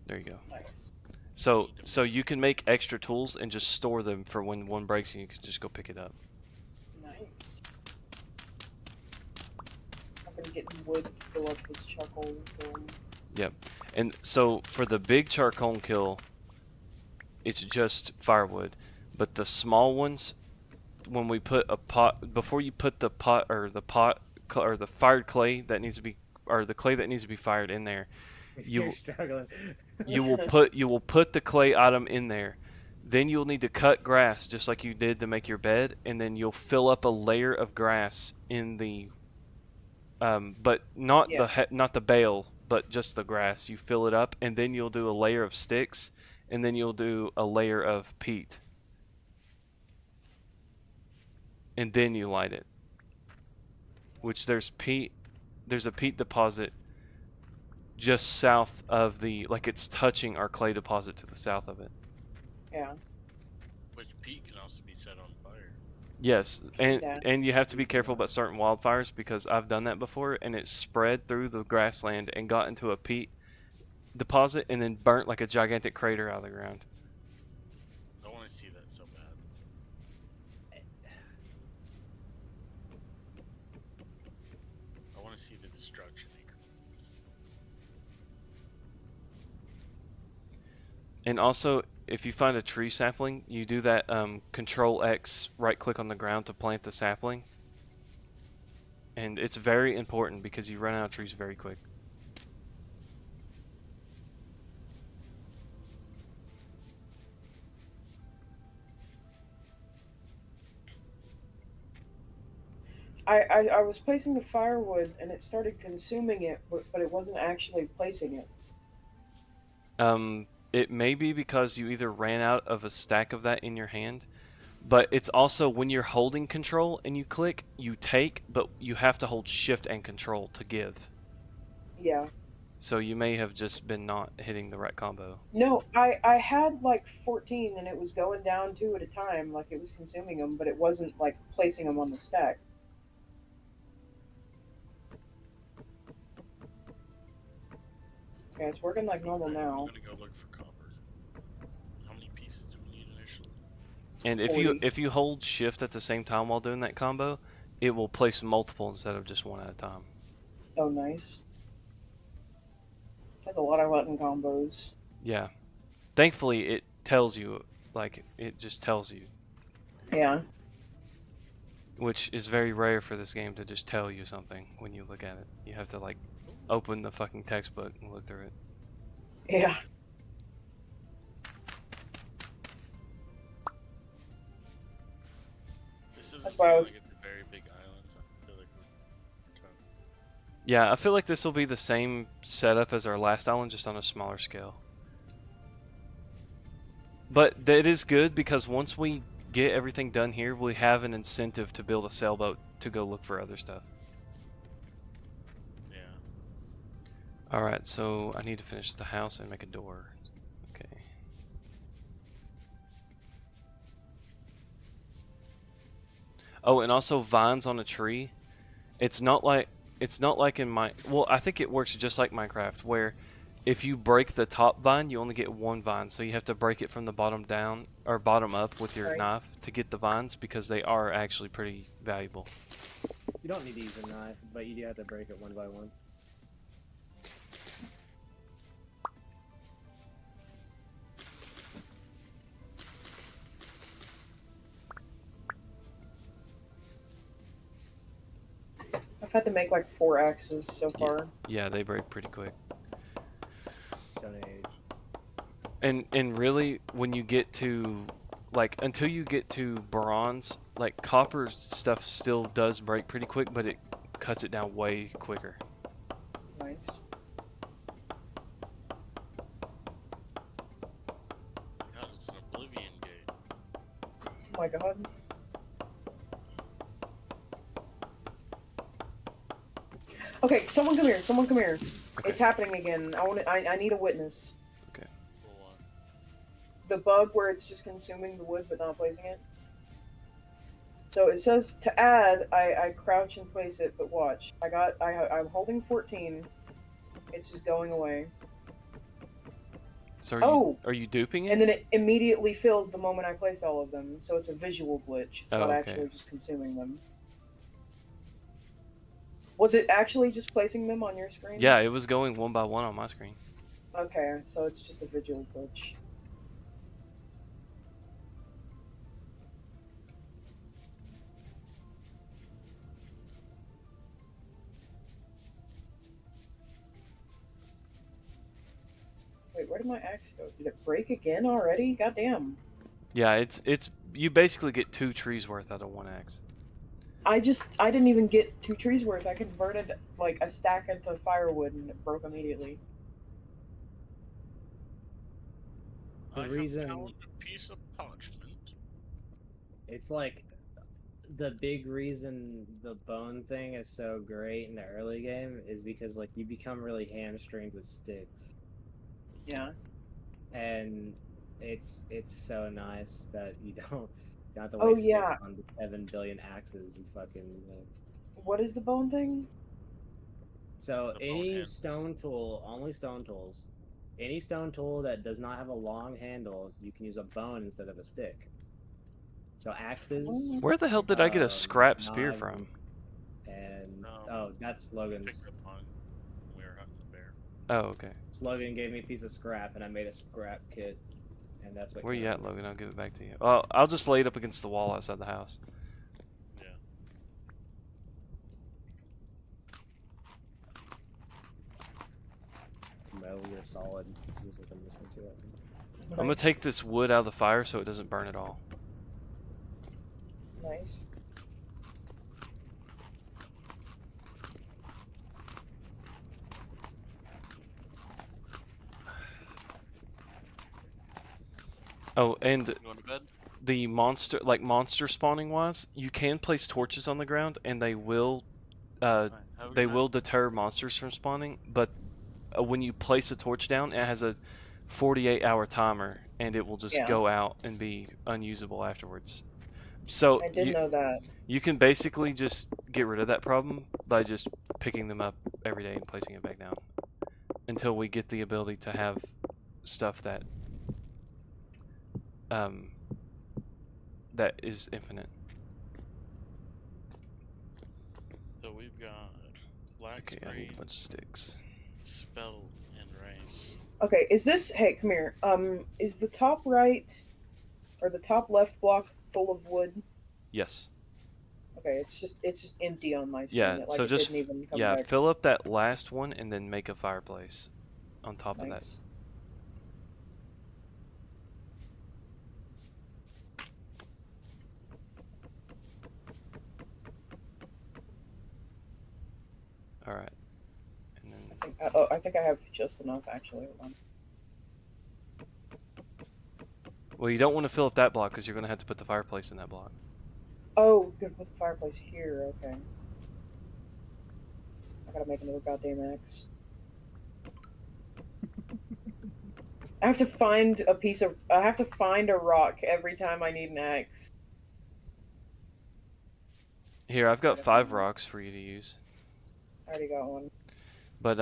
There you go. Nice. So you can make extra tools and just store them for when one breaks and you can just go pick it up. Nice. I've been getting wood to fill up this charcoal film. And so for the big charcoal kill, it's just firewood, but the small ones, when we put a pot, before you put the pot or the fired clay that needs to be, or the clay that needs to be fired in there, You're struggling. you will put the clay item in there. Then you'll need to cut grass just like you did to make your bed, and then you'll fill up a layer of grass in the but not not the bale, but just the grass. You fill it up, and then you'll do a layer of sticks, and then you'll do a layer of peat, and then you light it. Which there's a peat deposit just south of like it's touching our clay deposit to the south of it. Yeah. Which peat can also be set on fire. Yes, and Yeah. and you have to be careful about certain wildfires, because I've done that before and it spread through the grassland and got into a peat deposit and then burnt like a gigantic crater out of the ground. Oh to see that so bad. I want to see the destruction increments. And also, if you find a tree sapling, you do that Control X, right click on the ground to plant the sapling. And it's very important because you run out of trees very quick. I was placing the firewood and it started consuming it, but it wasn't actually placing it. It may be because you either ran out of a stack of that in your hand, but it's also when you're holding control and you click, you take, but you have to hold shift and control to give. Yeah. So you may have just been not hitting the right combo. No, I had like 14 and it was going down 2 at a time, like it was consuming them, but it wasn't like placing them on the stack. Okay, it's working like normal now. I'm gonna go look for copper. How many pieces do we need initially? And if you hold shift at the same time while doing that combo, it will place multiple instead of just one at a time. Oh, nice. That's a lot of button combos. Yeah. Thankfully, it tells you, like, it just tells you. Yeah. Which is very rare for this game to just tell you something when you look at it. You have to, like, open the fucking textbook and look through it. Yeah. This doesn't That's seem why I like was- it's a very big island. So I feel like we're trying. Yeah, I feel like this will be the same setup as our last island, just on a smaller scale. But that is good because once we get everything done here, we have an incentive to build a sailboat to go look for other stuff. Yeah. Alright, so I need to finish the house and make a door. Okay. Oh, and also vines on a tree. It's not like in my, well, I think it works just like Minecraft, where if you break the top vine, you only get one vine, so you have to break it from the bottom down or bottom up with your Right. knife to get the vines because they are actually pretty valuable. You don't need to use a knife, but you do have to break it one by one. I've had to make like 4 axes so far. Yeah, they break pretty quick. Stone Age. And really, when you get to, like, until you get to bronze, like, copper stuff still does break pretty quick, but it cuts it down way quicker. Nice. God, it's an Oblivion gate. Oh my god. Okay, someone come here. Someone come here. Okay. It's happening again. I need a witness. For what? The bug where it's just consuming the wood but not placing it. So it says to add, I crouch and place it, but watch. I'm holding 14. It's just going away. So Oh! are you duping it? And then it immediately filled the moment I placed all of them. So it's a visual glitch. It's Oh, not okay. actually just consuming them. Was it actually just placing them on your screen? Yeah, it was going one by one on my screen. Okay, so it's just a visual glitch. Wait, where did my axe go? Did it break again already? Goddamn. Yeah, it's you basically get 2 trees worth out of 1 axe. I didn't even get 2 trees worth. I converted like a stack into firewood and it broke immediately. The I reason- have found a piece of parchment. It's like the big reason the bone thing is so great in the early game is because like you become really hamstringed with sticks, Yeah. and it's so nice that you don't have to Oh, waste yeah. sticks on the 7 billion axes and fucking. What is the bone thing? So The bone any hand. stone tool, only stone tools. any stone tool that does not have a long handle, you can use a bone instead of a stick. So axes. Where the hell did I get a scrap spear knives, from? And oh, that's Picked Logan's. up on when we were hunting the bear. Oh, okay. So Logan gave me a piece of scrap, and I made a scrap kit, and that's what. Where came you out at, of it. Logan? I'll give it back to you. Well, I'll just lay it up against the wall outside the house. Yeah. It's Metal Gear Solid music I'm listening to it. I'm gonna take this wood out of the fire so it doesn't burn at all. Nice. Oh, and You going to bed? the monster spawning wise, you can place torches on the ground and they will Alright, have a they good night. will deter monsters from spawning, but when you place a torch down, it has a 48-hour timer and it will just Yeah. go out and be unusable afterwards. So I did know that. you can basically just get rid of that problem by just picking them up every day and placing it back down until we get the ability to have stuff that that is infinite. So we've got black Okay, I need screen, a bunch of sticks. spell, and race. Okay, is this? Hey, come here. Is the top right or the top left block full of wood? Yes. Okay, it's just empty on my screen. Yeah, Like so it just didn't even come yeah, back. fill up that last one and then make a fireplace on top of that. Nice. All right. And then I think I have just enough actually. Hold on. well, you don't want to fill up that block because you're going to have to put the fireplace in that block. Oh, good. Put the fireplace here. Okay. I gotta make another goddamn axe. I have to find a piece of. I have to find a rock every time I need an axe. Here, I've got Okay. 5 rocks for you to use. I already got one. But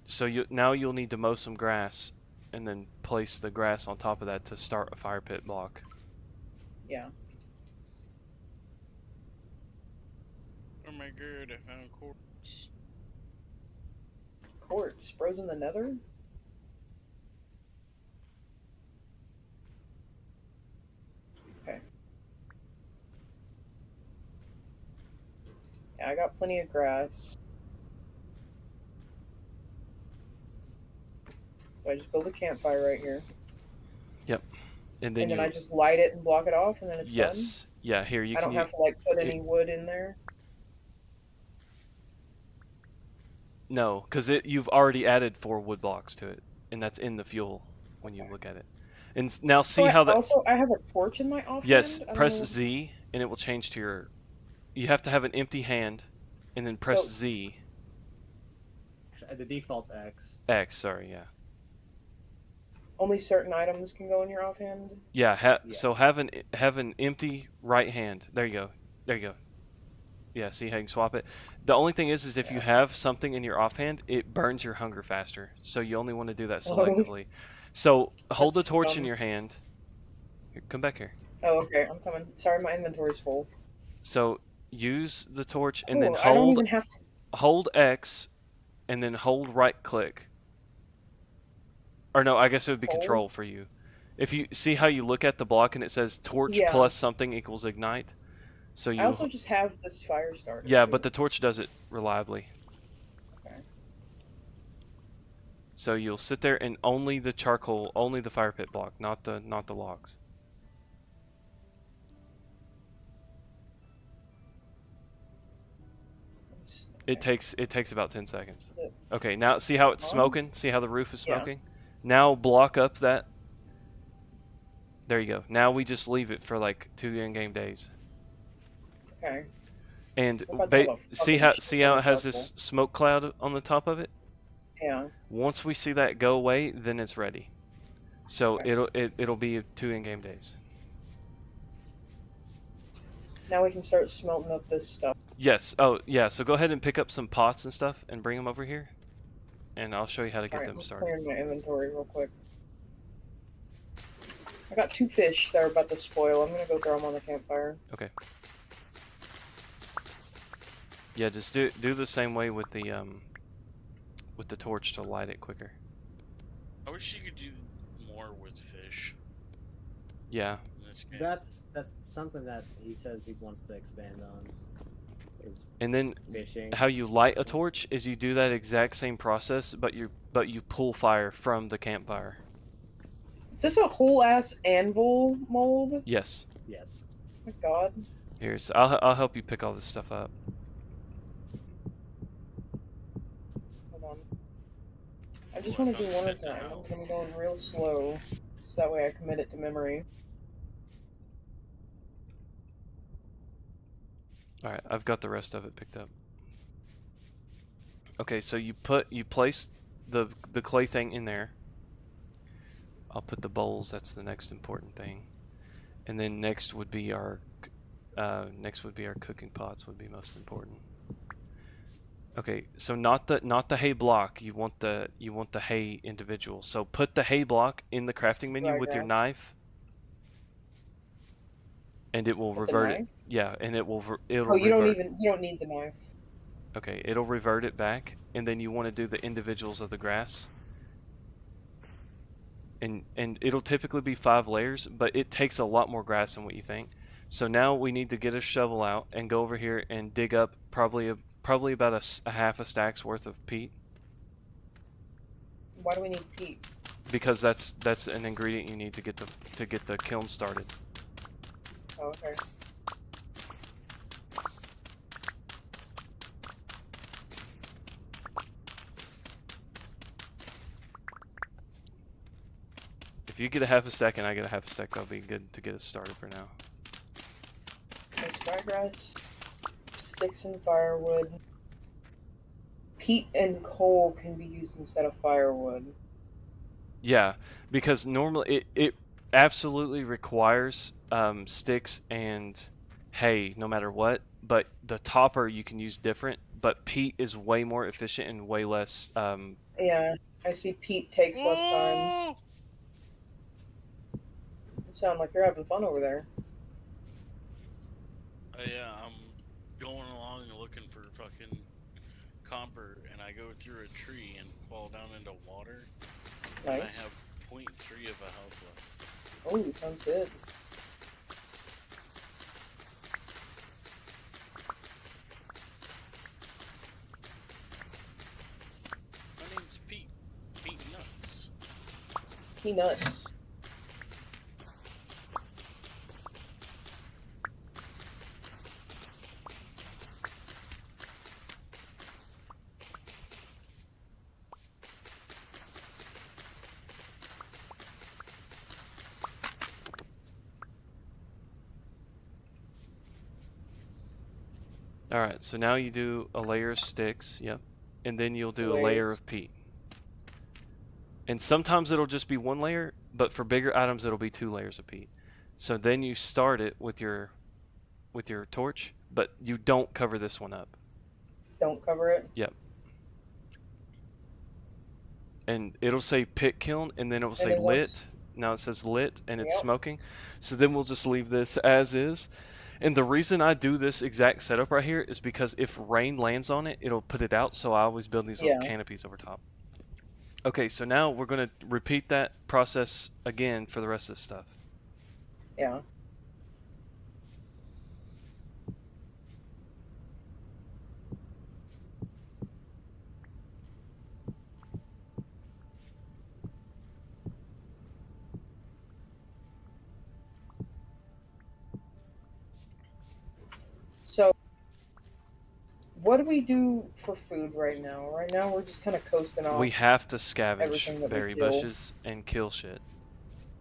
so now you'll need to mow some grass and then place the grass on top of that to start a fire pit block. Yeah. Oh my god, I found quartz. Quartz. Bros in the Nether. Okay. Yeah, I got plenty of grass. So I just build a campfire right here. And then And then you I just light it and block it off, and then it's done. yes. Yeah, here you I can don't have to like put any wood in there. no, cuz you've already added 4 wood blocks to it and that's in the fuel when you look at it. And now see So how that Also, I have a torch in my offhand. yes, I don't press know- Z and it will change to your you have to have an empty hand and then press So- Z. The default's X. X, sorry, yeah. Only certain items can go in your offhand. Yeah, Yeah. so have an empty right hand. There you go. There you go. Yeah, see how you can swap it. The only thing is if you Yeah. have something in your offhand, it burns your hunger faster. So you only want to do that Oh. selectively. So hold the That's torch in dumb. your hand. Here, come back here. Oh, okay, I'm coming. Sorry, my inventory's full. So use the torch and Oh, then I don't hold even have to. hold X, and then hold right click. Or no, I guess it would be Hold? control for you. If you see how you look at the block and it says torch Yeah. plus something equals ignite. So you I also just have this fire starter. yeah, too. but the torch does it reliably. Okay. So you'll sit there and only the charcoal, only the fire pit block, not the logs. It takes about 10 seconds. Is it- Okay, now see how it's Oh. smoking? See how the roof is Yeah. smoking? Now block up that. There you go. Now we just leave it for like 2 in-game days. Okay. And What about the see fucking how shit it on has the this smoke cloud on the top of it? Yeah. Once we see that go away, then it's ready. So Okay. it'll be 2 in-game days. Now we can start smelting up this stuff. Yes. Oh, yeah. So go ahead and pick up some pots and stuff and bring them over here. and I'll show you how to get Alright, them I'm started. clearing my inventory real quick. I got 2 fish that are about to spoil. I'm gonna go throw them on the campfire. Okay. Yeah, just do the same way with the torch to light it quicker. I wish you could do more with fish Yeah. in this game. That's something that he says he wants to expand on. Is And then fishing. how you light a torch is you do that exact same process, but you pull fire from the campfire. Is this a whole ass anvil mold? Yes. Yes. Oh my god. Here's I'll help you pick all this stuff up. Hold on. I just want to do one at a Sit time. down. I'm gonna go real slow, so that way I commit it to memory. Alright, I've got the rest of it picked up. Okay, so you place the clay thing in there. I'll put the bowls, that's the next important thing. And then next would be our cooking pots would be most important. Okay, so not the hay block, you want the hay individual. So put the hay block in the crafting menu Right, with your yeah. knife. And it will With the revert it. knife? Yeah, and it'll Oh, you revert. you don't need the knife. Okay, it'll revert it back, and then you want to do the individuals of the grass. And it'll typically be 5 layers, but it takes a lot more grass than what you think. So now we need to get a shovel out and go over here and dig up probably about a half a stack's worth of peat, Why do we need peat? because that's an ingredient you need to get the kiln started. Oh, okay. If you get a half a stack and I get a half a stack, that'll be good to get us started for now. There's dry grass, sticks and firewood. Peat and coal can be used instead of firewood. Yeah, because normally it absolutely requires sticks and hay no matter what, but the topper you can use different, but peat is way more efficient and way less Yeah, I see peat takes less time. Whoa! You sound like you're having fun over there. Yeah, I'm going along and looking for fucking copper, and I go through a tree and fall down into water. And I Nice. have 0.3 of a health left. Oh, sounds good. My name's Pete. Pete Nuts. Peanuts. Alright, so now you do a layer of sticks, yep. And then you'll do a layer Layers. of peat. And sometimes it'll just be 1 layer, but for bigger items it'll be 2 layers of peat. So then you start it with your torch, but you don't cover this one up. Don't cover it. And it'll say pit kiln, and then it will say then lit. once- Now it says lit, and it's Yep. smoking. So then we'll just leave this as is. And the reason I do this exact setup right here is because if rain lands on it, it'll put it out, so I always build these little Yeah. canopies over top. Okay, so now we're going to repeat that process again for the rest of this stuff. Yeah. So, what do we do for food right now? Right now, we're just kind of coasting off. We have to scavenge everything that we berry kill. bushes and kill shit.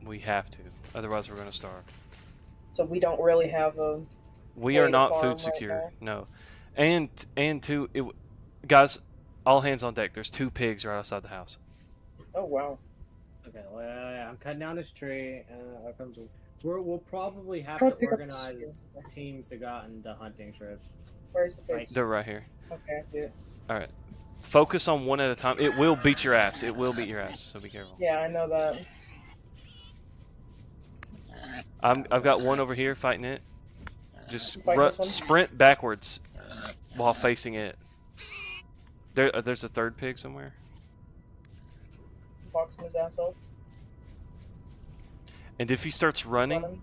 We have to. Otherwise, we're going to starve. So we don't really have a. We way are to not farm food right secure. No. And two, guys, all hands on deck. There's 2 pigs right outside the house. Oh wow. Okay, well, I'm cutting down this tree, and here comes. We'll probably have Try to to pick up the organize spear. teams to go out into hunting trips. Where's the Right. pigs? They're right here. Okay, I see it. All right. focus on one at a time. It will beat your ass. It will beat your ass. So be careful. Yeah, I know that. I've got one over here fighting it. Just Fight this one? sprint backwards while facing it. There's a third pig somewhere. Boxing his ass off. And if he starts running,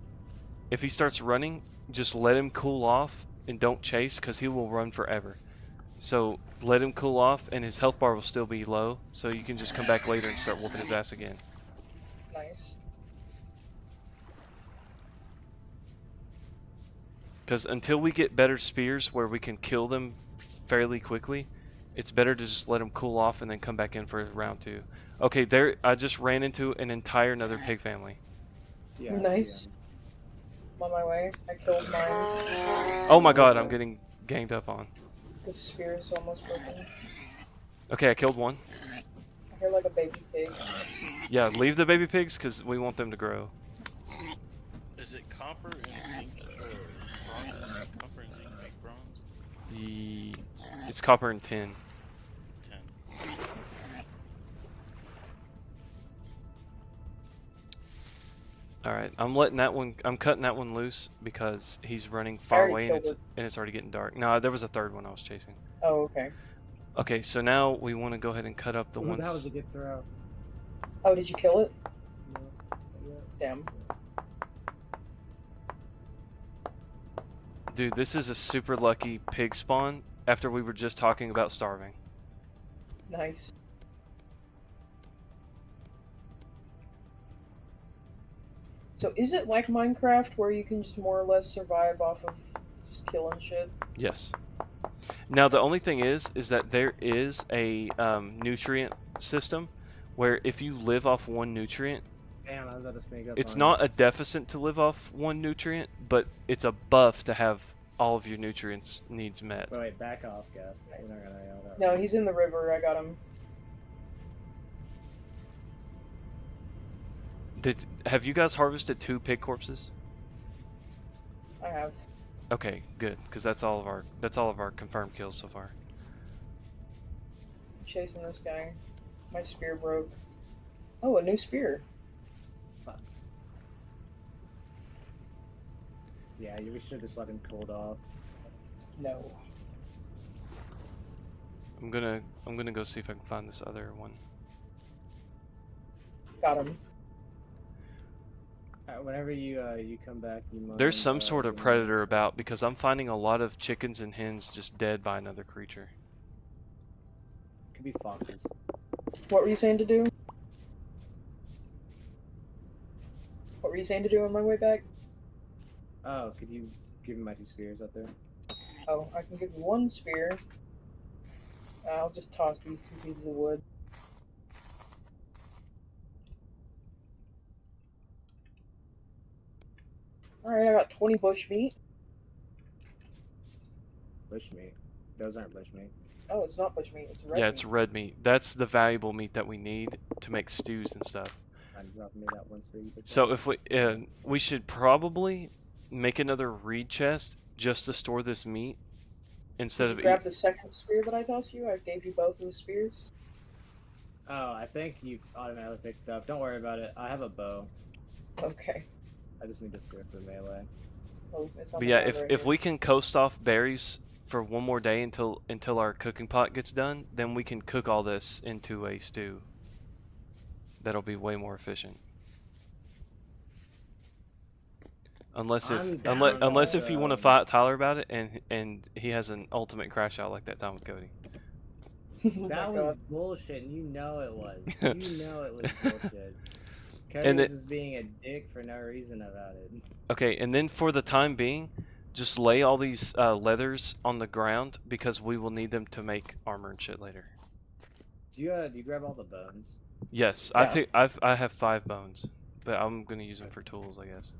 just let him cool off and don't chase, because he will run forever. So let him cool off, and his health bar will still be low, so you can just come back later and start whooping his ass again. Nice. Because until we get better spears where we can kill them fairly quickly, it's better to just let them cool off and then come back in for round 2. Okay, there. I just ran into an entire another pig family. Yeah, Nice. I'm on my way. I killed mine. Oh my god, I'm getting ganged up on. The spear is almost broken. Okay, I killed one. I hear like a baby pig. Yeah, leave the baby pigs because we want them to grow. Is it copper and zinc or bronze? Copper and zinc make bronze? It's copper and tin. 10. Alright, I'm cutting that one loose because he's running I far already away killed and it's already getting dark. No, there was a third one I was chasing. Oh, okay. Okay, so now we want to go ahead and cut up the Ooh, ones. that was a good throw. Oh, did you kill it? Yeah. Damn. Dude, this is a super lucky pig spawn after we were just talking about starving. Nice. So is it like Minecraft where you can just more or less survive off of just killing shit? Yes. Now the only thing is that there is a nutrient system where if you live off one nutrient, Damn, I was about to sneak up it's on not a deficit to live off one nutrient, but it's a buff to have all of your nutrients needs met. you. Wait, back off, Gus. You're not gonna yell that. No, he's in the river. I got him. Have you guys harvested 2 pig corpses? I have. Okay, good, because that's all of our confirmed kills so far. I'm chasing this guy. My spear broke. Oh, a new spear. Yeah, we should just let him cool off. No. I'm gonna go see if I can find this other one. Got him. Whenever you come back, you must. There's some sort of predator about, because I'm finding a lot of chickens and hens just dead by another creature. Could be foxes. What were you saying to do? What were you saying to do on my way back? Oh, could you give me my 2 spears up there? Oh, I can give you 1 spear. I'll just toss these 2 pieces of wood. Alright, I got 20 bush meat. Bushmeat. Those aren't bushmeat. Oh, it's not bush meat, it's red Yeah, meat. it's red meat. That's the valuable meat that we need to make stews and stuff. I'm dropping me that 1 spear you picked So up. if we should probably make another reed chest just to store this meat instead Did of you grab the second spear that I tossed you? I gave you both of the spears. Oh, I think you automatically picked it up. Don't worry about it. I have a bow. Okay. I just need to spear for melee. Oh, it's on But the yeah, ground right if here. we can coast off berries for one more day until our cooking pot gets done, then we can cook all this into a stew. That'll be way more efficient. Unless I'm if down unless with, if you want to fight Tyler about it and he has an ultimate crash out like that time with Cody. Oh my That was God. bullshit, and you know it was. You know it was bullshit. And Cody's is being a dick for no reason about it. Okay, and then for the time being, just lay all these leathers on the ground because we will need them to make armor and shit later. Do you grab all the bones? Yes, Yeah. I have 5 bones, but I'm gonna use them for tools, I guess.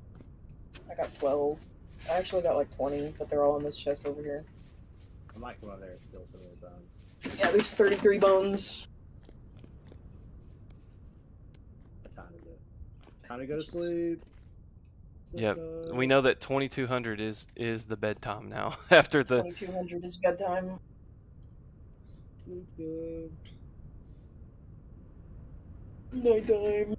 I got 12. I actually got like 20, but they're all in this chest over here. I might come over there and steal some of the bones. Yeah, there's 33 bones. What time is it? Time to go to sleep. Yep, Sleep we up. know that 2200 is the bedtime now after the 2200 is bedtime. Sleep good. Nighttime.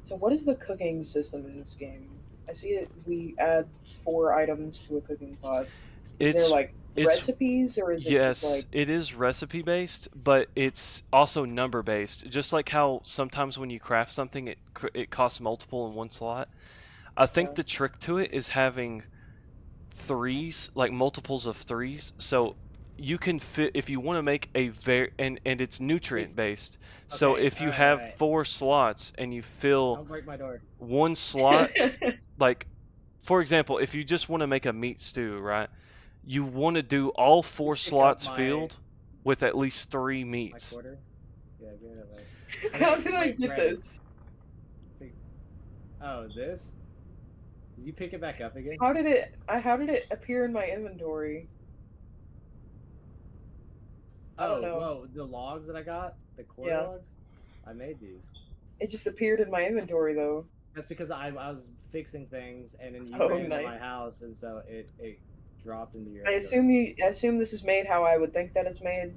So what is the cooking system in this game? I see that we add 4 items to a cooking pot. Is there like it's recipes, or is it just yes, like it is recipe based, but it's also number based. Just like how sometimes when you craft something, it costs multiple in one slot. I think Yeah. the trick to it is having threes, like multiples of threes. So you can fit if you want to make a very and it's nutrient based. So Okay, if you alright, have alright. 4 slots and you fill Don't break my door. one slot, like for example, if you just want to make a meat stew, right? You want to do all 4 pick up slots my- filled with at least 3 My meats. quarter? Yeah, give it away. how did I Wait, get Brandon. this? Oh, this? Did you pick it back up again? How did it appear in my inventory? I don't know. Whoa, the logs that I got? The quarter Yeah. logs? I made these. It just appeared in my inventory though. That's because I was fixing things and then you Oh, ran into my nice. house and so it dropped into your I assume this is made how I would think that it's made.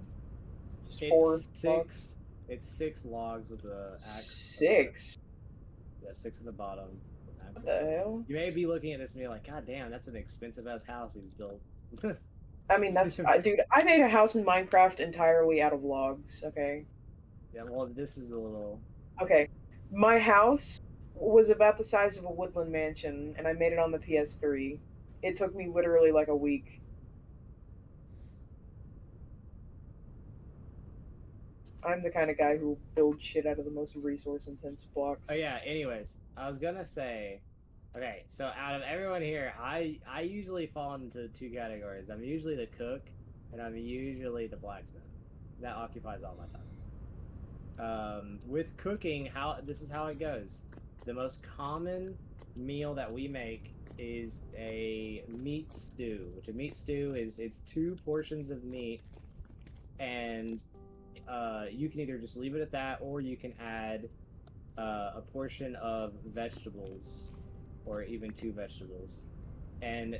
Just 4 logs. It's 6 logs with the axe. 6. Yeah, 6 at the bottom. with an axe. What the hell? You may be looking at this and be like, God damn, that's an expensive ass house he's built. I mean, dude, I made a house in Minecraft entirely out of logs, okay? Yeah, well, this is a little. Okay. My house was about the size of a woodland mansion, and I made it on the PS3. It took me literally like a week. I'm the kind of guy who builds shit out of the most resource-intense blocks. Oh yeah. Anyways, I was gonna say, okay, so out of everyone here, I usually fall into 2 categories. I'm usually the cook, and I'm usually the blacksmith. That occupies all my time. With cooking, this is how it goes. The most common meal that we make is a meat stew. Which a meat stew is it's 2 portions of meat, and you can either just leave it at that, or you can add a portion of vegetables, or even 2 vegetables. And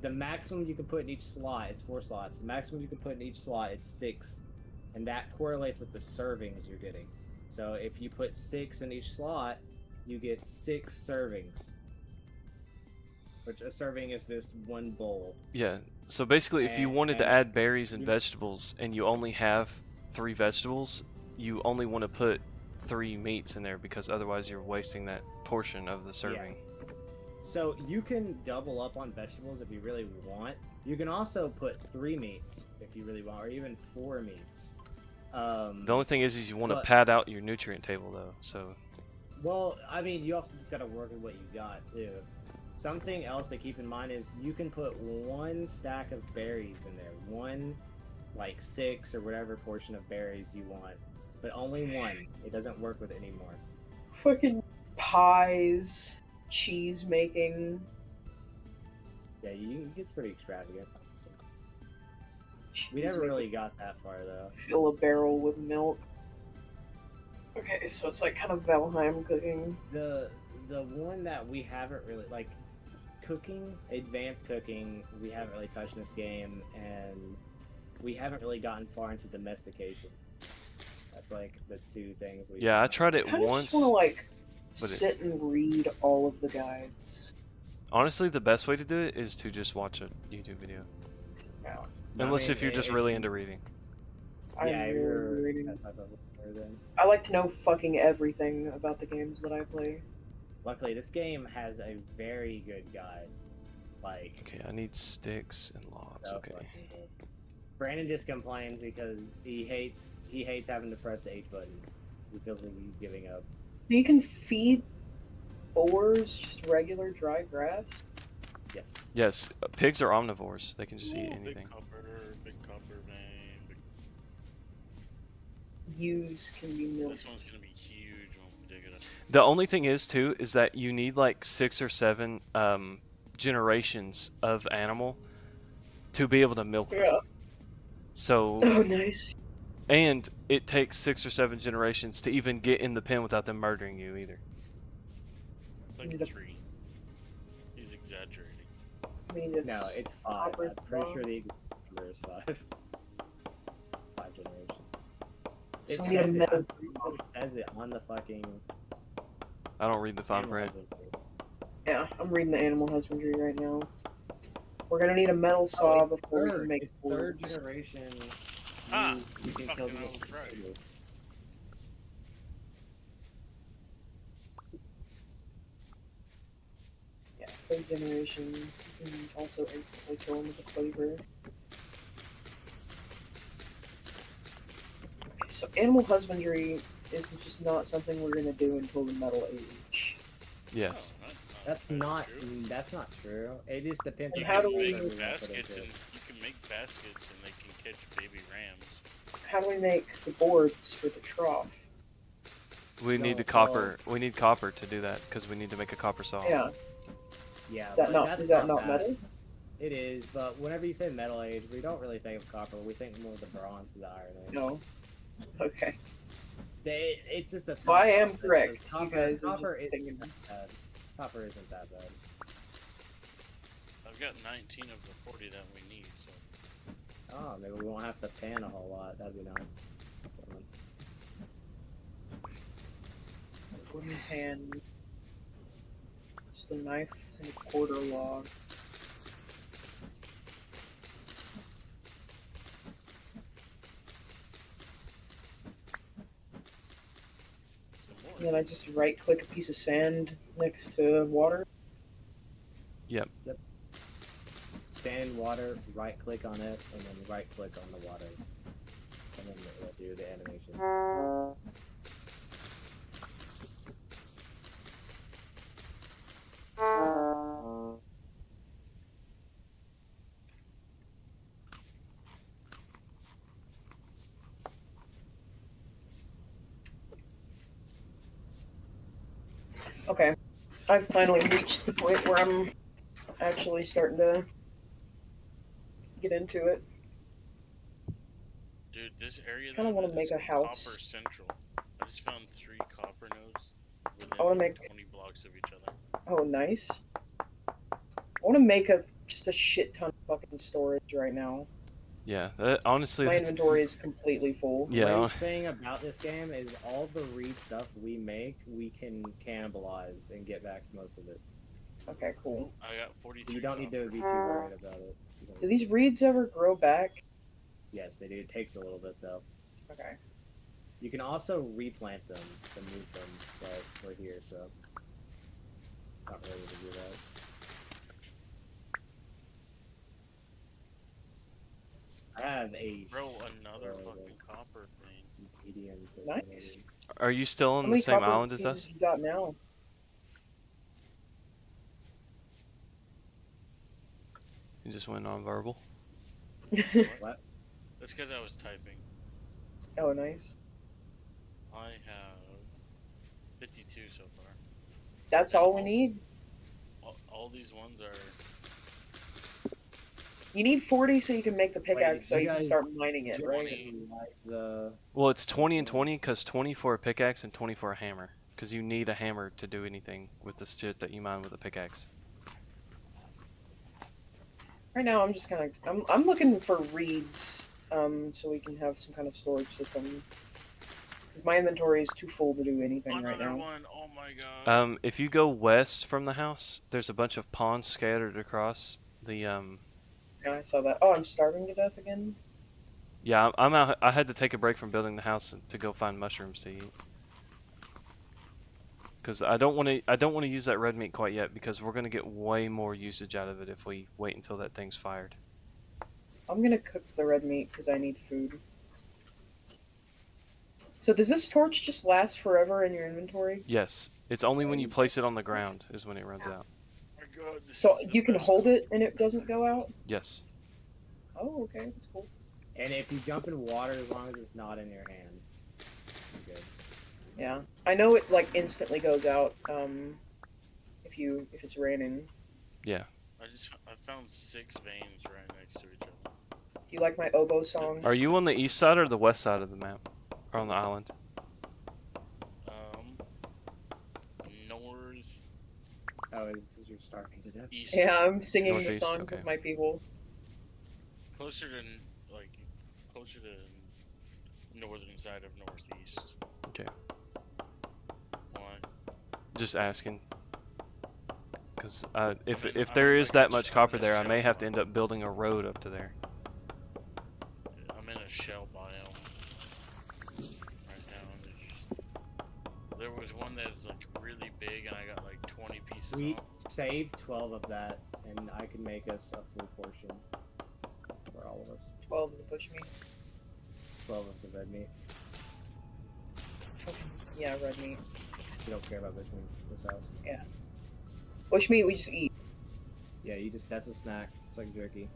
the maximum you can put in each slot is 4 slots. The maximum you can put in each slot is 6, and that correlates with the servings you're getting. So if you put 6 in each slot, you get 6 servings. Which a serving is just 1 bowl. Yeah. So basically, if you wanted to And- add berries and vegetables and you only have 3 vegetables, you only want to put 3 meats in there because otherwise you're wasting that portion of the serving. So you can double up on vegetables if you really want. You can also put 3 meats if you really want, or even 4 meats. The only thing is you want to but- pad out your nutrient table though. So Well, I mean, you also just got to work with what you got too. Something else to keep in mind is you can put 1 stack of berries in there, 1 like 6 or whatever portion of berries you want, but only 1. It doesn't work with it anymore. Fucking pies, cheese making. Yeah, it gets pretty extravagant. So. We cheese never making. really got that far though. Fill a barrel with milk. Okay, so it's like kind of Valheim cooking. The one that we haven't really like cooking, advanced cooking, we haven't really touched in this game, and we haven't really gotten far into domestication. That's like the 2 things we. yeah, I tried it I kind of once. just want to like but it- sit and read all of the guides. Honestly, the best way to do it is to just watch a YouTube video. Unless if you're just really into reading. I'm Yeah, really you're reading. that type of player then. I like to know fucking everything about the games that I play. Luckily, this game has a very good guide. Like, Okay, I need sticks and logs. so Okay. fucking good. Brandon just complains because he hates having to press the H button because he feels like he's giving up. You can feed boars just regular dry grass. Yes. Yes, pigs are omnivores. They can just eat Ooh, anything. Big copper vein. Ewes can be milked. This one's gonna be huge when we dig it The only thing is too is that you need like 6 or 7 generations of animal to be able to milk them. Yeah. So Oh, nice. and it takes 6 or 7 generations to even get in the pen without them murdering you either. Like Need a- 3. He's exaggerating. We need to No, it's 5. copper I'm pretty bomb. sure the exact number is 5. 5 generations. It So we need a says it. metal. I'm pretty sure it says it on the fucking. I don't read the fine animal print. husbandry. Yeah, I'm reading the animal husbandry right now. We're gonna need a metal saw before we can make It's third boards. generation. Ah, You can fucking kill the I was right. Yeah, third generation. You can also instantly kill them with a cleaver. Okay, so animal husbandry is just not something we're gonna do until the metal age. Yes. Oh, That's not. true. That's not true. It just depends And on how how do much we- effort Make we wanna put baskets into and it. you can make baskets and they can catch baby rams. How do we make the boards for the trough? We need No, the copper. We need copper to do that because we need to make a copper saw. Yeah, Yeah, is that but not that's is that not bad. metal? It is, but whenever you say metal age, we don't really think of copper. We think more of the bronze to the iron age. No. Okay. It's just a. So I am process, correct. because You Copper, guys are copper just isn't thinking. that bad. Copper isn't that bad. I've got 19 of the 40 that we need, so Oh, maybe we won't have to pan a whole lot. That'd be nice. Wooden pan. Just a knife and a quarter log. some more. And then I just right click a piece of sand next to water. Stand in water, right click on it, and then right click on the water. And then it'll do the animation. Okay. I've finally reached the point where I'm actually starting to get into it. Dude, this area Kinda though, wanna is make a house. Copper central. I just found 3 copper nodes within I wanna make- 20 blocks of each other. Oh, nice. I want to make just a shit ton of fucking storage right now. Yeah. Honestly, My that's, inventory is completely full. yeah. Great thing about this game is all the reed stuff we make, we can cannibalize and get back most of it. Okay, cool. I got 43 You don't need to copper. be too worried about it. You don't- Do these reeds ever grow back? Yes, they do. It takes a little bit though. Okay. You can also replant them to move them, but we're here, so not really able to do that. I have a Bro, another uh, fucking copper thing. medium. Nice. Are you still How on the many same copper island as pieces us? you got now? You just went non-verbal. What? That's because I was typing. Oh, nice. I have 52 so far. That's all we need. All these ones are. You need 40 so you can make the pickaxe, so you you can guys- start mining it, Do right? you like the Well, it's 20 and 20 because 20 for a pickaxe and 20 for a hammer. Because you need a hammer to do anything with the shit that you mine with a pickaxe. Right now, I'm just kind of I'm looking for reeds, so we can have some kind of storage system. 'Cause my inventory is too full to do anything right Another now. one. Oh my god. If you go west from the house, there's a bunch of ponds scattered across the Yeah, I saw that. Oh, I'm starving to death again. Yeah, I'm out. I had to take a break from building the house to go find mushrooms to eat. Because I don't want to use that red meat quite yet because we're gonna get way more usage out of it if we wait until that thing's fired. I'm gonna cook the red meat because I need food. So does this torch just last forever in your inventory? Yes, it's only when you place it on the ground is when it runs out. Oh my god. This So is the you can best hold cook- it and it doesn't go out? Yes. Oh, okay, that's cool. and if you jump in water, as long as it's not in your hand, you're good. Yeah, I know it like instantly goes out. If it's raining. Yeah. I found 6 veins right next to each other. Do you like my oboe song? Are you on the east side or the west side of the map? Or on the island? North Oh, it's because you're starving to death. east. Yeah, I'm singing the Northeast, song okay. with my people. Closer to northern side of northeast. Okay. Why? Just asking. Because if I'm there in, is like, that a much sh- copper I'm in a there, I may shell have to biome. end up building a road up to there. I'm in a shell biome right now, and there was one that's like really big, and I got like 20 pieces We off. saved 12 of that, and I can make us a full portion for all of us. 12 of the bushmeat. 12 of the red meat. Yeah, red meat. You don't care about this one, this house. Bushmeat we just eat. Yeah, that's a snack. It's like jerky.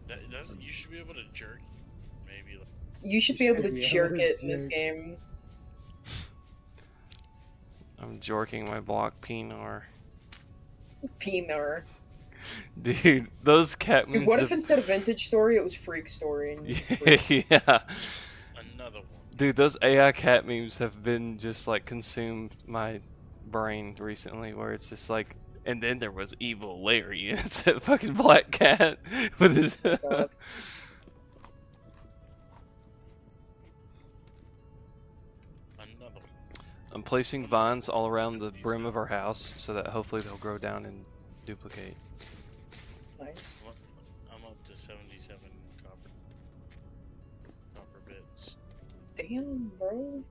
That doesn't. You should be able to jerk. Maybe. Like, You should You be able should to be able jerk to it in this jerk. game. I'm jorking my block Pinar. Pinar. Dude, those cat Dude, memes. what if instead of vintage story it was freak story? And Yeah. another one. Dude, those AI cat memes have been just like consumed my brain recently, where it's just like, and then there was evil Larry, and it's that fucking black cat with his. God. Another one. I'm placing vines all around the brim of our house so that hopefully they'll grow down and duplicate. Nice. I'm up to 77 copper bits. Damn, bro.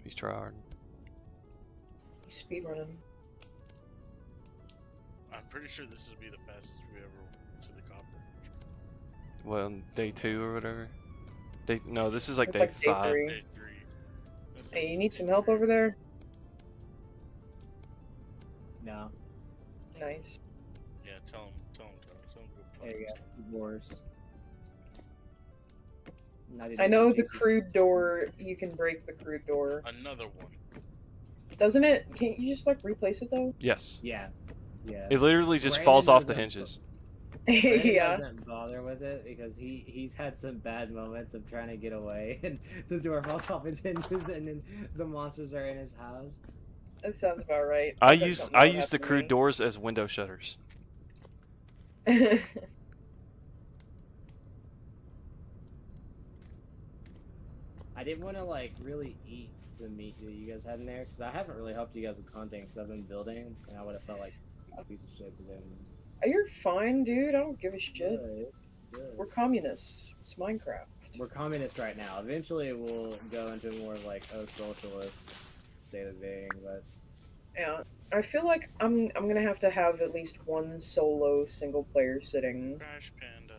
He's tryhard. You speedrunning. I'm pretty sure this will be the fastest we ever went to the copper. Well, day 2 or whatever. No, this is like It's day like day 5. three. Day 3. That's Hey, it. you need some help over there? No. Nice. Yeah, tell him to go There you fuck go. Wars. I know the crude door, you can break the crude door. Another one. Doesn't it? Can't you just like replace it though? Yes. Yeah. Yeah. It literally just Brandon falls off the doesn't- hinges. Brandon Yeah. doesn't bother with it because he's had some bad moments of trying to get away and the door falls off its hinges and then the monsters are in his house. That sounds about right. I Sounds like use something that would the happen to crude me. doors as window shutters. I didn't want to like really eat the meat that you guys had in there because I haven't really helped you guys with hunting because I've been building and I would have felt like a piece of shit for them. You're fine, dude. I don't give a shit. Good, good. We're communists. It's Minecraft. We're communist right now. Eventually, we'll go into more of like a socialist state of being. But Yeah. I feel like I'm gonna have to have at least one solo single player sitting. Crash Panda.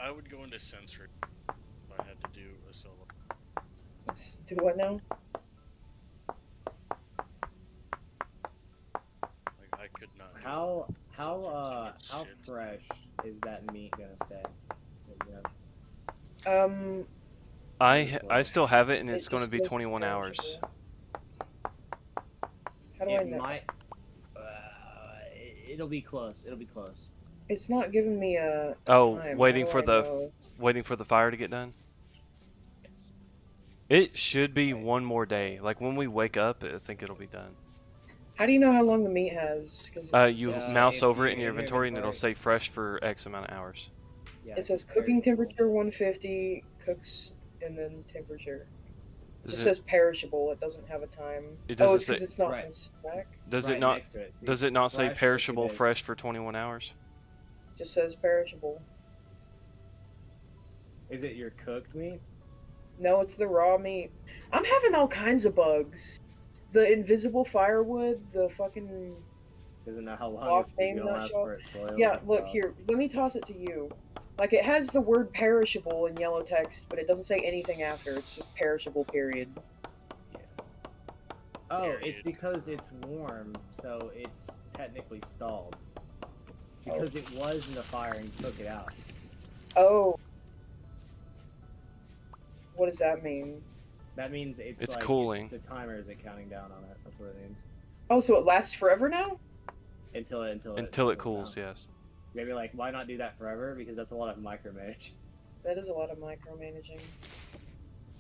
I would go into censoring if I had to do a solo. Do what now? Like I could not. do how Shit. fresh is that meat gonna stay? You know, I still have it, and It it's going to just be goes 21 hours. perishable. How do I it know? might. It'll be close. It'll be close. It's not giving me a Oh, time. waiting How for do I know? the fire to get done. Yes. It should be one more day. Like when we wake up, I think it'll be done. How do you know how long the meat has? Because You Yeah, mouse if over you- it in your in your inventory, and it'll inventory. say fresh for X amount of hours. Yeah, it says it's cooking perishable. temperature 150, cooks, and then temperature. It Does just it, says perishable. It doesn't have a time. It Oh, doesn't it's because say- it's not Right. in snack. does It's it right not? next to it. See? Does it not say Fresh for 2 perishable days. fresh for 21 hours? Just says perishable. Is it your cooked meat? No, it's the raw meat. I'm having all kinds of bugs. The invisible firewood, the fucking... Doesn't know how long Boss it's name gonna not last show- for it spoils. Yeah, and look stuff. here. Let me toss it to you. Like, it has the word perishable in yellow text, but it doesn't say anything after. It's just perishable, period. Oh, Period. it's because it's warm, so it's technically stalled. Because it was in the fire and you took it out. Oh. What What does that mean? That means it's It's like cooling. the timer isn't counting down on it. That's what it means. Oh, so it lasts forever now? Until it cools cools, down. yes. Maybe like why not do that forever? Because that's a lot of micromanage. That is a lot of micromanaging.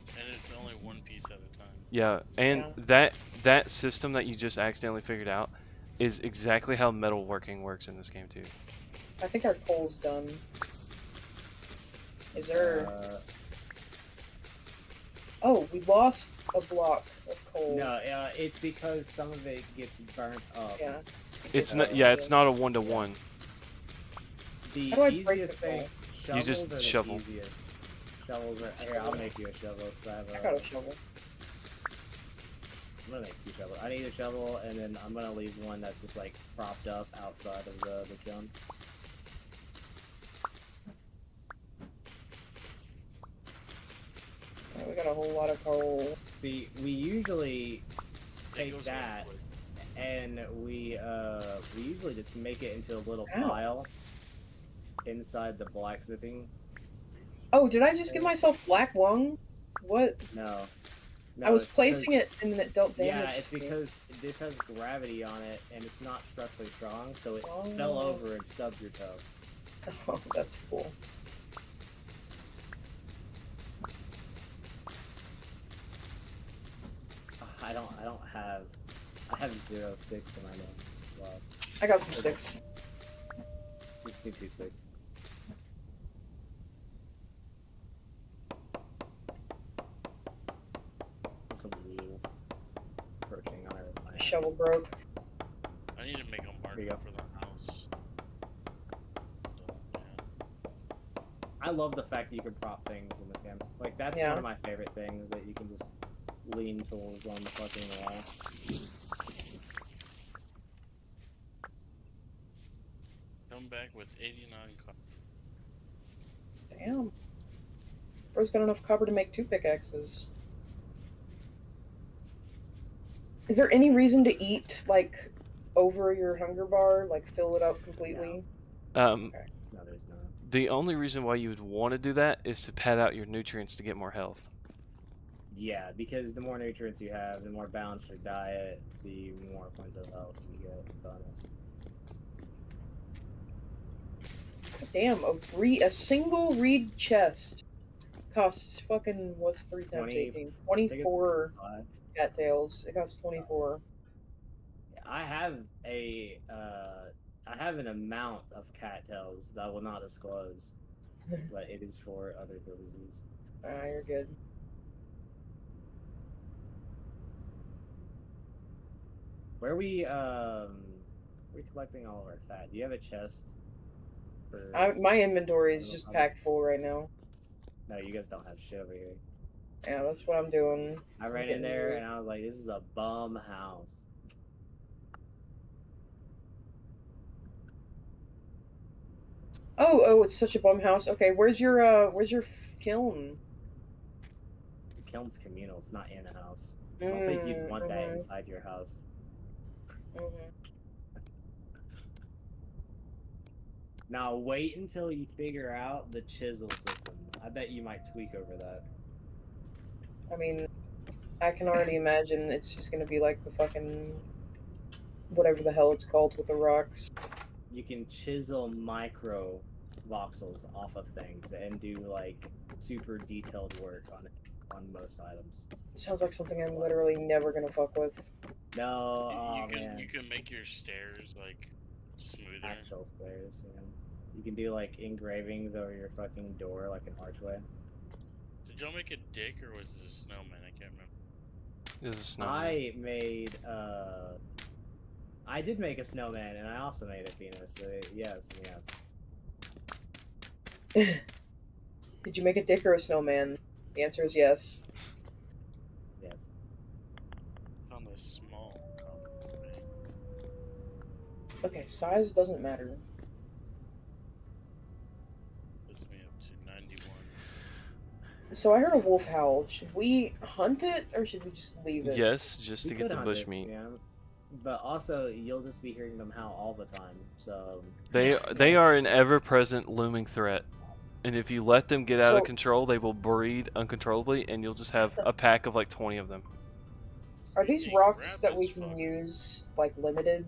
And it's only one piece at a time. Yeah, and that system that you just accidentally figured out is exactly how metalworking works in this game too. I think our coal's done. Is there... Oh, we lost a block of coal. No, it's because some of it gets burnt up. Yeah. It's not. Yeah, it's not a 1-to-1. The How do I break easiest the coal? thing. You just Shovels are the shovel. easiest. Shovels are. Here, I'll make you a shovel because I have I got a shovel. I'm gonna make 2 shovels. I need a shovel, and then I'm gonna leave one that's just like propped up outside of the kiln. Yeah, we got a whole lot of coal. See, we usually It take goes that, overboard. and we usually just make it into a little Ow. pile inside the blacksmithing. Oh, did I just give myself black lung? What? No. I was it's placing because- it and then it dealt damage. Yeah, it's to me. because this has gravity on it, and it's not structurally strong, so it Oh. fell over and stubbed your toe. Oh, that's cool. I have 0 sticks to my name. Wow. I got some sticks. Just do 2 sticks. Some wolf approaching on our My shovel broke. I need to make a There you marker go. for the house. So, yeah. I love the fact that you can prop things in this game. Like, that's Yeah. one of my favorite things, that you can just lean tools on the fucking wall. Come back with 89 cars. Damn. Bro's got enough copper to make 2 pickaxes. Is there any reason to eat, like, over your hunger bar? Like, fill it up completely? No, there's not. The only reason why you would want to do that is to pad out your nutrients to get more health. Yeah, because the more nutrients you have, the more balanced your diet, the more points of health you get bonus. Damn, a single reed chest costs fucking, what's 3 times 20 18? it's 24 5. cattails. It costs 24. I have an amount of cattails that I will not disclose, but it is for other purposes. Ah, you're good. Where are we collecting all of our fat? Do you have a chest for My inventory is just packed full right now. No, you guys don't have shit over here. Yeah, that's what I'm doing. I I'm ran in getting there rid- and I was like, this is a bum house. Oh, it's such a bum house. Okay, where's your kiln? The kiln's communal, it's not in a house. I don't think you'd want that inside your house. Mhm. Now wait until you figure out the chisel system. I bet you might tweak over that. I mean, I can already imagine it's just gonna be like the fucking whatever the hell it's called with the rocks. You can chisel micro voxels off of things and do like super detailed work on most items. Sounds like something I'm literally never gonna fuck with. No, oh man. You can make your stairs like smoother. Actual stairs, yeah. You can do like engravings over your fucking door like an archway. Did y'all make a dick or was it a snowman? I can't remember. This is snowman. I did make a snowman and I also made a penis, so yes. Did you make a dick or a snowman? The answer is yes. Yes. Found a small copper thing. Okay, size doesn't matter. Puts me up to 91. So I heard a wolf howl. Should we hunt it or should we just leave it? Yes, just We to get could the hunt bush it, meat. yeah. But also, you'll just be hearing them howl all the time, so... They are an ever-present looming threat. And if you let them get out So- of control, they will breed uncontrollably, and you'll just have a pack of like 20 of them. Are these Yeah, rocks that grab we this can fucker. use like limited?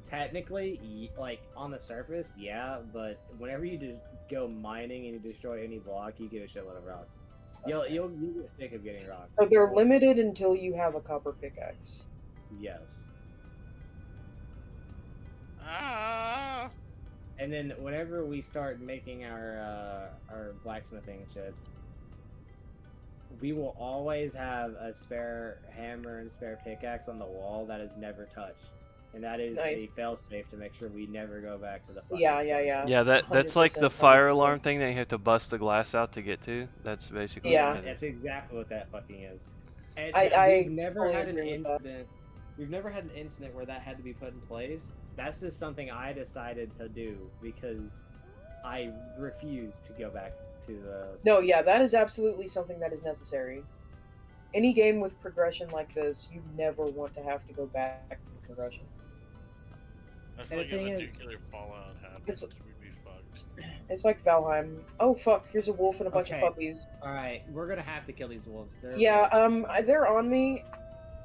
Technically, like on the surface, yeah, but whenever you just go mining and you destroy any block, you get a shitload of rocks. You'll get sick of getting rocks. So they're limited until you have a copper pickaxe. Yes. Ah! And then whenever we start making our blacksmithing shit, we will always have a spare hammer and spare pickaxe on the wall that is never touched, and that is Nice. a fail-safe to make sure we never go back to the fucking Yeah, start. Yeah, that's like the 100%, fire 100%. alarm thing that you have to bust the glass out to get to. That's basically Yeah. what that That's is. exactly what that fucking is. And I we've never fully had an agree with that. incident. We've never had an incident where that had to be put in place. That's just something I decided to do because I refuse to go back to the. No, yeah, that is absolutely something that is necessary. Any game with progression like this, you never want to have to go back to progression. That's And the like if thing a is- nuclear fallout happened, It's- we'd be fucked. It's like Valheim. Oh fuck, here's a wolf and a bunch Okay. of puppies. All right, we're gonna have to kill these wolves. They're Yeah, they're on me.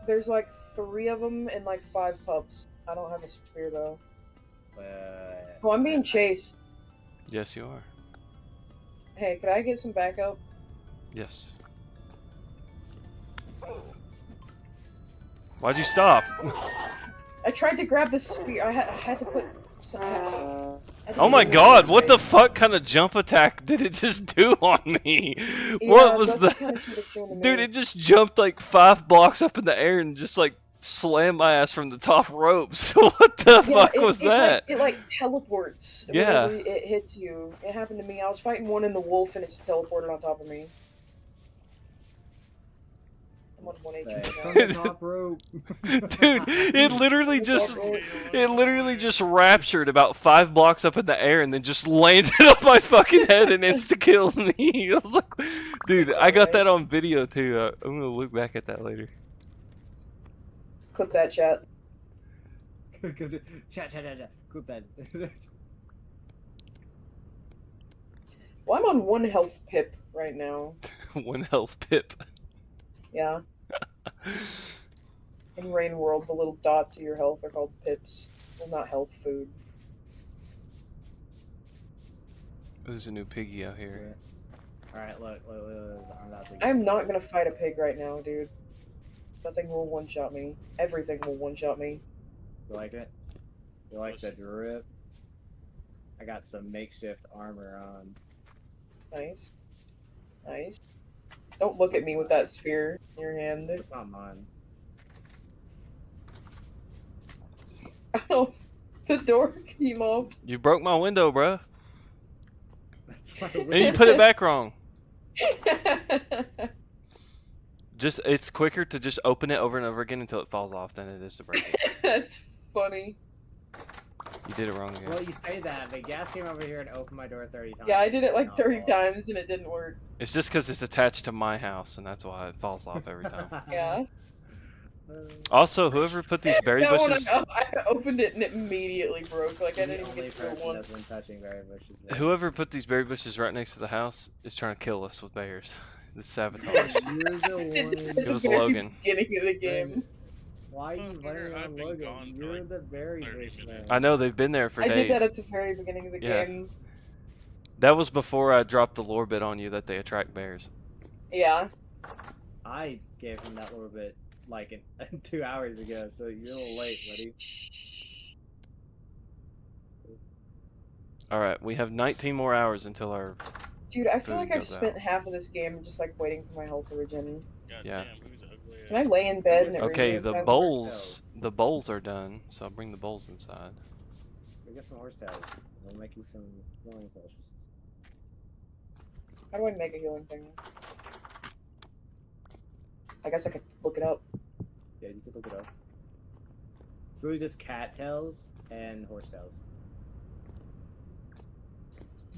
There's like 3 of them and like 5 pups. I don't have a spear though. Oh, I'm being chased. Yes, you are. Hey, could I get some backup? Yes. Why'd you stop? I tried to grab the spear. I had to put some. Oh my god, what the fuck kind of jump attack did it just do on me? What was that? Dude, it just jumped like 5 blocks up in the air and just like slammed my ass from the top ropes. What the fuck was that? It like teleports. Yeah. Whenever it hits you. It happened to me. I was fighting one in the wolf and it just teleported on top of me. I'm on 1 HP From now. the top rope. Dude, it literally just raptured about 5 blocks up in the air and then just landed on my fucking head and insta-killed me. I was like, dude, I got that on video too. I'm gonna look back at that later. Clip that, chat. Chat. Clip that. Well, I'm on 1 health pip right now. 1 health pip. Yeah. In Rain World, the little dots of your health are called pips. Well, not health food. There's a new piggy out here. All right, look. I'm about to get I'm not gonna fight a pig right now, dude. Nothing will one-shot me. Everything will one-shot me. You like it? You like the drip? I got some makeshift armor on. Nice. Nice. Don't look at me with that spear in your hand. It's not mine. Oh, the door came off. You broke my window, bro. That's why And you put it back wrong. Just it's quicker to just open it over and over again until it falls off than it is to break it. That's funny. You did it wrong again. Well, you say that, but Gas came over here and opened my door 30 times. Yeah, I did it like Not 30 all. times and it didn't work. It's just because it's attached to my house, and that's why it falls off every time. Yeah. Also, whoever put these berry That one, bushes, I opened it and it immediately broke. Like, I The didn't even only get through person one. that's been touching berry bushes. now. whoever put these berry bushes right next to the house is trying to kill us with bears. This is sabotage. You're the one. It was Logan. Beginning of the game. Why are you Motherfucker, blaming I've on been Logan? gone for You're like the berry 30 bush man. minutes. I know they've been there for I days. did that at the very beginning of the Yeah. game. That was before I dropped the lore bit on you that they attract bears. Yeah. I gave him that little bit like 2 hours ago, so you're a little late, buddy. Alright, we have 19 more hours until our... Dude, I feel Food like I've goes spent out. half of this game just like waiting for my health to regen. God Yeah. damn, who's ugly Can I lay in bed and it Okay, regens the half- bowls are done, so I'll bring the bowls inside. We got some horse tails. We'll make you some healing potions. How do I make a healing thing? I guess I could look it up. Yeah, you could look it up. It's really just cat tails and horse tails.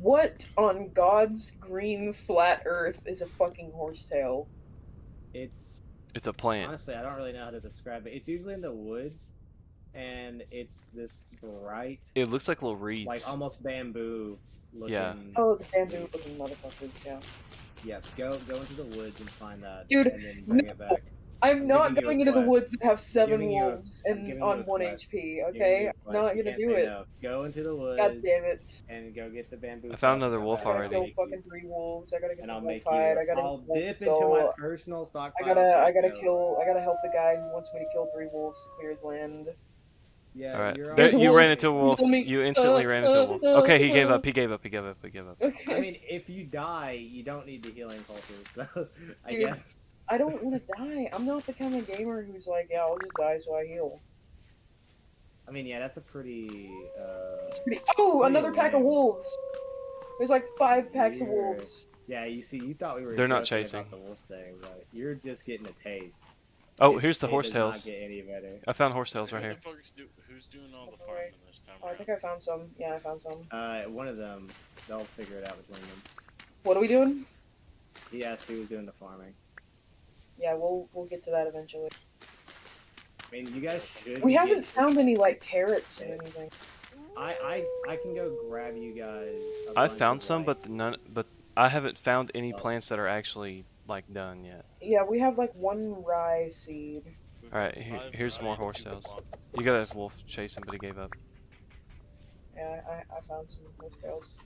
What on God's green flat earth is a fucking horsetail? It's It's a plant. honestly, I don't really know how to describe it. It's usually in the woods, and it's this bright, It looks like little reeds. like almost bamboo looking. Yeah. Oh, the bamboo looking motherfuckers, yeah. Yeah, go into the woods and find that, Dude, and then bring it back. I'm not giving you a going into the quest. woods that have 7 giving you a- wolves I'm and giving you on a 1 quest. HP, Giving okay? you a I'm quest. not You gonna can't do say it. no. Go into the woods. God damn it. and go get the bamboo. I found stuff and another come wolf back. I gotta already. kill fucking 3 wolves. I gotta get And the I'll wolf make you. hide. I gotta I'll wolf dip into my soul. personal stockpile. I gotta help the guy who wants me to kill 3 wolves to clear his land. Yeah, Alright. you're There, There's a you wolf. ran into a wolf. He's on me. You instantly ran into a wolf. Okay, he gave up. He gave up. He gave up. He gave up. Okay. I mean, if you die, you don't need the healing cultures. So I Dude. guess. I don't wanna die. I'm not the kind of gamer who's like, yeah, I'll just die so I heal. I mean, yeah, that's a pretty. Oh, Pretty another pack of lame. wolves. There's like 5 packs of Weird. wolves. Yeah, you see, you thought we were. They're not joking chasing. about the wolf thing, but you're just getting a taste. Oh, here's the It does not horsetails. get any better. I found horsetails right Who here. the fuck's who's doing all the farming this time Oh, I around? think I found some. Yeah, I found some. One of them, they'll figure it out between them. What are we doing? He asked who was doing the farming. Yeah, we'll get to that eventually. I mean, you guys should. We get- haven't found any like carrots or anything. I can go grab you guys. a I bunch found of, some, like- but none. But I haven't found any Oh. plants that are actually like done yet. Yeah, we have like 1 rye seed. We've Alright, got here- 5 here's more rye, 2 horsetails. block. You got a wolf chasing, but he gave up. Yeah, I found some horsetails.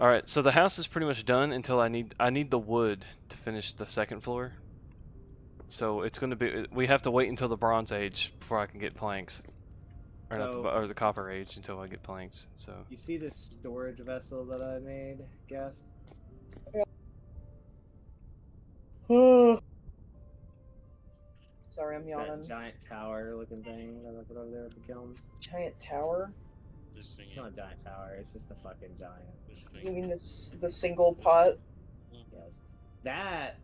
All right, so the house is pretty much done until I need the wood to finish the second floor. So it's going to be we have to wait until the Bronze Age before I can get planks, or not So- or the Copper Age until I get planks. So You see this storage vessel that I made, guest? Sorry, I'm It's that yawning. giant tower-looking thing that I put over there with the kilns. Giant tower? This thing. It's not a giant tower. It's just a fucking giant. This You thing. mean the single pot? Yes. That.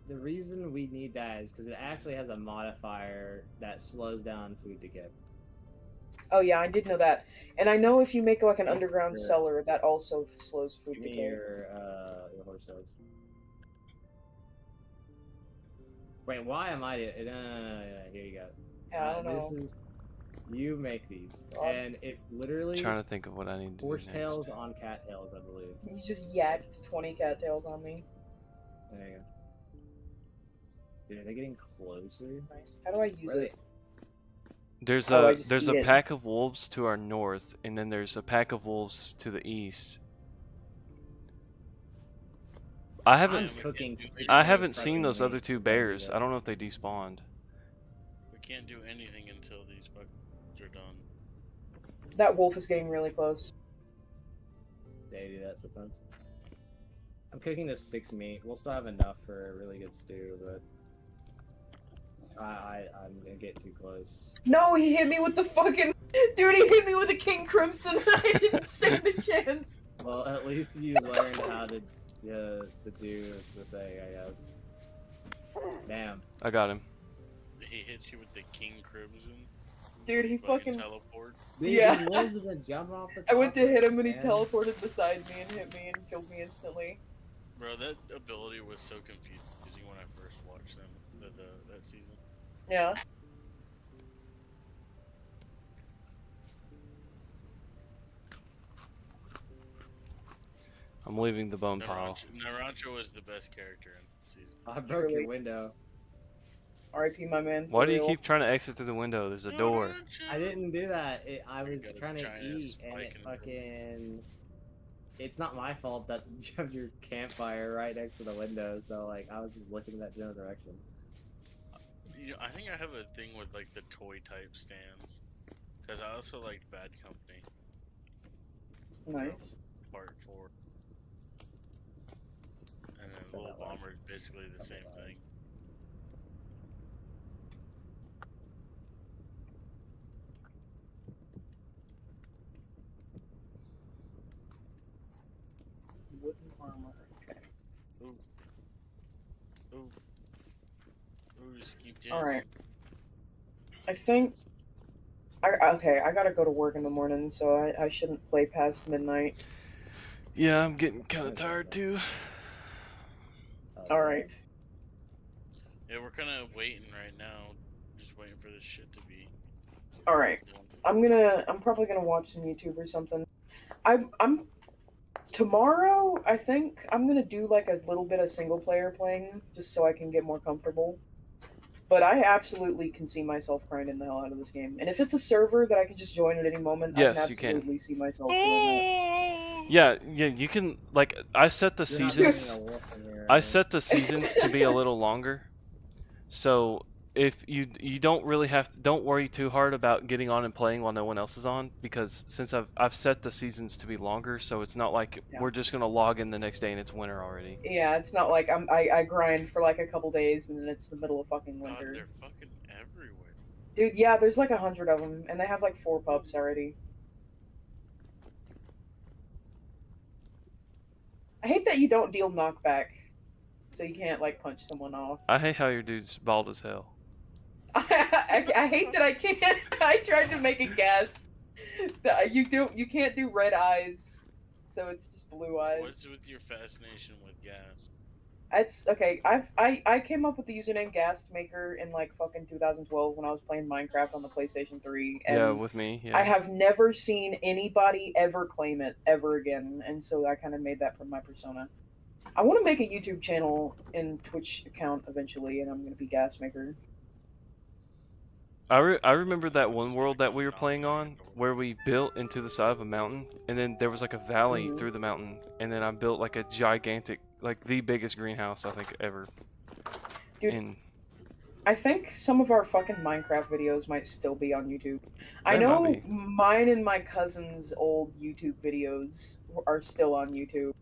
The reason we need that is because it actually has a modifier that slows down food decay. Oh yeah, I did know that. And I know if you make like an underground Sure. cellar, that also slows food Give me decay. your horse dogs. Wait, why am I? No, here you go. Yeah, I don't know. This is. You make these, God. and it's literally trying to think of what I need to do horsetails next. on cattails, I believe. You just yacked 20 cattails on me. There you go. Dude, are they getting closer? Nice. How do I use Where are they? it? There's Oh, I a just there's eat a it. pack of wolves to our north, and then there's a pack of wolves to the east. I I'm haven't cooking. I haven't fucking seen those meat, other 2 so bears. yeah. I don't know if they despawned. We can't do anything until these fuckers are done. That wolf is getting really close. They do that sometimes. I'm cooking this 6 meat. We'll still have enough for a really good stew, but I'm gonna get too close. No, he hit me with the fucking... Dude, he hit me with a King Crimson and I didn't stand a chance. Well, at least you learned how to do the thing, I guess. Damn. I got him. He hit you with the King Crimson. Dude, he fucking... teleport. Dude, Yeah. these wolves have been jumping off the top I went to hit him and he man. teleported beside me and hit me and killed me instantly. Bro, that ability was so confusing when I first watched them that season. Yeah. I'm leaving the bone pile. Naranjo was the best character in the season. I broke Truly. your window. R.I.P. my man. Why for do you real. keep trying to exit through the window? There's a door. I didn't do that. I You was got a trying to giant eat, and spike it in the fucking. It's not my fault that you have your campfire right next to the window, so like I was just looking in that general direction. You know, I think I have a thing with like the toy type stands, because I also liked Bad Company Nice. Part 4, and then Said Little that loud. Bomber is basically the same thing. Wooden armor. Okay. Ooh, just keep dancing. Alright. I think... okay, I gotta go to work in the morning, so I shouldn't play past midnight. Yeah, I'm getting kind of tired too. Alright. Yeah, we're kind of waiting right now, just waiting for this shit to be Alright. done. I'm probably gonna watch some YouTube or something. I'm tomorrow. I think I'm gonna do like a little bit of single player playing just so I can get more comfortable. But I absolutely can see myself grinding the hell out of this game. And if it's a server that I can just join at any moment, Yes, I you can can. absolutely see myself doing that. Yeah, you can, like, I set the You're not seasons. bringing a wolf in here, I right? set the seasons to be a little longer. So if you don't really don't worry too hard about getting on and playing while no one else is on, because since I've set the seasons to be longer, so it's not like Yeah. we're just gonna log in the next day and it's winter already. Yeah, it's not like I grind for like a couple days and then it's the middle of fucking God, winter. they're fucking everywhere. Dude, yeah, there's like 100 of them, and they have like 4 pups already. I hate that you don't deal knockback, so you can't like punch someone off. I hate how your dude's bald as hell. I hate that I can't. I tried to make a guess. That you can't do red eyes, so it's just blue eyes. What's with your fascination with gas? It's okay. I came up with the username Ghastmaker in like fucking 2012 when I was playing Minecraft on the PlayStation 3. And Yeah, with me. Yeah. I have never seen anybody ever claim it ever again, and so I kind of made that from my persona. I want to make a YouTube channel and Twitch account eventually, and I'm gonna be Ghastmaker. I remember that one world that we were playing on where we built into the side of a mountain, and then there was like a valley Mhm. through the mountain, and then I built like a gigantic, like the biggest greenhouse I think ever. Dude, And I think some of our fucking Minecraft videos might still be on YouTube. I They might know be. mine and my cousin's old YouTube videos are still on YouTube.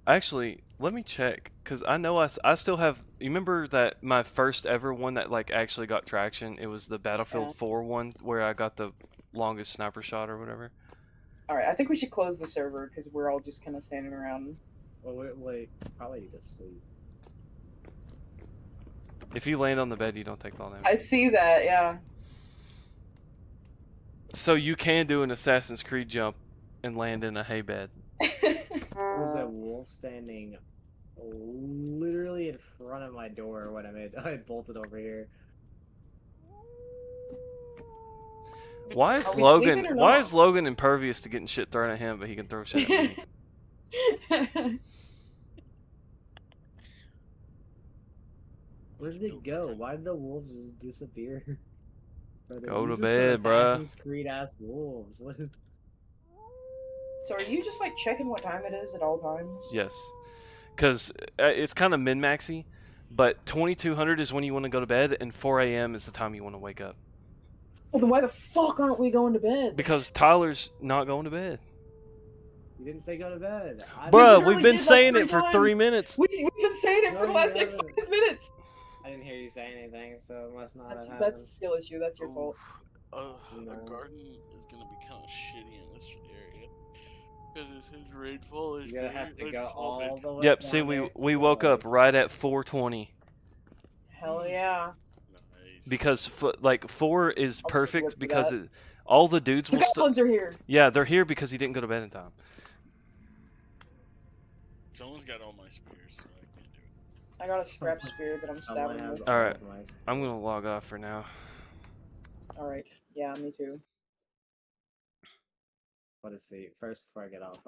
actually, let me check, cause I know I still have. You remember that my first ever one that like actually got traction? It was the Battlefield Yeah. 4 one where I got the longest sniper shot or whatever. Alright, I think we should close the server because we're all just kind of standing around. Well, wait, probably just sleep. If you land on the bed, you don't take fall damage. I see that, yeah. So you can do an Assassin's Creed jump and land in a hay bed. There's a wolf standing literally in front of my door when I bolted over here. Why is Are we Logan? sleeping or Why not? is Logan impervious to getting shit thrown at him, but he can throw shit at me? Where did they go? Why did the wolves disappear? Brother, Go to these are some bed, bruh. Assassin's Creed ass wolves. What? So are you just like checking what time it is at all times? Yes, because it's kind of min-maxy, but 2200 is when you want to go to bed, and 4 a.m. is the time you want to wake up. Well, then why the fuck aren't we going to bed? Because Tyler's not going to bed. You didn't say go to bed. Bruh, literally we've been did that saying 3 it for times. 3 minutes. We've been saying it for No, the you last like haven't. 5 minutes. I didn't hear you say anything, so it must not That's have a happened. skill issue. That's your fault. No. A garden is gonna be kind of shitty in this area because it's his rainfall is You're gonna have to go all the way. Yep. down See, there we to woke the up right at 4:20 Hell yeah. Nice. because like 4 is I'll take perfect work for because that. all the dudes The will. goblins are here. Yeah, they're here because he didn't go to bed in time. Someone's got all my spears, so I can't do it. I got a scrap spear that I'm Someone stabbing has with. all Alright. of my I'm gonna skills. log off for now. Alright. Yeah, me too. Let's see. First, before I get off,